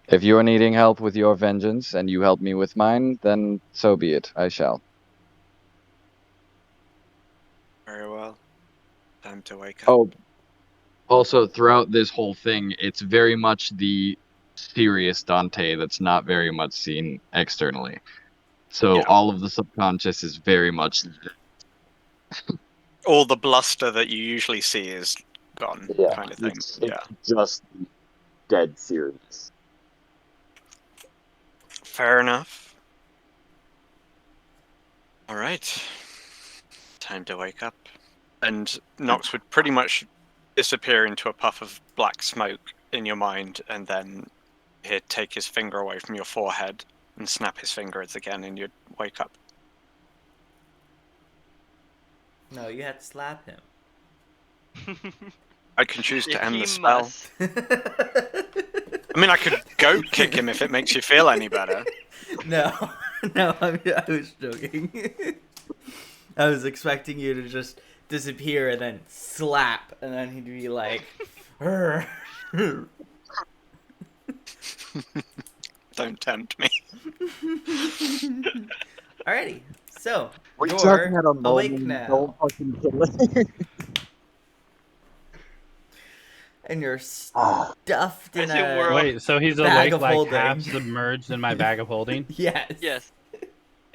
If you're needing help with your vengeance and you help me with mine, then so be it. I shall. very well. Time to wake up. Oh, also, throughout this whole thing, it's very much the serious Dante that's not very much seen externally. So Yeah. all of the subconscious is very much... All the bluster that you usually see is gone, kind of thing. It's Yeah. just dead serious. Fair enough. Alright. Time to wake up. And Nox would pretty much disappear into a puff of black smoke in your mind, and then he'd take his finger away from your forehead and snap his fingers again, and you'd wake up. No, you had to slap him. I can choose to If end he the spell. must. I mean, I could go kick him if it makes you feel any better. No, no, I was joking. I was expecting you to just disappear and then slap, and then he'd be like, "Arr." Don't tempt me. Alrighty, so We you're just had a awake moment. now. Don't fucking kill it. And you're Ah, stuffed I in assume we're a... all- Wait, so he's Bag awake, of like half holding. submerged in my bag of holding? Yes. Yes.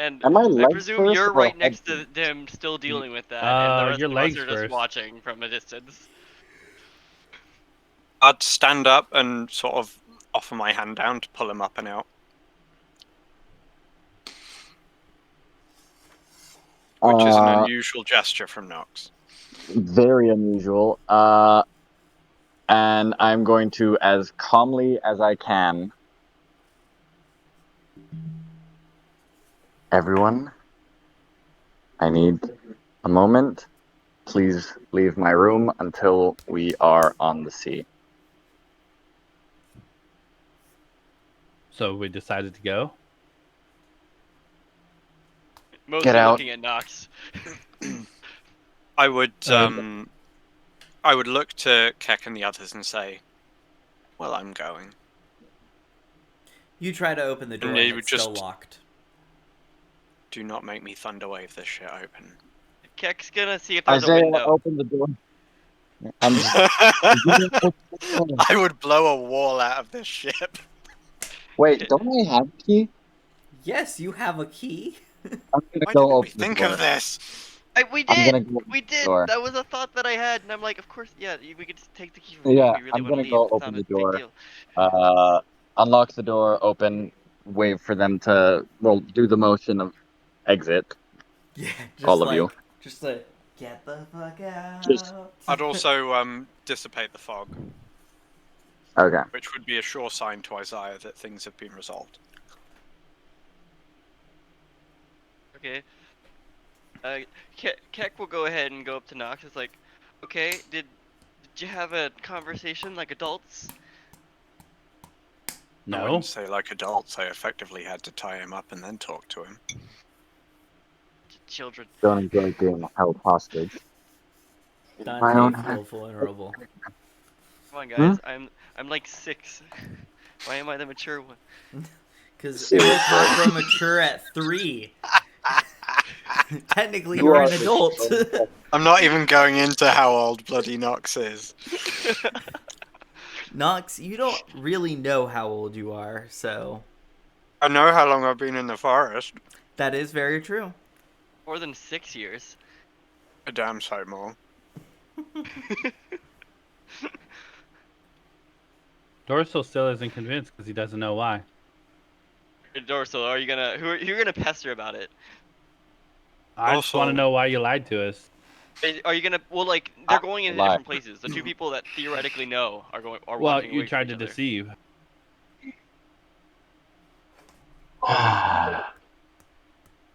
And am I I legs presume first you're or right next head to him, still dealing with that, and the rest Your of us legs are just first. watching from a distance. I'd stand up and sort of offer my hand down to pull him up and out, which is an unusual gesture from Nox. Very unusual. And I'm going to, as calmly as I can, everyone, I need a moment. Please leave my room until we are on the sea. So we decided to go. Mostly out. looking at Nox. I would Uh, I would look to Keck and the others and say, "Well, I'm going." You try to open the door And and they would it's still just- locked. Do not make me thunderwave this shit open. Keck's gonna see if there's a Isaiah, window. open the door. I'm just, I would blow a wall out of this ship. wait, don't I have a key? Yes, you have a key. I'm gonna Why go didn't we open the think door. of this? We I'm gonna did! go open We the did! door. That was a thought that I had, and I'm like, of course, yeah, we could just take the key from him Yeah, if we really I'm want to gonna leave. go It's open not the a door. big deal. Unlock the door, open, wait for them to, well, do the motion of exit. Yeah, just All of like, you. just like, get the fuck out. Just- I'd also dissipate the fog, Okay. which would be a sure sign to Isaiah that things have been resolved. Okay. Keck will go ahead and go up to Nox. It's like, okay, did you have a conversation like adults? I no. wouldn't say like adults. I effectively had to tie him up and then talk to him. Children. Don't enjoy being held hostage. My own Dante, head. feel vulnerable. Come on, guys. I'm like 6. Why am I the mature one? Because Eric was so mature at 3. Technically, You you're are an adult. I'm not even going into how old bloody Nox is. Nox, you don't really know how old you are, so I know how long I've been in the forest. that is very true. More than 6 years. A damn sight more. Dorsal still isn't convinced because he doesn't know why. Dorsal, are you gonna who are you gonna pester about it? I just want to Also- know why you lied to us. Are you gonna like they're I going into lied. different places. The two people that theoretically know are Well, walking away you from tried each to other. deceive.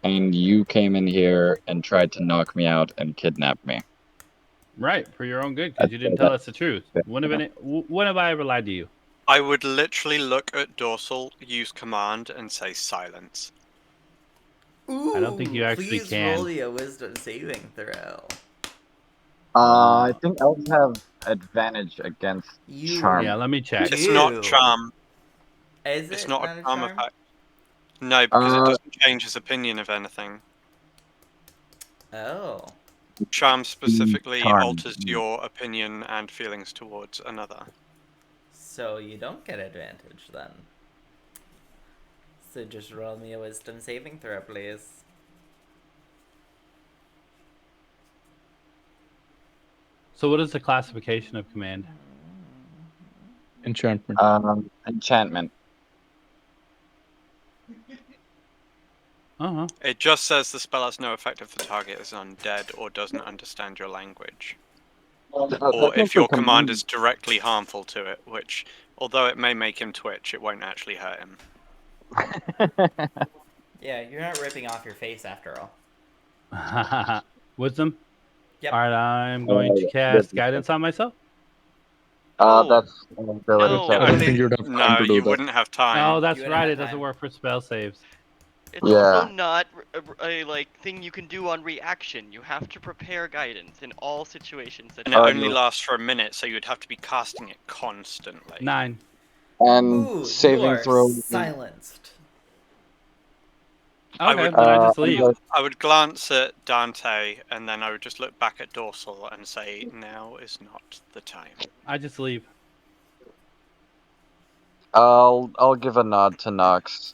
And you came in here and tried to knock me out and kidnap me. Right, for your own good, because you didn't tell us the truth. When have I ever lied to you? I would literally look at Dorsal, use command, and say silence. Ooh, I don't think you actually please can. roll me a wisdom saving throw. I think elves have advantage against You- charm. Yeah, let me check. It's not Ew. charm. Is It's it not not a a charm charm? effect. No, because it Uh, doesn't change his opinion of anything. Oh. Charm specifically charm. alters your opinion and feelings towards another. So you don't get advantage then. So just roll me a wisdom saving throw, please. So what is the classification of command? Enchantment. Enchantment. Uh-huh. It just says the spell has no effect if the target is undead or doesn't understand your language. Or if your command is directly harmful to it, which, although it may make him twitch, it won't actually hurt him. Yeah, you're not ripping off your face after all. Wisdom? Yep. Alright, I'm going to cast guidance on myself. That's an ability No. check. I don't think you'd have time No, to do you that. wouldn't have time. Oh, that's You wouldn't right. have It doesn't time. work for spell saves. It's Yeah. also not a like thing you can do on reaction. You have to prepare guidance in all situations. That And it Oh, only no. lasts for a minute, so you'd have to be casting it constantly. 9. And Ooh, you saving are throw. silenced. I Okay, would- then I just I'm leave. gonna- I would glance at Dante, and then I would just look back at Dorsal and say, "Now is not the time." I just leave. I'll give a nod to Nox.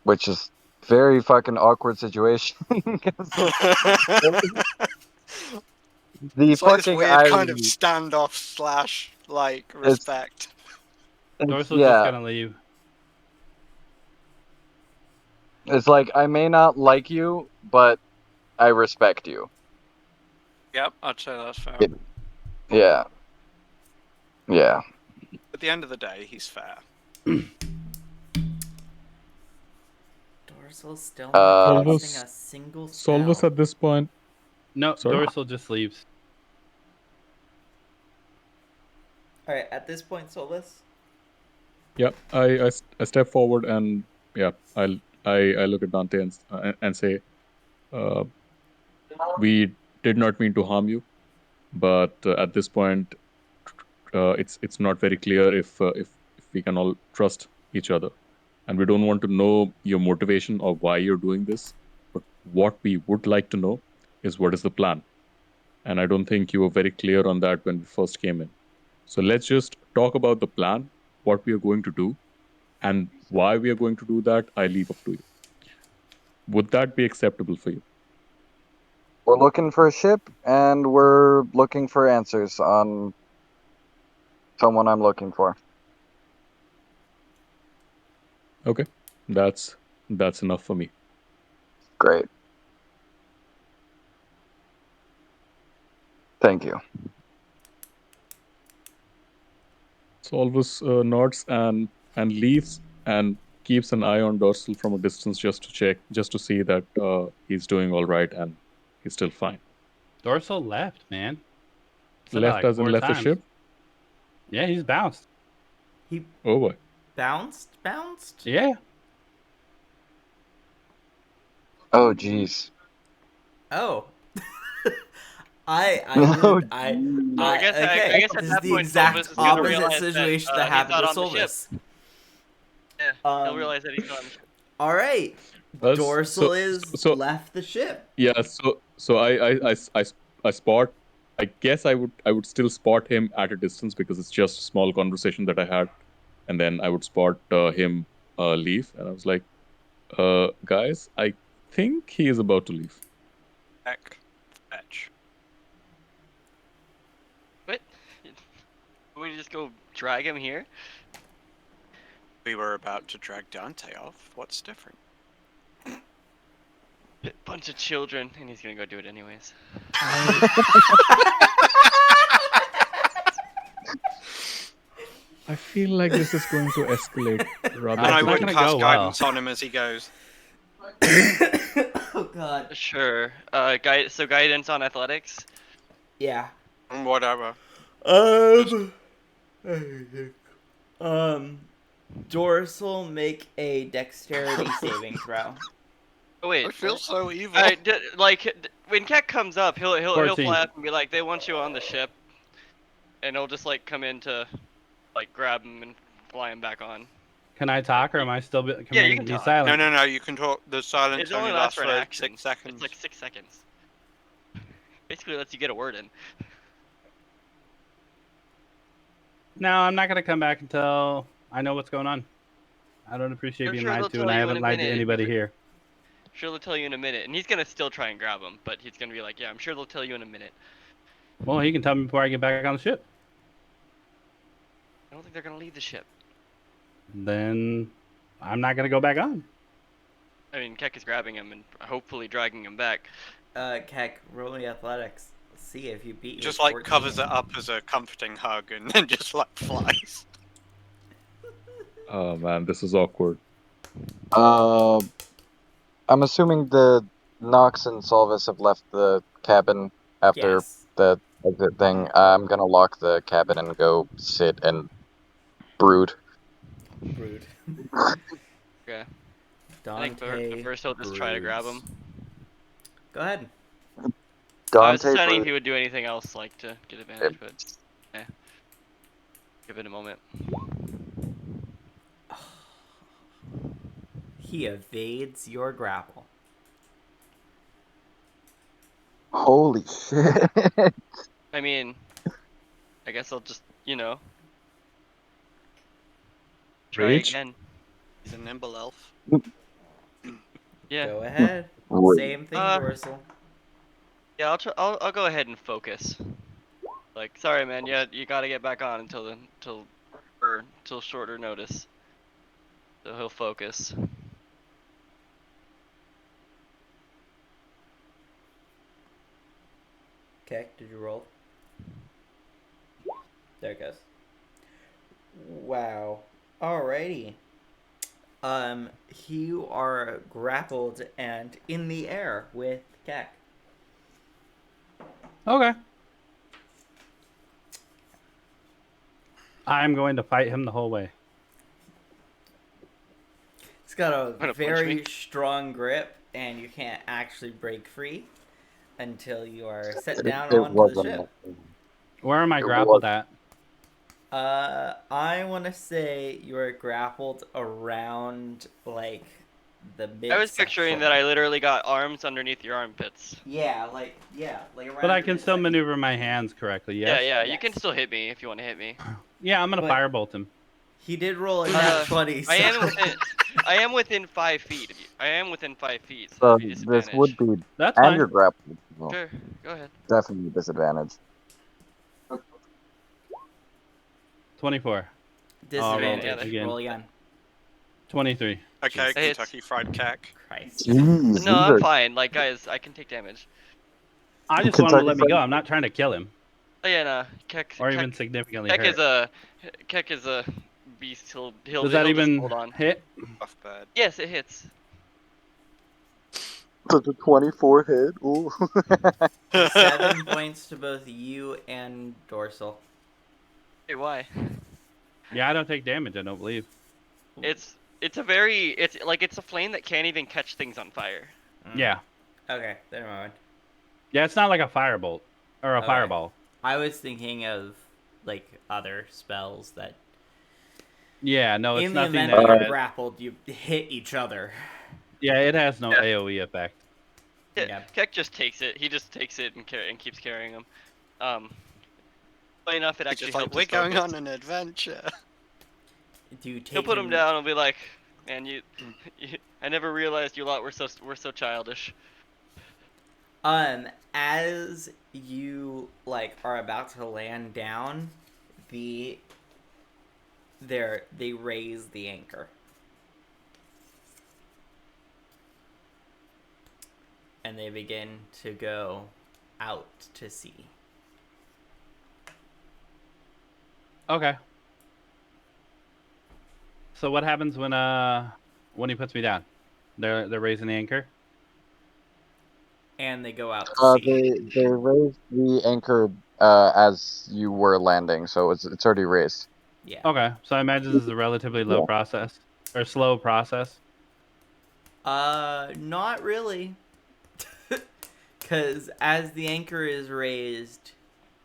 Which is very fucking awkward situation. 'Cause the It's like this fucking weird kind of irony. standoff / like It's, respect. Dorsal's just yeah. gonna leave. It's like I may not like you, but I respect you. Yep, I'd say that's fair. Yeah. Yeah. At the end of the day, he's fair. Dorsal's still Uh, not Solvus- casting a single spell. Solvus at this point. No, Sorry? Dorsal just leaves. Alright, at this point, Solvus. Yeah, I step forward and yeah, I look at Dante and say, we did not mean to harm you, but at this point, it's not very clear if we can all trust each other, and we don't want to know your motivation or why you're doing this. But what we would like to know is what is the plan, and I don't think you were very clear on that when we first came in. So let's just talk about the plan, what we are going to do, and why we are going to do that. I leave up to you. Would that be acceptable for you? we're looking for a ship, and we're looking for answers on someone I'm looking for. Okay, that's enough for me. Great. Thank you. Solvus nods and leaves and keeps an eye on Dorsal from a distance just to check, just to see that he's doing all right and he's still fine. Dorsal left, man. Said that Left like as in 4 left the times. ship? Yeah, he's bounced. He Oh boy. bounced? Yeah. Oh, jeez. Oh. I No, would, I jeez. I guess at this that is the point, exact Solvus is gonna opposite realize situation that, that he's happened not to on the ship. Solvus. Yeah, he'll Um, realize that he's not on the ship. All right, Well, Dorsal is so left the ship. yeah, so I spot. I guess I would still spot him at a distance because it's just a small conversation that I had, and then I would spot him leave, and I was like, guys, I think he is about to leave. Heck, fetch. What? We just go drag him here? We were about to drag Dante off. What's different? Bunch of children, and he's gonna go do it anyways. I feel like this is going to escalate rather. And I it's not would gonna cast go well. guidance on him as he goes. Oh God. Sure. So guidance on athletics. Yeah. Whatever. Dorsal make a dexterity saving throw. Oh wait. I feel so evil. Alright, when Keck comes up, he'll 14. fly up and be like, "They want you on the ship," and he'll just like come in to like grab him and fly him back on. Can I talk, or am I still you commanded can to be talk. silent? No. You can talk. The silence It only only lasts lasts for an for action. 6 seconds. It's like 6 seconds. Basically, lets you get a word in. No, I'm not gonna come back until I know what's going on. I don't appreciate I'm being sure they'll lied to, tell and I you in haven't a lied to minute. anybody here. Sure, they'll tell you in a minute, and he's gonna still try and grab him, but he's gonna be like, "Yeah, I'm sure they'll tell you in a minute." Well, he can tell me before I get back on the ship. I don't think they're gonna leave the ship. Then I'm not gonna go back on. I mean, Keck is grabbing him and hopefully dragging him back. Keck, roll me athletics. Let's see if you beat. Just his like 14. covers it up as a comforting hug and then just like flies. Oh man, this is awkward. I'm assuming the Nox and Solvus have left the cabin after Yes. the exit thing. I'm gonna lock the cabin and go sit and brood. Brood. Yeah. Dante. I think first he'll just try to grab him. Go ahead. I was Dante deciding if brood. he would do anything else, like to get advantage, but yeah. Give it a moment. He evades your grapple. Holy shit. I mean, I guess I'll just, try Rage? again. He's a nimble elf. Yeah. Go ahead. Wait. Same thing, Dorsal. Yeah, I'll go ahead and focus. Like, sorry, man. Yeah, you gotta get back on until shorter notice. So he'll focus. Okay, did you roll? There it goes. Wow. Alrighty. You are grappled and in the air with Keck. Okay. I'm going to fight him the whole way. It's got a Wanna punch very me? strong grip, and you can't actually break free until you are set down It onto the wasn't. ship. Where am I It grappled was- at? I want to say you are grappled around, like, the mid. I was picturing that I literally got arms underneath your armpits. Yeah, like around. But I your can still midsection. maneuver my hands correctly, yes? Yeah, you Yes. can still hit me if you want to hit me. Yeah, I'm going to But- firebolt him. He did roll a nat 20. So. I am within 5 feet of you. I am within 5 feet, so So that'd be this disadvantage. would be, That's and fine. your grapple. Well, Sure, go ahead. definitely a disadvantage. 24. Disadvantage. yeah, again. Roll again. 23. Okay, Hey, it's- Kentucky Fried Cack. Christ. Jeez, No, I'm fine. Like, guys, I can take damage. I just want him to let me Kentucky go. Fried- I'm not trying to kill him. Oh yeah, no. Keck Or even significantly Keck hurt. Keck is a beast. He'll Does that just even hold on. hit? Buff bird. Yes, it hits. Such a 24 hit. Ooh. 7 points to both you and Dorsal. Hey, why? Yeah, I don't take damage, I don't believe. It's a flame that can't even catch things on fire. Yeah. Okay, never mind. Yeah, it's not like a firebolt. Or a Okay. fireball. I was thinking of, like, other spells that, Yeah, no, it's in the nothing event that that you're has- grappled, you hit each other. Yeah, it has no Yeah. AoE effect. Yeah. Keck just takes it. He just takes it and keeps carrying him. Funny enough, it He's actually just like, helps we're his going focus. on an adventure. Do you take He'll put him down and be like, "Man, I never realized you lot were so childish." As you, like, are about to land down, they raise the anchor. And they begin to go out to sea. Okay. So what happens when he puts me down? They're raising the anchor? And they go out to sea. They raised the anchor as you were landing, so it's already raised. Yeah. Okay. So I imagine this is a relatively low Yeah. process. Or slow process. Not really. Because as the anchor is raised,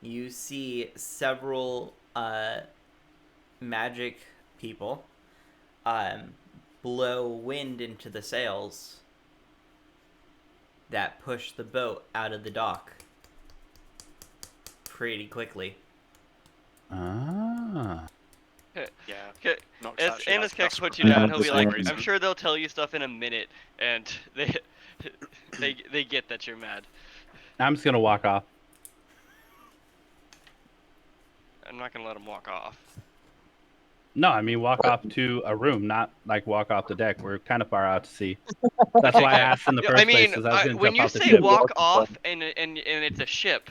you see several magic people blow wind into the sails that push the boat out of the dock pretty quickly. Ah. Yeah. Okay, Nox As actually has Keck plus puts you one. down, Yeah, he'll be just like, one reason. "I'm sure they'll tell you stuff in a minute," and they get that you're mad. I'm just gonna walk off. I'm not gonna let him walk off. No, I mean walk off to a room, not like walk off the deck. We're kind of far out to sea. That's why I asked in the Yeah, first I mean, place, because I was gonna when jump you off the say ship. walk off and it's a ship,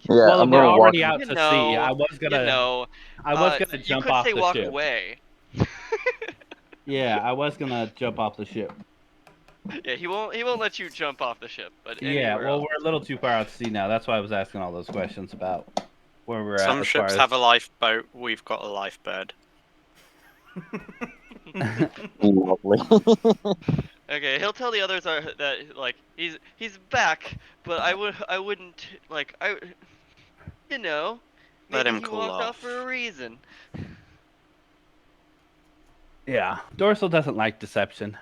Yeah, Well, I'm we're gonna already walk. out to sea. I was gonna you jump could off say the walk ship. away. Yeah, I was gonna jump off the ship. Yeah, he won't let you jump off the ship, but Yeah, anywhere well, else. we're a little too far out to sea now. That's why I was asking all those questions about where we're at. Some as far ships as... have a lifeboat. We've got a lifebird. Lovely. Okay, he'll tell the others that like he's back, but I wouldn't like you know Let maybe him he cool walked off off. for a reason. Yeah, Dorsal doesn't like deception.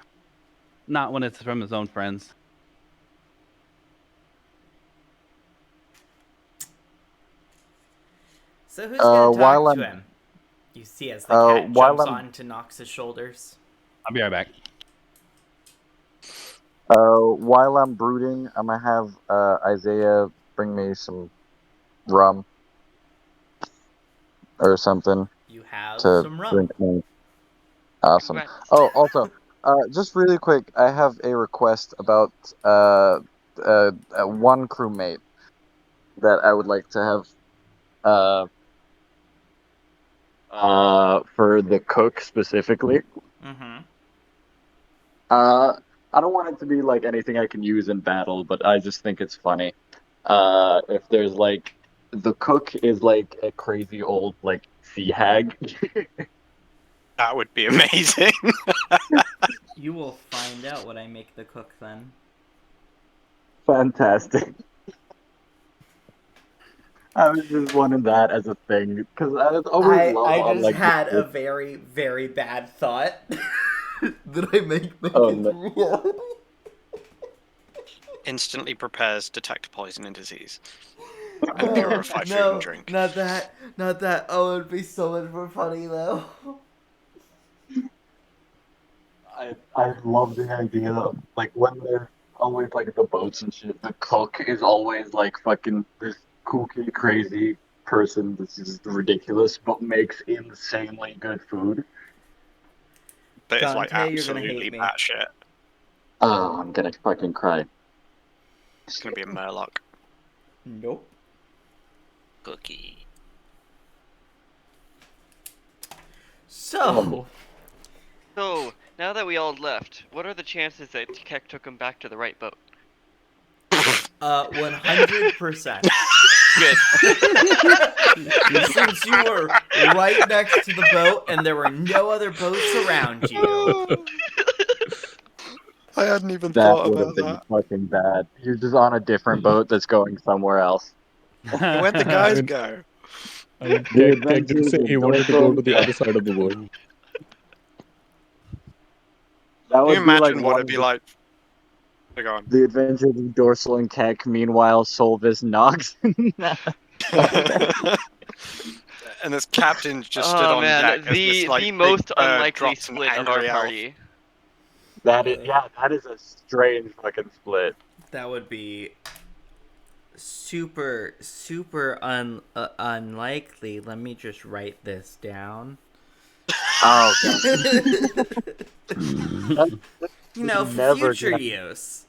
Not when it's from his own friends. So who's gonna talk while to I'm him? You see as the cat while jumps I'm onto Nox's shoulders. I'll be right back. while I'm brooding, I'm gonna have Isaiah bring me some rum or something You have to some rum. drink me. Awesome. Congrats. Oh, also, just really quick, I have a request about one crewmate that I would like to have uh for the cook specifically. Mm-hmm. I don't want it to be like anything I can use in battle, but I just think it's funny. If there's like the cook is like a crazy old like sea hag. That would be amazing. You will find out what I make the cook then. Fantastic. I was just wanting that as a thing because I always love I on just like the had a cook. very, very bad thought that I make it Um, reality. Instantly prepares detect poison and disease. And purify food and No, drink. not that. Not that. Oh, it'd be so much more funny though. I love the idea of like when they're always like the boats and shit. The cook is always like fucking this kooky, crazy person. This is ridiculous, but makes insanely good food. But it's like Dante, you're gonna hate absolutely me. batshit. Oh, I'm gonna fucking cry. It's gonna be a murloc Nope. cookie. So, So, now that we all left, what are the chances that Keck took him back to the right boat? 100%. Good. Since you were right next to the boat and there were no other boats around you. I hadn't even That thought would have about been that. fucking bad. You're just on a different boat that's going somewhere else. Where'd the guys go? I mean, The Keg did Adventures say of he wanted to go to Dorsal. the other side of the world. That Can you would be like imagine what one it'd of be like? Go on. the Adventures of Dorsal and Keck. Meanwhile, Solvis Nox. And this captain just stood Oh on deck man, as this like the big most bird unlikely drops an split of our angry elf. party. That is a strange fucking split. That would be super, super unlikely. Let me just write this down. Oh, God. You know, for Never future gonna- use.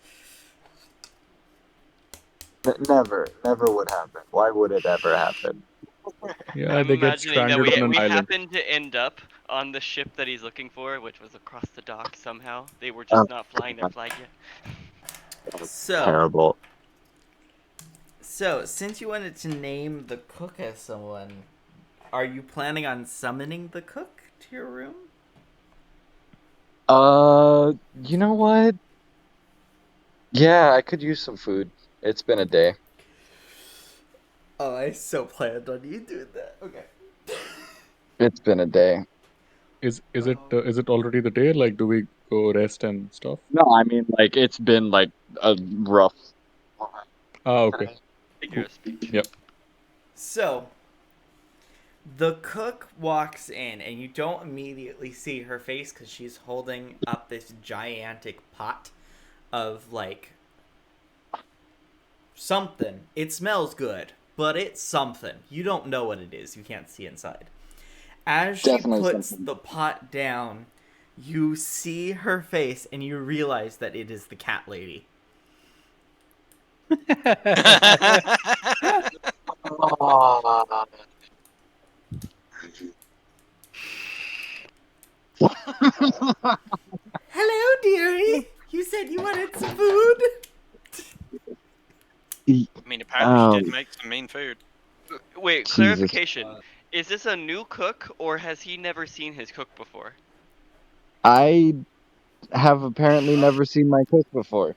Never would happen. Why would it ever happen? Yeah, I'm they get imagining that stranded on an we island. happened to end up on the ship that he's looking for, which was across the dock somehow. They were just not flying their flag yet. So, Terrible. since you wanted to name the cook as someone, are you planning on summoning the cook to your room? You know what? Yeah, I could use some food. It's been a day. Oh, I so planned on you doing that. Okay. It's been a day. Is it already the day? Like, do we go rest and stuff? No, I mean like it's been like a rough. Ah, okay. Figure of speech. Yep. So, the cook walks in, and you don't immediately see her face because she's holding up this gigantic pot of, like, something. It smells good, but it's something. You don't know what it is. You can't see inside. As she Definitely puts something. the pot down, you see her face, and you realize that it is the cat lady. Hello, dearie. You said you wanted some food? I mean, apparently she did make some mean food. Wait, Jesus. clarification. Is this a new cook, or has he never seen his cook before? I have apparently never seen my cook before.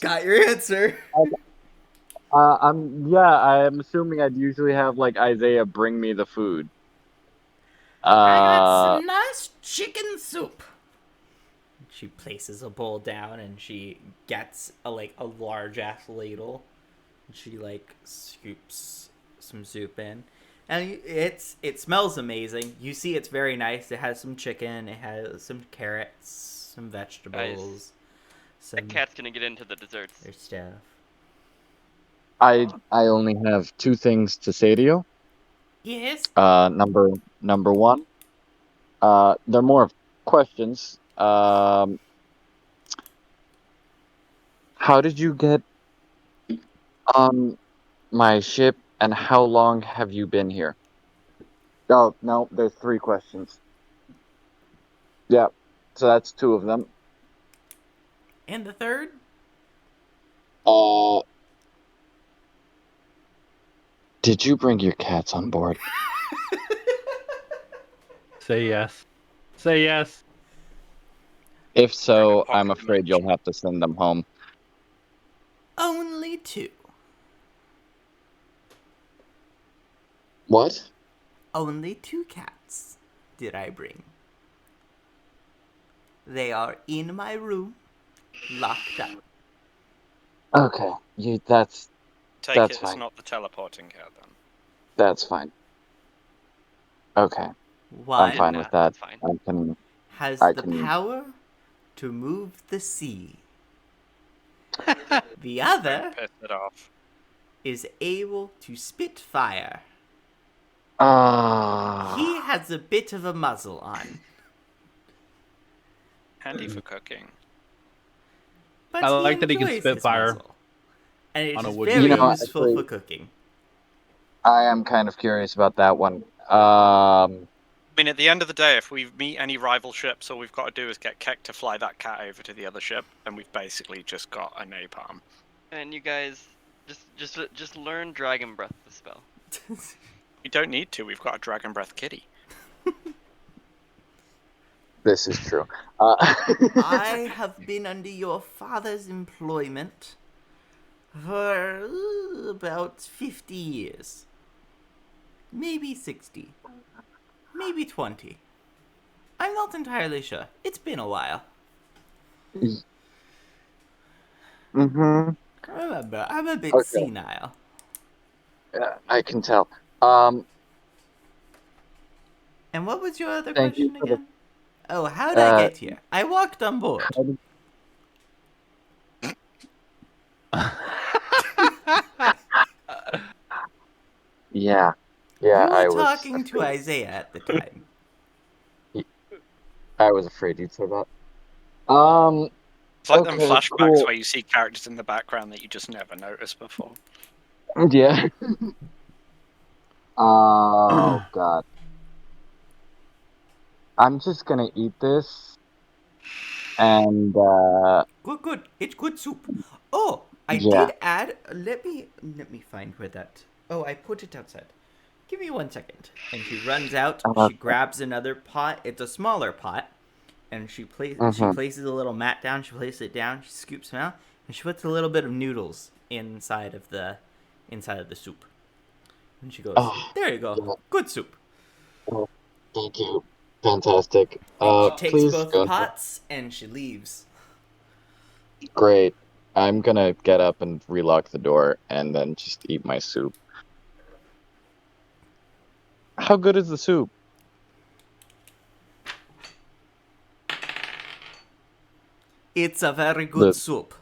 Got your answer. I'm assuming I'd usually have like Isaiah bring me the food. I got Uh, some nice chicken soup. She places a bowl down and she gets a large ass ladle. And she scoops some soup in, and it smells amazing. You see, it's very nice. It has some chicken. It has some carrots, some vegetables, That some cat's gonna get into the desserts. other stuff. I only have two things to say to you. Yes. Number one, they're more of questions. How did you get on my ship, and how long have you been here? Oh, no, there's three questions. Yeah, so that's two of them. And the third? Uh, did you bring your cats on board? Say yes. Say yes. If Bring a so, pocket I'm afraid dimension. you'll have to send them home. Only two. What? Only two cats did I bring. They are in my room, locked up. Okay, that's Take That's it it's fine. not the teleporting cat then. That's fine. Okay, I'm One fine with that. That's fine. has I the can. power to move the sea. The other Piss it off. is able to spit fire. Ah. He has a bit of a muzzle on, Handy for cooking. but I he like that he can enjoys spit his fire muzzle. And it on a is wood. very You know, useful actually- for cooking. I am kind of curious about that one. I mean, at the end of the day, if we meet any rival ships, all we've got to do is get Keck to fly that cat over to the other ship, and we've basically just got a napalm. And you guys just learn Dragon Breath, the spell. We don't need to. We've got a Dragon Breath kitty. This is true. I have been under your father's employment for about 50 years. Maybe 60. Maybe 20. I'm not entirely sure. It's been a while. Mm-hmm. Remember, I'm a bit Okay. senile. I can tell. And what was your other Thank you question for the- again? Oh, how did I Uh, get here? I walked on board. Yeah. You were I was talking to afraid. Isaiah at the time. I was afraid you'd say that. It's like them Okay, flashbacks cool. where you see characters in the background that you just never noticed before. Yeah. Oh God. I'm just gonna eat this, and Good. It's good soup. Oh, I yeah. did add. Let me find where that. Oh, I put it outside. Give me 1 second. And she runs out. She grabs another pot. It's a smaller pot, and she places a little mat down. She places it down. She scoops them out, and she puts a little bit of noodles inside of the soup. And she goes, Oh, "There you go. yeah. Good soup." Thank you. Fantastic. And she takes Please both go. pots and she leaves. Great. I'm gonna get up and relock the door and then just eat my soup. How good is the soup? It's a very good soup.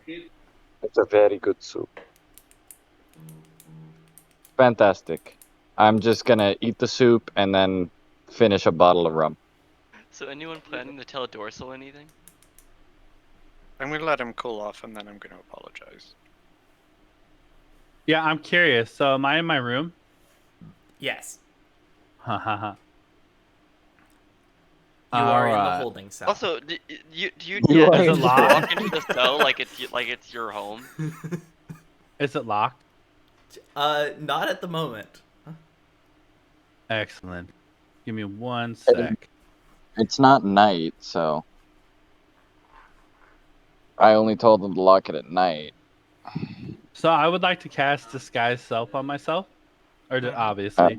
It's a very good soup. Fantastic. I'm just gonna eat the soup and then finish a bottle of rum. So anyone planning to tell Dorsal anything? I'm going to let him cool off, and then I'm going to apologize. Yeah, I'm curious. So am I in my room? Yes. Ha ha ha. You are in the Alright. holding cell. Also, do you You yeah, are do you in just the- walk into the cell like it's your home? Is it locked? Not at the moment. Excellent. Give me 1 sec. It's not night, so I only told them to lock it at night. So I would like to cast Disguise Self on myself. Or obviously.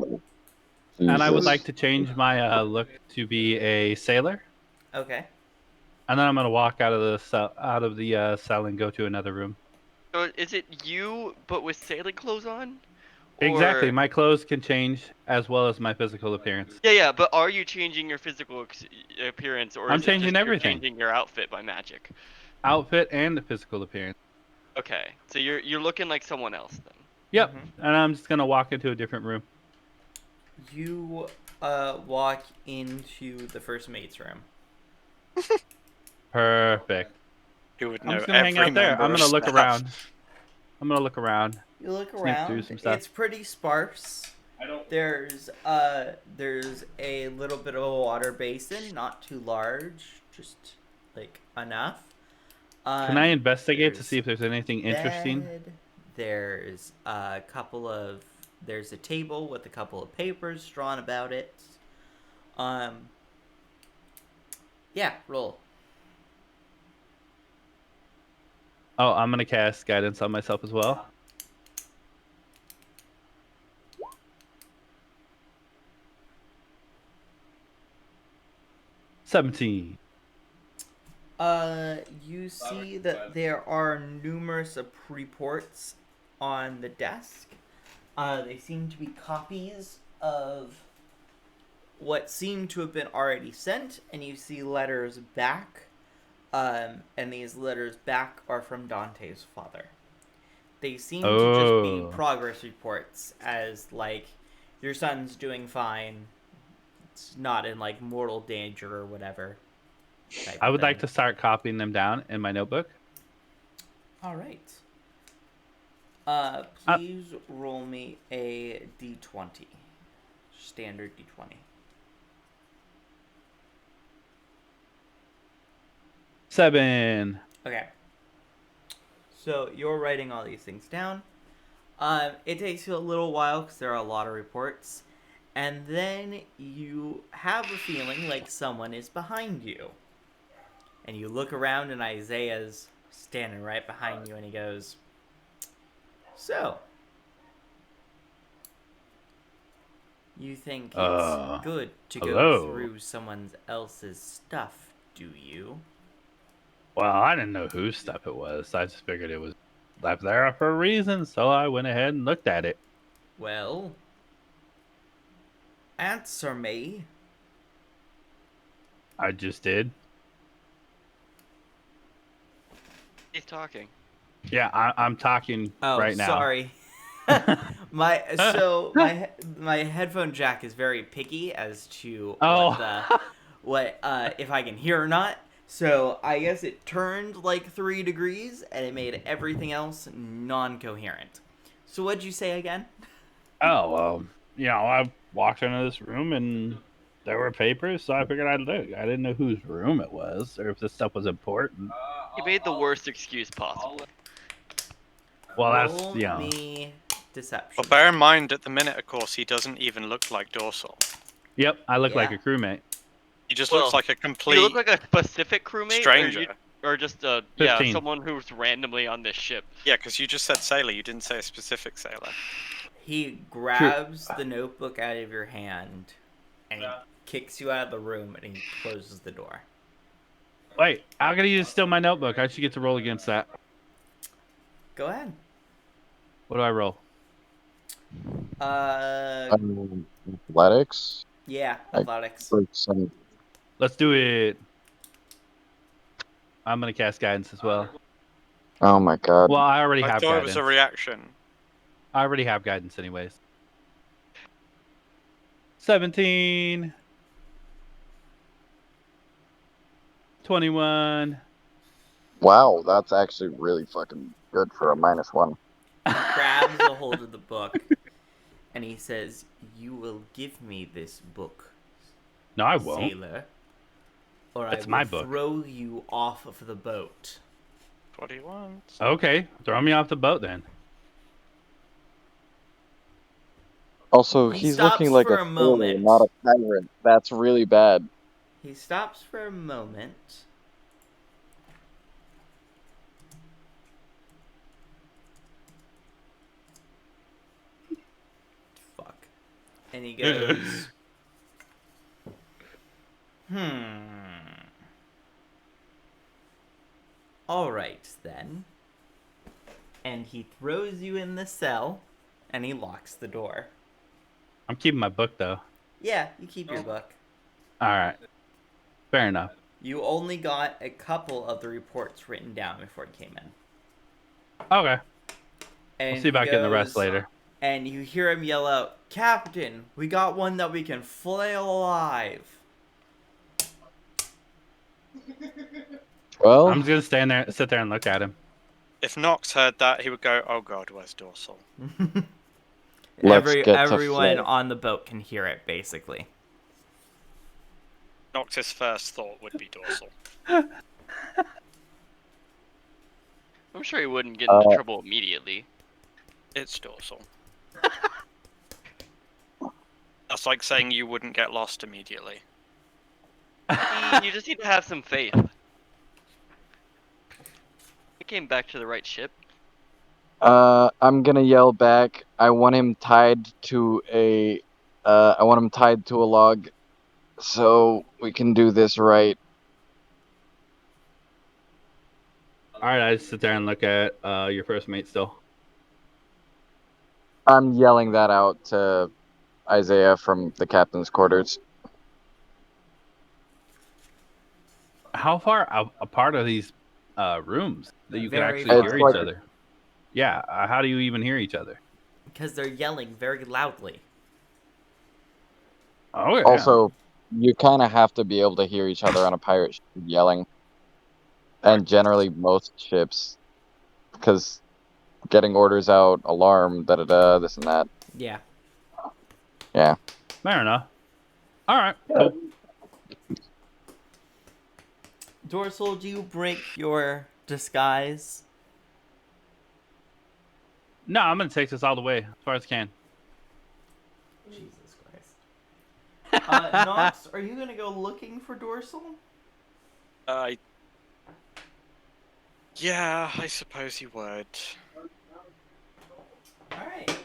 And I would Jesus. like to change my look to be a sailor. Okay. And then I'm gonna walk out of the cell and go to another room. So is it you, but with sailing clothes on? Exactly. Or... My clothes can change as well as my physical appearance. Yeah, but are you changing your physical appearance, or I'm is it changing just you're everything. changing your outfit by magic? Outfit and the physical appearance. Okay, so you're looking like someone else then. Yep. Mhm. And I'm just gonna walk into a different room. You walk into the first mate's room. Perfect. You would I'm know just gonna hang every out there. member I'm of gonna look staff. around. I'm gonna look around. You look Sneak around. through some stuff. It's pretty sparse. There's a little bit of a water basin, not too large, just like enough. Can I investigate to there's see if there's anything interesting? bed, There's there's a table with a couple of papers drawn about it. Yeah, roll. Oh, I'm gonna cast guidance on myself as well. $17. You see that there are numerous reports on the desk. They seem to be copies of what seem to have been already sent, and you see letters back. And these letters back are from Dante's father. They seem to just be progress reports, as like your son's doing fine. It's not in like mortal danger or whatever. I would like to start copying them down in my notebook. All right. Please roll me a d20. Standard d20. 7. Okay. So you're writing all these things down. It takes you a little while because there are a lot of reports. And then you have a feeling like someone is behind you. And you look around and Isaiah's standing right behind you and he goes, "So, you think it's good to go hello? through someone else's stuff, do you?" Well, I didn't know whose stuff it was. I just figured it was left there for a reason, so I went ahead and looked at it. Well, answer me. I just did. He's talking. Yeah, I'm talking right now. Sorry. my headphone jack is very picky as to what if I can hear or not. So I guess it turned like 3 degrees and it made everything else non-coherent. So what'd you say again? Oh, well, I walked into this room and there were papers, so I figured I'd look. I didn't know whose room it was or if this stuff was important. He made the worst excuse possible. Well, Roll that's, me deception. Well, bear in mind, at the minute, of course, he doesn't even look like Dorsal. Yep, I look like Yeah. a crewmate. He just looks like a Do complete you look like a specific crewmate? stranger. Or just 15. someone who's randomly on this ship. Yeah, because you just said sailor. You didn't say a specific sailor. He grabs the notebook out of your hand and he kicks you out of the room and he closes the door. Wait, how could he just steal my notebook? I should get to roll against that. Go ahead. What do I roll? Athletics. Yeah, athletics. For some... Let's do it. I'm gonna cast guidance as well. Oh my god. Well, I already I have thought guidance. it was a reaction. I already have guidance anyways. 17. 21. Wow, that's actually really fucking good for a -1. Grabs a hold of the book and he says, "You will give me this book, No, I won't. sailor, or It's I will my book. throw you off of the boat." What he wants. Okay, throw me off the boat then. Also, He he's stops looking like for a a sailor, moment. not a pirate. That's really bad. He stops for a moment. Fuck. And he goes, all right, then. And he throws you in the cell, and he locks the door. I'm keeping my book, though. Yeah, you keep your book. All right. Fair enough. You only got a couple of the reports written down before it came in. Okay. And We'll see about getting the rest later. And you hear him yell out, Captain, we got one that we can flail alive. Well, I'm just gonna sit there and look at him. If Nox heard that, he would go, "Oh God, where's Dorsal?" let's get to Everyone flight. on the boat can hear it, basically. Nox's first thought would be Dorsal. I'm sure he wouldn't get into trouble immediately. It's Dorsal. That's like saying you wouldn't get lost immediately. You just need to have some faith. He came back to the right ship. I'm gonna yell back. I want him tied to a log, so we can do this right. All right, I just sit there and look at your first mate still. I'm yelling that out to Isaiah from the captain's quarters. How far apart are these rooms that you can Very actually far hear apart. each other? Yeah, how do you even hear each other? Because they're yelling very loudly. Oh, yeah. Also, you kind of have to be able to hear each other on a pirate ship yelling. And generally most ships, because getting orders out, alarm, da-da-da, this and that. Yeah. Yeah. Fair enough. All right, cool. Dorsal, do you break your disguise? No, I'm going to take this all the way as far as I can. Jesus Christ. Nox, are you going to go looking for Dorsal? Yeah, I suppose you would. Alright.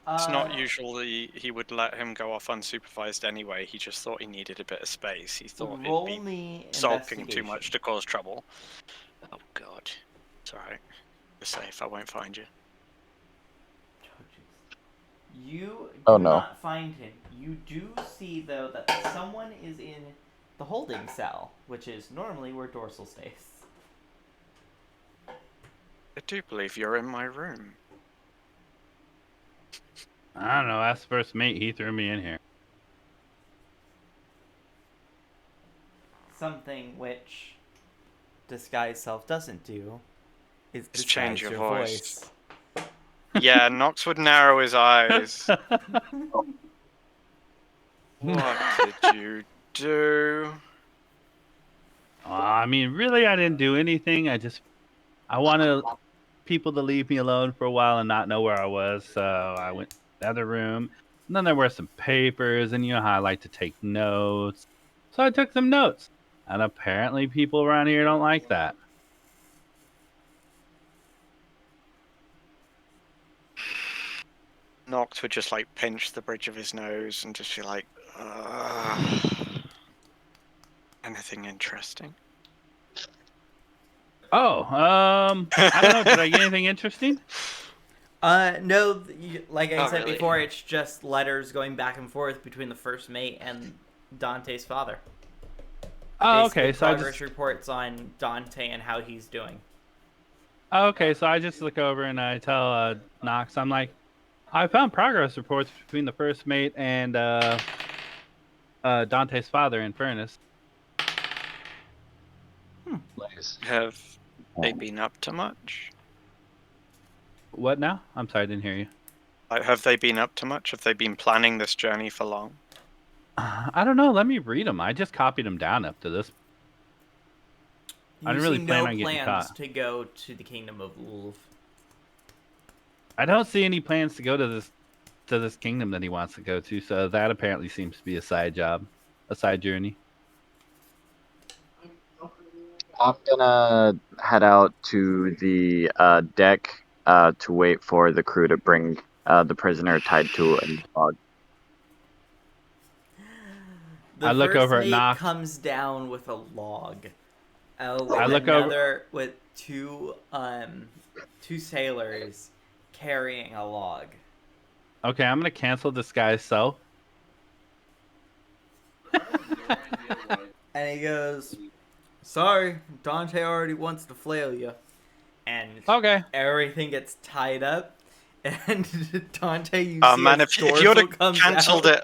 It's not usually he would let him go off unsupervised anyway. He just thought he needed a bit of space. He thought roll it'd be me sulking too investigation. much to cause trouble. Oh God. It's alright. You're safe. I won't find you. You do Oh, no. not find him. You do see, though, that someone is in the holding cell, which is normally where Dorsal stays. I do believe you're in my room. I don't know. That's first mate. He threw me in here. Something which disguise self doesn't do is Just disguise change your voice. Yeah, Nox would narrow his eyes. What did you do? I mean, really, I didn't do anything. I wanted people to leave me alone for a while and not know where I was. So I went to the other room. And then there were some papers, and you know how I like to take notes. So I took some notes. And apparently people around here don't like that. Nox would just like pinch the bridge of his nose and just be like, "Ugh." Anything interesting? Oh, I don't know. Did I get anything interesting? No, like I Not said really. before, it's just letters going back and forth between the first mate and Dante's father. Oh, Basically, okay. So I progress reports on Dante and how he's doing. Okay, so I just look over and I tell Knox, I'm like, I found progress reports between the first mate and Dante's father in Furnace. Nice. Have they been up to much? What now? I'm sorry, I didn't hear you. Have they been up to much? Have they been planning this journey for long? I don't know. Let me read them. I just copied them down up to this. I You didn't really see plan no on getting plans caught. to go to the kingdom of Ulv. I don't see any plans to go to this kingdom that he wants to go to. So that apparently seems to be a side job, a side journey. I'm gonna head out to the deck to wait for the crew to bring the prisoner tied to a log. The I look first over at mate Nox. comes down with a log. With I look over- another with two sailors carrying a log. Okay, I'm gonna cancel disguise self. And he goes, "Sorry, Dante already wants to flail you." And Okay. everything gets tied up. And Dante, you Oh see man, his if you'd dorsal have comes cancelled out, it,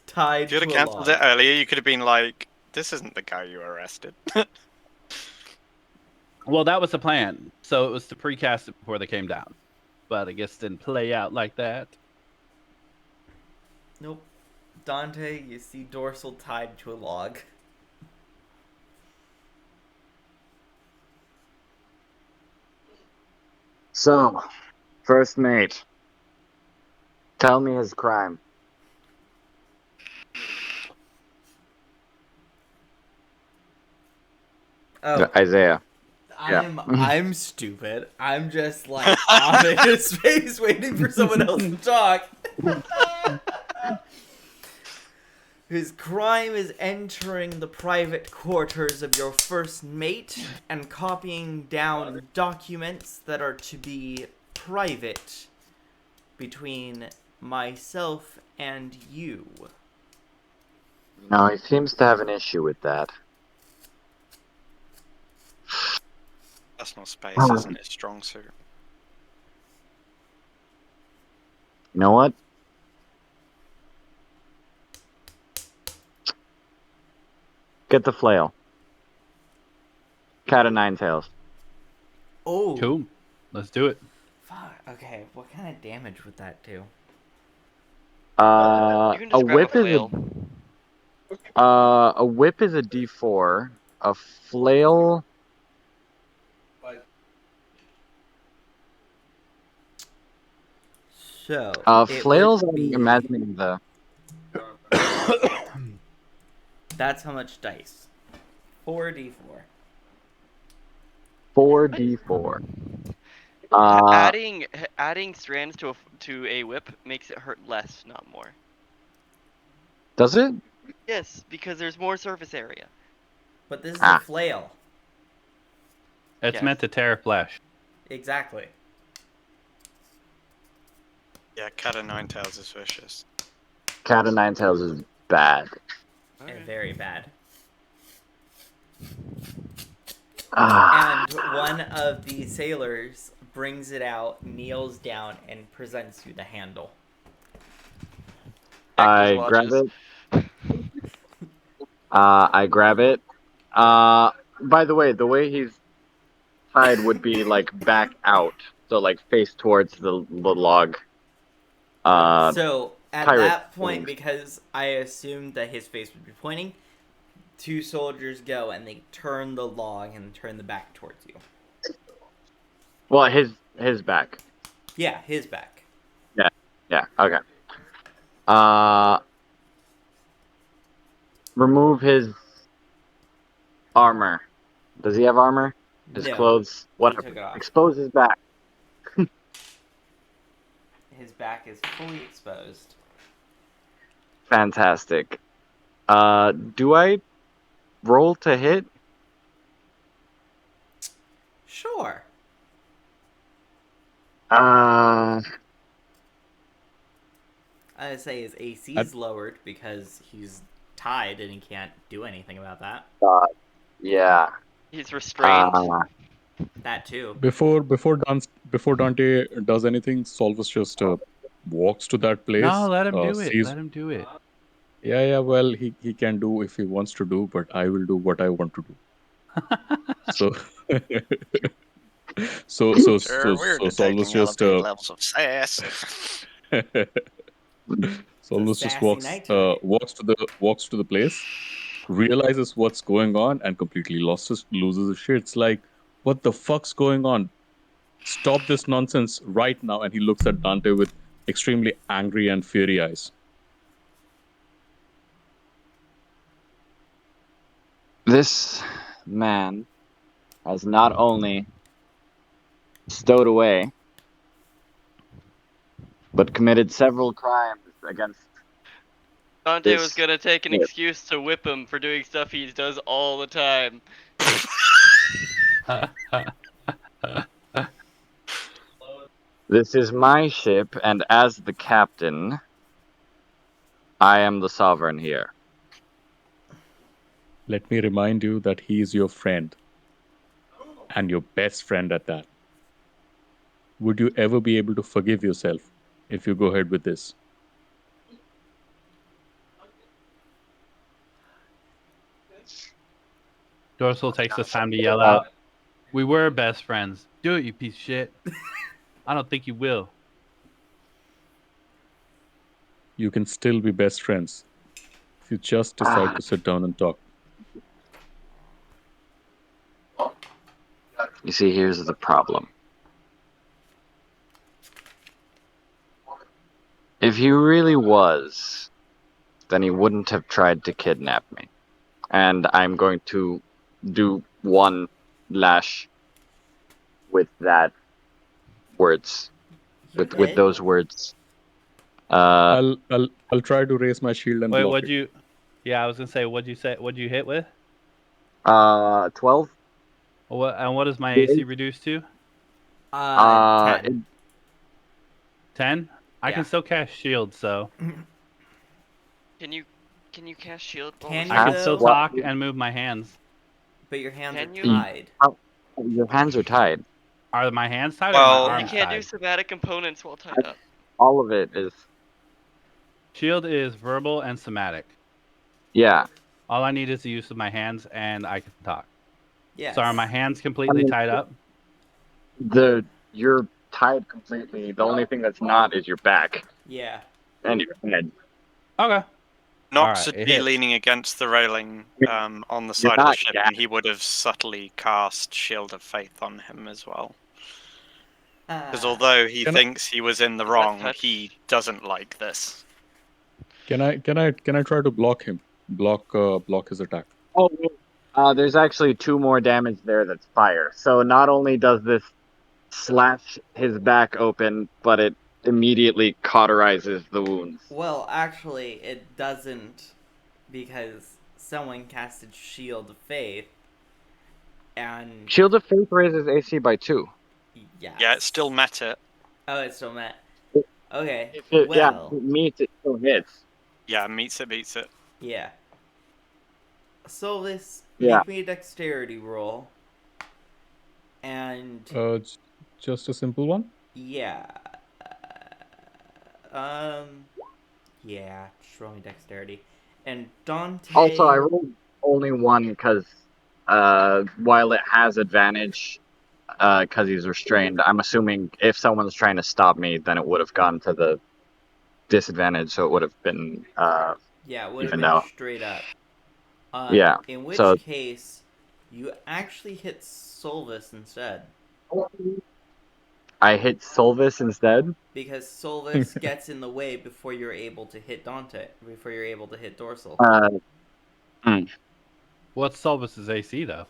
tied if you'd have to a cancelled log. it earlier, you could have been like, "This isn't the guy you arrested." Well, that was the plan. So it was to precast it before they came down. But I guess it didn't play out like that. Nope. Dante, you see dorsal tied to a log. So, first mate, tell me his crime. Oh, Isaiah. I'm stupid. I'm just like on his face waiting for someone else to talk. His crime is entering the private quarters of your first mate and copying down documents that are to be private between myself and you. No, he seems to have an issue with that. Personal space isn't his strong suit. You know what? Get the flail. Cat of nine tails. Oh, Cool. Let's do it. fuck. Okay, what kind of damage would that do? You can A just grab whip a is flail. a whip is a D4. A flail. So, it Flails. would I'm be- imagining the. That's how much dice. 4d4. 4d4. Adding strands to a whip makes it hurt less, not more. Does it? Yes, because there's more surface area. But this is a flail. It's Yes. meant to tear flesh. Exactly. Yeah, cat of nine tails is vicious. Cat of nine tails is bad. And very bad. Ah. And one of the sailors brings it out, kneels down, and presents you the handle. I grab it. I grab it. By the way he's tied would be like back out, so like face towards the log. So at pirate that point, things. because I assumed that his face would be pointing, two soldiers go and they turn the log and turn the back towards you. Well, his back. Yeah, his back. Yeah. Okay. Remove his armor. Does he have armor? His No, clothes, he took it whatever. off. Expose his back. His back is fully exposed. Fantastic. Do I roll to hit? Sure. Uh, I would say his AC is lowered because he's tied and he can't do anything about that. yeah. He's restrained. That too. Before Dante does anything, Solvus just walks to that place. No, let him do it. sees- Let him do it. Yeah. Well, he can do if he wants to do, but I will do what I want to do. So, so We're Solvus detecting just elevated levels of sass. Solvus just sassy walks nighttime. walks to the place, realizes what's going on, and completely loses his shit. It's like, what the fuck's going on? Stop this nonsense right now! And he looks at Dante with extremely angry and fiery eyes. This man has not only stowed away, but committed several crimes against Dante was This- gonna take an yeah. excuse to whip him for doing stuff he does all the time. This is my ship, and as the captain, I am the sovereign here. Let me remind you that he is your friend. And your best friend at that. Would you ever be able to forgive yourself if you go ahead with this? Dorsal takes this time to yell out, "We were best friends. Do it, you piece of shit." I don't think you will. You can still be best friends if you just decide to sit down and talk. You see, here's the problem. If he really was, then he wouldn't have tried to kidnap me. And I'm going to do one lash with that words. You With hit? those words. Uh, I'll try to raise my shield and Wait, block what'd it. you? Yeah, I was gonna say, what'd you say? What'd you hit with? 12. What is my AC reduced to? 10. 10. I Yeah. can still cast shield, so Can you cast shield? while Can we're I you can though? still talk and move my hands. But your hands Can are you? tied. Your hands are tied. Are my hands tied or Well- my You arms can't do tied? somatic components while tied up. All of it is. Shield is verbal and somatic. Yeah. All I need is the use of my hands, and I can talk. Yes. So are my hands completely tied up? You're tied completely. The only thing that's not is your back Yeah. and your head. Okay. Nox Alright, would it be hits. leaning against the railing on the You're side of the not ship, and he would have subtly cast Shield of Faith on him as well. Because although he Can I- thinks he was in the Does that wrong, touch? he doesn't like this. Can I try to block him? Block his attack. Oh, there's actually 2 more damage there that's fire. So not only does this slash his back open, but it immediately cauterizes the wounds. Well, actually, it doesn't, because someone casted Shield of Faith, and Shield of Faith raises AC by 2. yes. Yeah, it still met it. Oh, it's still met. Okay. If it Well, meets, it still hits. Yeah, meets it, beats it. yeah. So this Yeah. make me a dexterity roll, and Just a simple one. yeah, yeah, just roll me dexterity, and Dante. Also, I rolled only 1 because while it has advantage, because he's restrained, I'm assuming if someone's trying to stop me, then it would have gone to the disadvantage, so it would have been Yeah, it would have even been now. straight up. Yeah, In which so- case, you actually hit Solvis instead. I hit Solvis instead. Because Solvis gets in the way before you're able to hit Dante, before you're able to hit Dorsal. What's Solvis's AC though?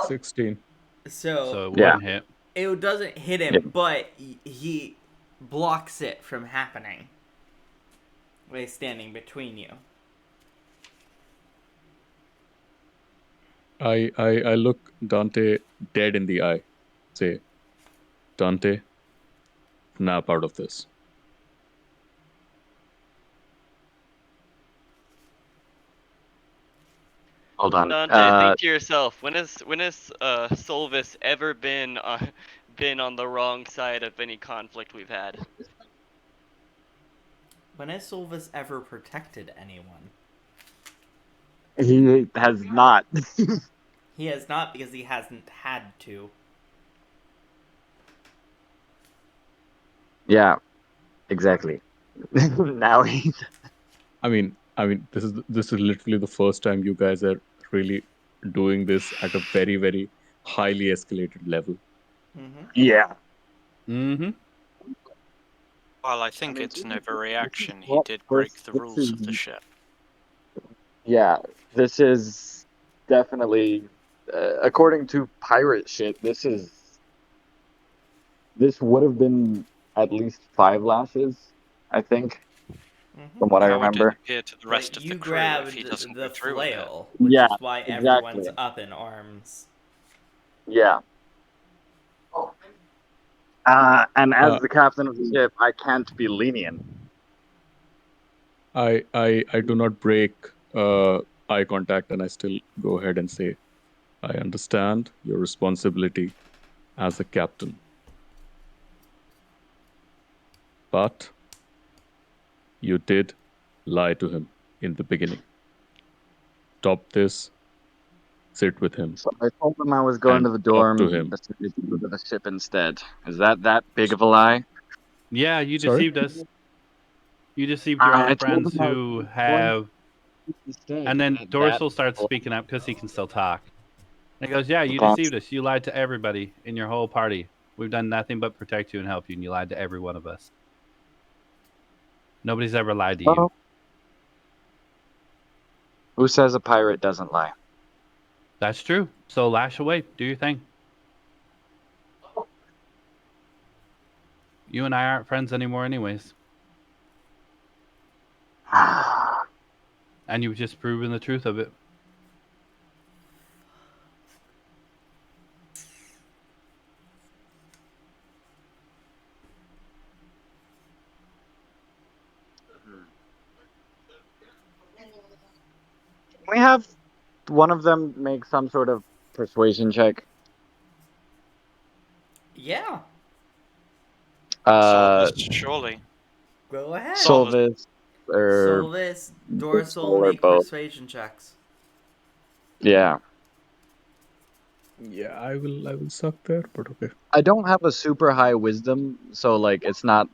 16. So it Yeah. wouldn't hit. It doesn't hit him, Yeah. but he blocks it from happening. By standing between you. I look Dante dead in the eye. Say, Dante, snap out of this. Hold on. Dante, think to yourself. When has Solvis ever been on the wrong side of any conflict we've had? When has Solvis ever protected anyone? He has not. He has not, because he hasn't had to. Yeah, exactly. Now he's. I mean, this is literally the first time you guys are really doing this at a very, very highly escalated level. Mm-hmm. Yeah. Mm-hmm. Well, I think mean, it's an overreaction. He well, did break the this rules of the is- ship. Yeah, this is definitely, according to pirate shit, this would have been at least 5 lashes, I think. from what I How would remember. it appear to the rest But of you the crew if he grabbed doesn't the go through with it? flail, which Yeah, is why exactly. everyone's up in arms. Yeah. And as the captain of the ship, I can't be lenient. I do not break eye contact, and I still go ahead and say, I understand your responsibility as a captain. But you did lie to him in the beginning. Stop this. Sit with him. So I told him I was going And to the talk dorm, to him. but to go to the ship instead. Is that big of a lie? Yeah, you Sorry? deceived us. You deceived your I own told friends him I was who going have. instead. And then That Dorsal big starts of a speaking up because he can still talk. And he goes, "Yeah, you lie. deceived us. You lied to everybody in your whole party. We've done nothing but protect you and help you, and you lied to every one of us. Nobody's ever lied to you." Well, who says a pirate doesn't lie? That's true. So lash away. Do your thing. You and I aren't friends anymore, anyways. And you've just proven the truth of it. Can we have one of them make some sort of persuasion check? Yeah, Solvus, surely. go ahead. Solvis or Solvis, Dorsal Dorsal, or make both. persuasion checks. Yeah. Yeah, I will suck there, but okay. I don't have a super high wisdom, so like it's not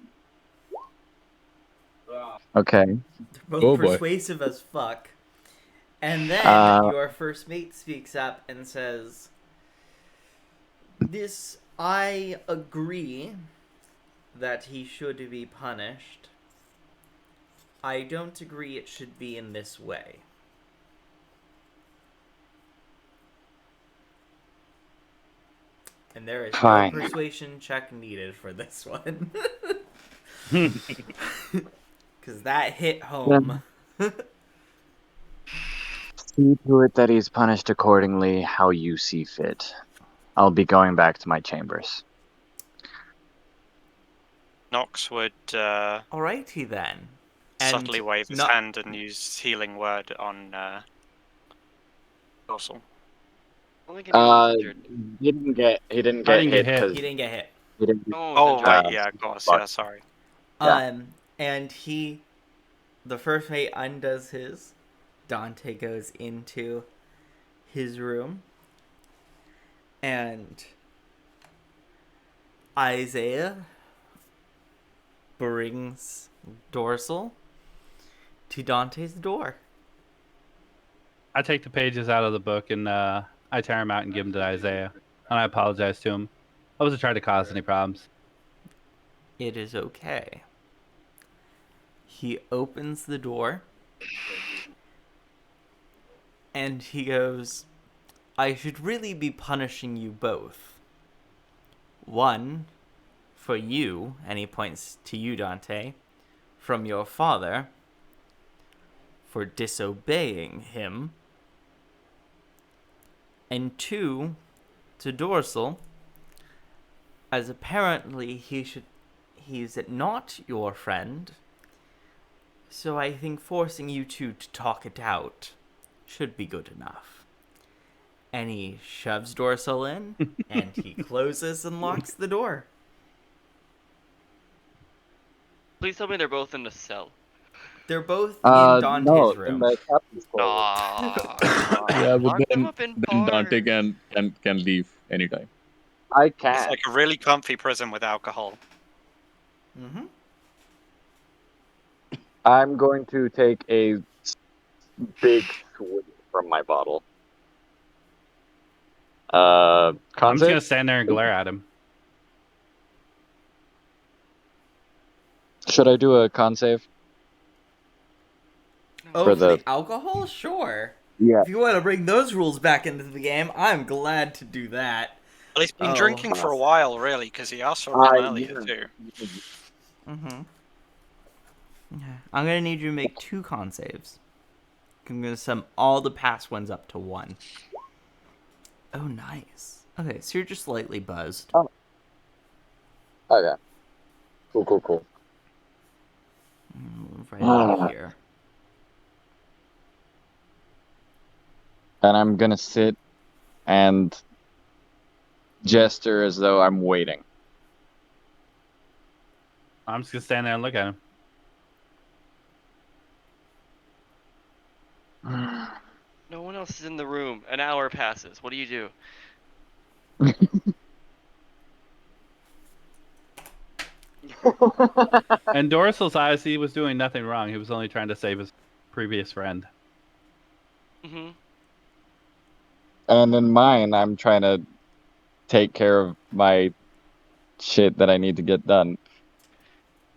okay. They're both Oh boy. persuasive as fuck. And then your first mate speaks up and says, "This, I agree that he should be punished. I don't agree it should be in this way." And there is Fine. no persuasion check needed for this one. Because that hit home. See to it that he's punished accordingly how you see fit. I'll be going back to my chambers. Nox would Alrighty then. subtly wave his not- hand and use healing word on Dorsal. Only can do injured. He didn't get I didn't get hit. because He didn't get hit. he didn't. Oh, Oh, injured. right, yeah, of course, yeah, sorry. Yeah. And the first mate undoes his. Dante goes into his room. And Isaiah brings Dorsal to Dante's door. I take the pages out of the book and I tear them out and give them to Isaiah. And I apologize to him. I wasn't trying to cause any problems. It is okay. He opens the door. And he goes, "I should really be punishing you both. One, for you," and he points to you, Dante, "from your father, for disobeying him. And two, to Dorsal, as apparently he's not your friend. So I think forcing you two to talk it out should be good enough." And he shoves Dorsal in, and he closes and locks the door. Please tell me they're both in the cell. They're both in Dante's no, room. in the captain's quarters. Yeah, but Lock them then up in Dante bars. can leave anytime. I It's can't. like a really comfy prison with alcohol. Mm-hmm. I'm going to take a big swig from my bottle. I'm just Concept? gonna stand there and glare at him. Should I do a con save? Oh, For for the- the alcohol? Sure. Yeah. If you want to bring those rules back into the game, I'm glad to do that. Well, he's been Oh. drinking for a while, really, because he asked for one earlier, yeah. too. Mm-hmm. Okay. I'm gonna need you to make 2 con saves. I'm gonna sum all the past ones up to 1. Oh, nice. Okay, so you're just slightly buzzed. Oh. Okay. Cool. Right up here. And I'm gonna sit and gesture as though I'm waiting. I'm just gonna stand there and look at him. No one else is in the room. An hour passes. What do you do? In Dorsal's eyes, he was doing nothing wrong. He was only trying to save his previous friend. Mm-hmm. And in mine, I'm trying to take care of my shit that I need to get done.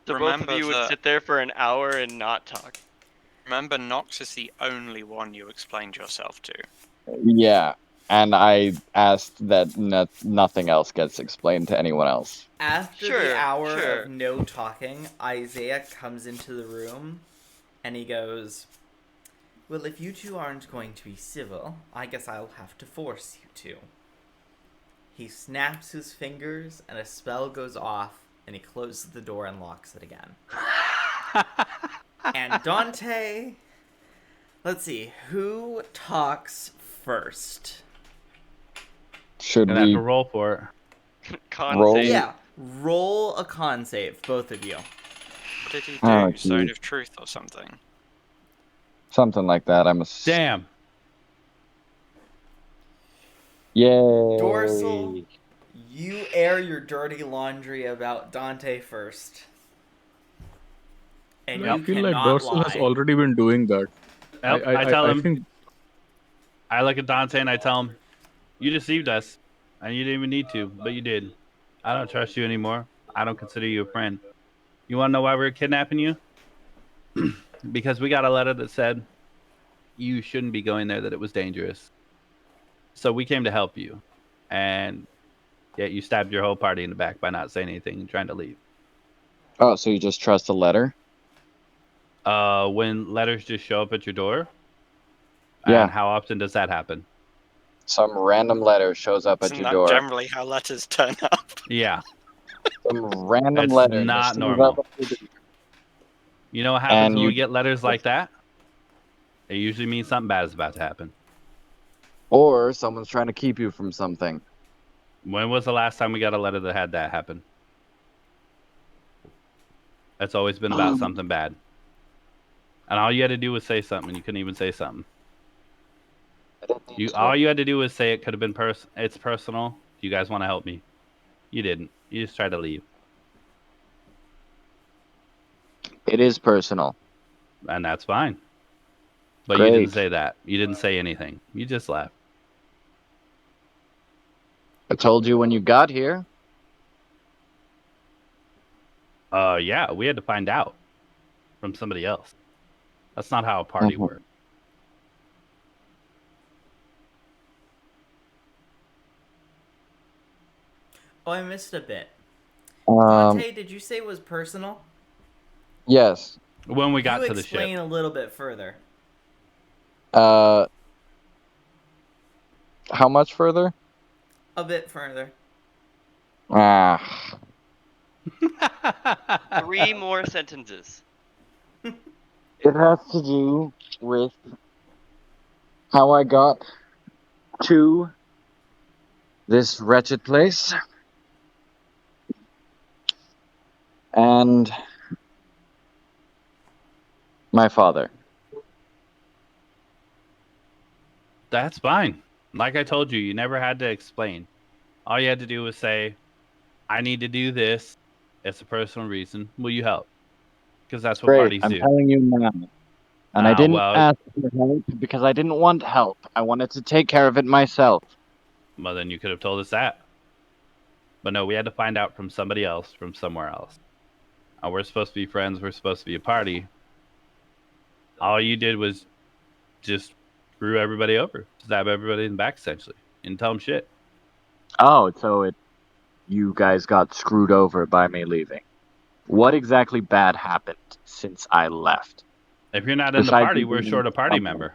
So both Remember of you would that- sit there for an hour and not talk. Remember, Nox is the only one you explained yourself to. Yeah, and I asked that nothing else gets explained to anyone else. After Sure, the hour sure. of no talking, Isaiah comes into the room and he goes, "Well, if you two aren't going to be civil, I guess I'll have to force you to." He snaps his fingers and a spell goes off and he closes the door and locks it again. And Dante, let's see, who talks first? Should And I have we to roll for it. Con Roll. save. Yeah, roll a con save, both of you. What did he do? Oh, Zone geez. of Truth or something? something like that? Damn. Yay! Dorsal, you air your dirty laundry about Dante first. And I you feel like cannot Dorsal lie. has already been doing that. Yep, I tell him. think I look at Dante and I tell him, "You deceived us, and you didn't even need to, but you did. I don't trust you anymore. I don't consider you a friend. You want to know why we're kidnapping you? Because we got a letter that said you shouldn't be going there, that it was dangerous. So we came to help you, and yet you stabbed your whole party in the back by not saying anything and trying to leave. Oh, so you just trust a letter? When letters just show up at your door? Yeah. And how often does that happen? Some random letter shows up at Isn't your that door. generally how letters turn up? Yeah. Some random It's letter. not shows normal. up at your door. You know what happens And when you- we get letters like that? It usually means something bad is about to happen. Or someone's trying to keep you from something. When was the last time we got a letter that had that happen? It's always been about something bad. And all you had to do was say something, and you couldn't even say something. All you had to do was say it could have been it's personal. Do you guys want to help me? You didn't. You just tried to leave. It is personal. And that's fine. But you Great. didn't say that. You didn't say anything. You just left. I told you when you got here. Yeah, we had to find out from somebody else. That's not how a party works. Oh, I missed a bit. Um, Dante, did you say it was personal? yes. When we got you to the ship. explain a little bit further. How much further? A bit further. Ah. 3 more sentences. It has to do with how I got to this wretched place. And my father. That's fine. Like I told you, you never had to explain. All you had to do was say, I need to do this. It's a personal reason. Will you help? Because that's what Great, parties I'm do. telling you now. And I didn't well- ask for help because I didn't want help. I wanted to take care of it myself. Well, then you could have told us that. But no, we had to find out from somebody else, from somewhere else. We're supposed to be friends. We're supposed to be a party. All you did was just screw everybody over. Stab everybody in the back, essentially. And tell them shit. Oh, so you guys got screwed over by me leaving. What exactly bad happened since I left? If you're not in the Besides party, you we're being short a party something. member.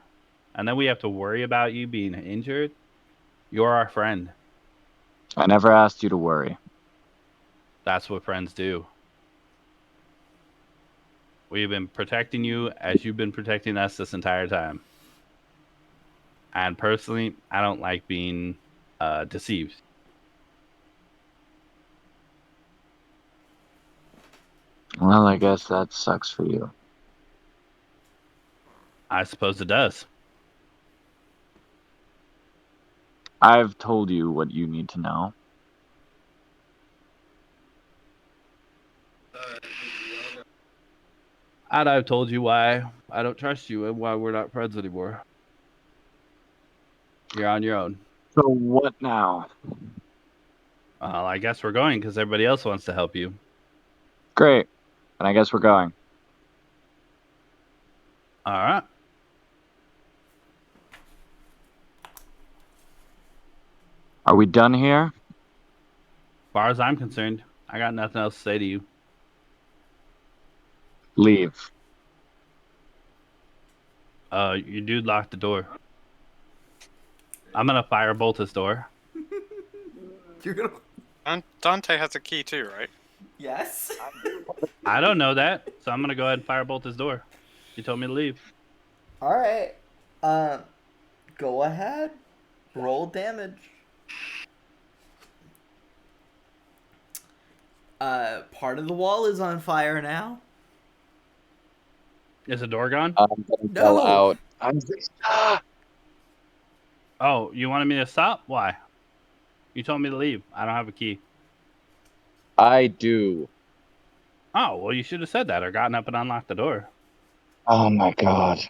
And then we have to worry about you being injured. You're our friend. I never asked you to worry. That's what friends do. We've been protecting you as you've been protecting us this entire time. And personally, I don't like being deceived. Well, I guess that sucks for you. I suppose it does. I've told you what you need to know. And I've told you why I don't trust you and why we're not friends anymore. You're on your own. So what now? Well, I guess we're going because everybody else wants to help you. Great. And I guess we're going. All right. Are we done here? As far as I'm concerned, I got nothing else to say to you. Leave. You dude locked the door. I'm gonna firebolt his door. You're gonna. And Dante has a key too, right? Yes. I don't know that, so I'm gonna go ahead and firebolt his door. You told me to leave. All right. Go ahead. Roll damage. Part of the wall is on fire now. Is the door gone? I'm gonna No. yell out. I'm just. Oh, you wanted me to stop? Why? You told me to leave. I don't have a key. I do. Oh, well, you should have said that or gotten up and unlocked the door. Oh my god.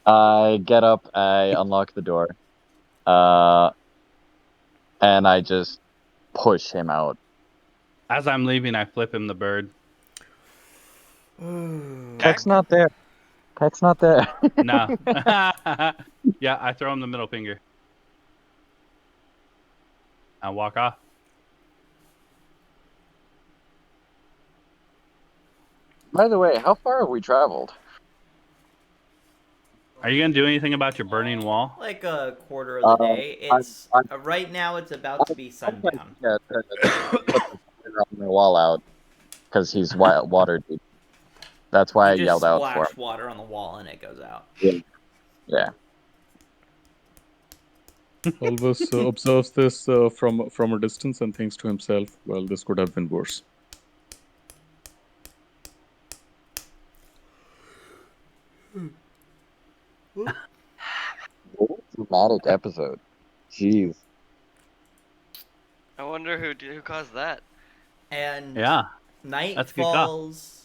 I get up, I unlock the door, and I just push him out. As I'm leaving, I flip him the bird. Tech's not there. Tech's not there. No. Yeah, I throw him the middle finger. I walk off. By the way, how far have we traveled? Are you gonna do anything about your burning wall? Like a quarter of the day. It's right now. It's about to be sundown. Yeah, put the fire on my wall out because he's water deep. That's why I You yelled just out for splash him. water on the wall and it goes out. Yeah. Alvis observes this from a distance and thinks to himself, well, this could have been worse. Dramatic episode. Jeez. I wonder who caused that. And Yeah. night That's a good call. falls.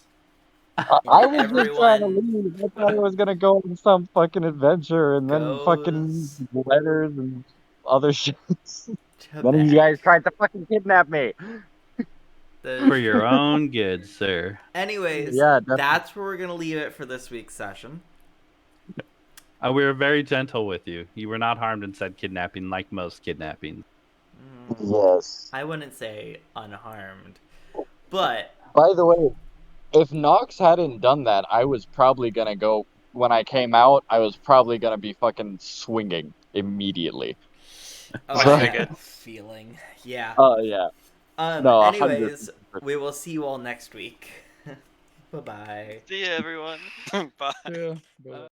I was just trying to Everyone leave. I thought I was gonna go on some fucking adventure and then fucking goes letters and other shit. to Then you bed. guys tried to fucking kidnap me. For your own good, sir. Anyways, Yeah, definitely. that's where we're gonna leave it for this week's session. We were very gentle with you. You were not harmed in said kidnapping like most kidnappings. Yes. I wouldn't say unharmed, but By the way, if Nox hadn't done that, I was probably gonna go. When I came out, I was probably gonna be fucking swinging immediately. oh, So- I had a feeling. Yeah. Oh yeah. No, Anyways, 100%. we will see you all next week. Bye bye. See ya, everyone. Bye. Yeah.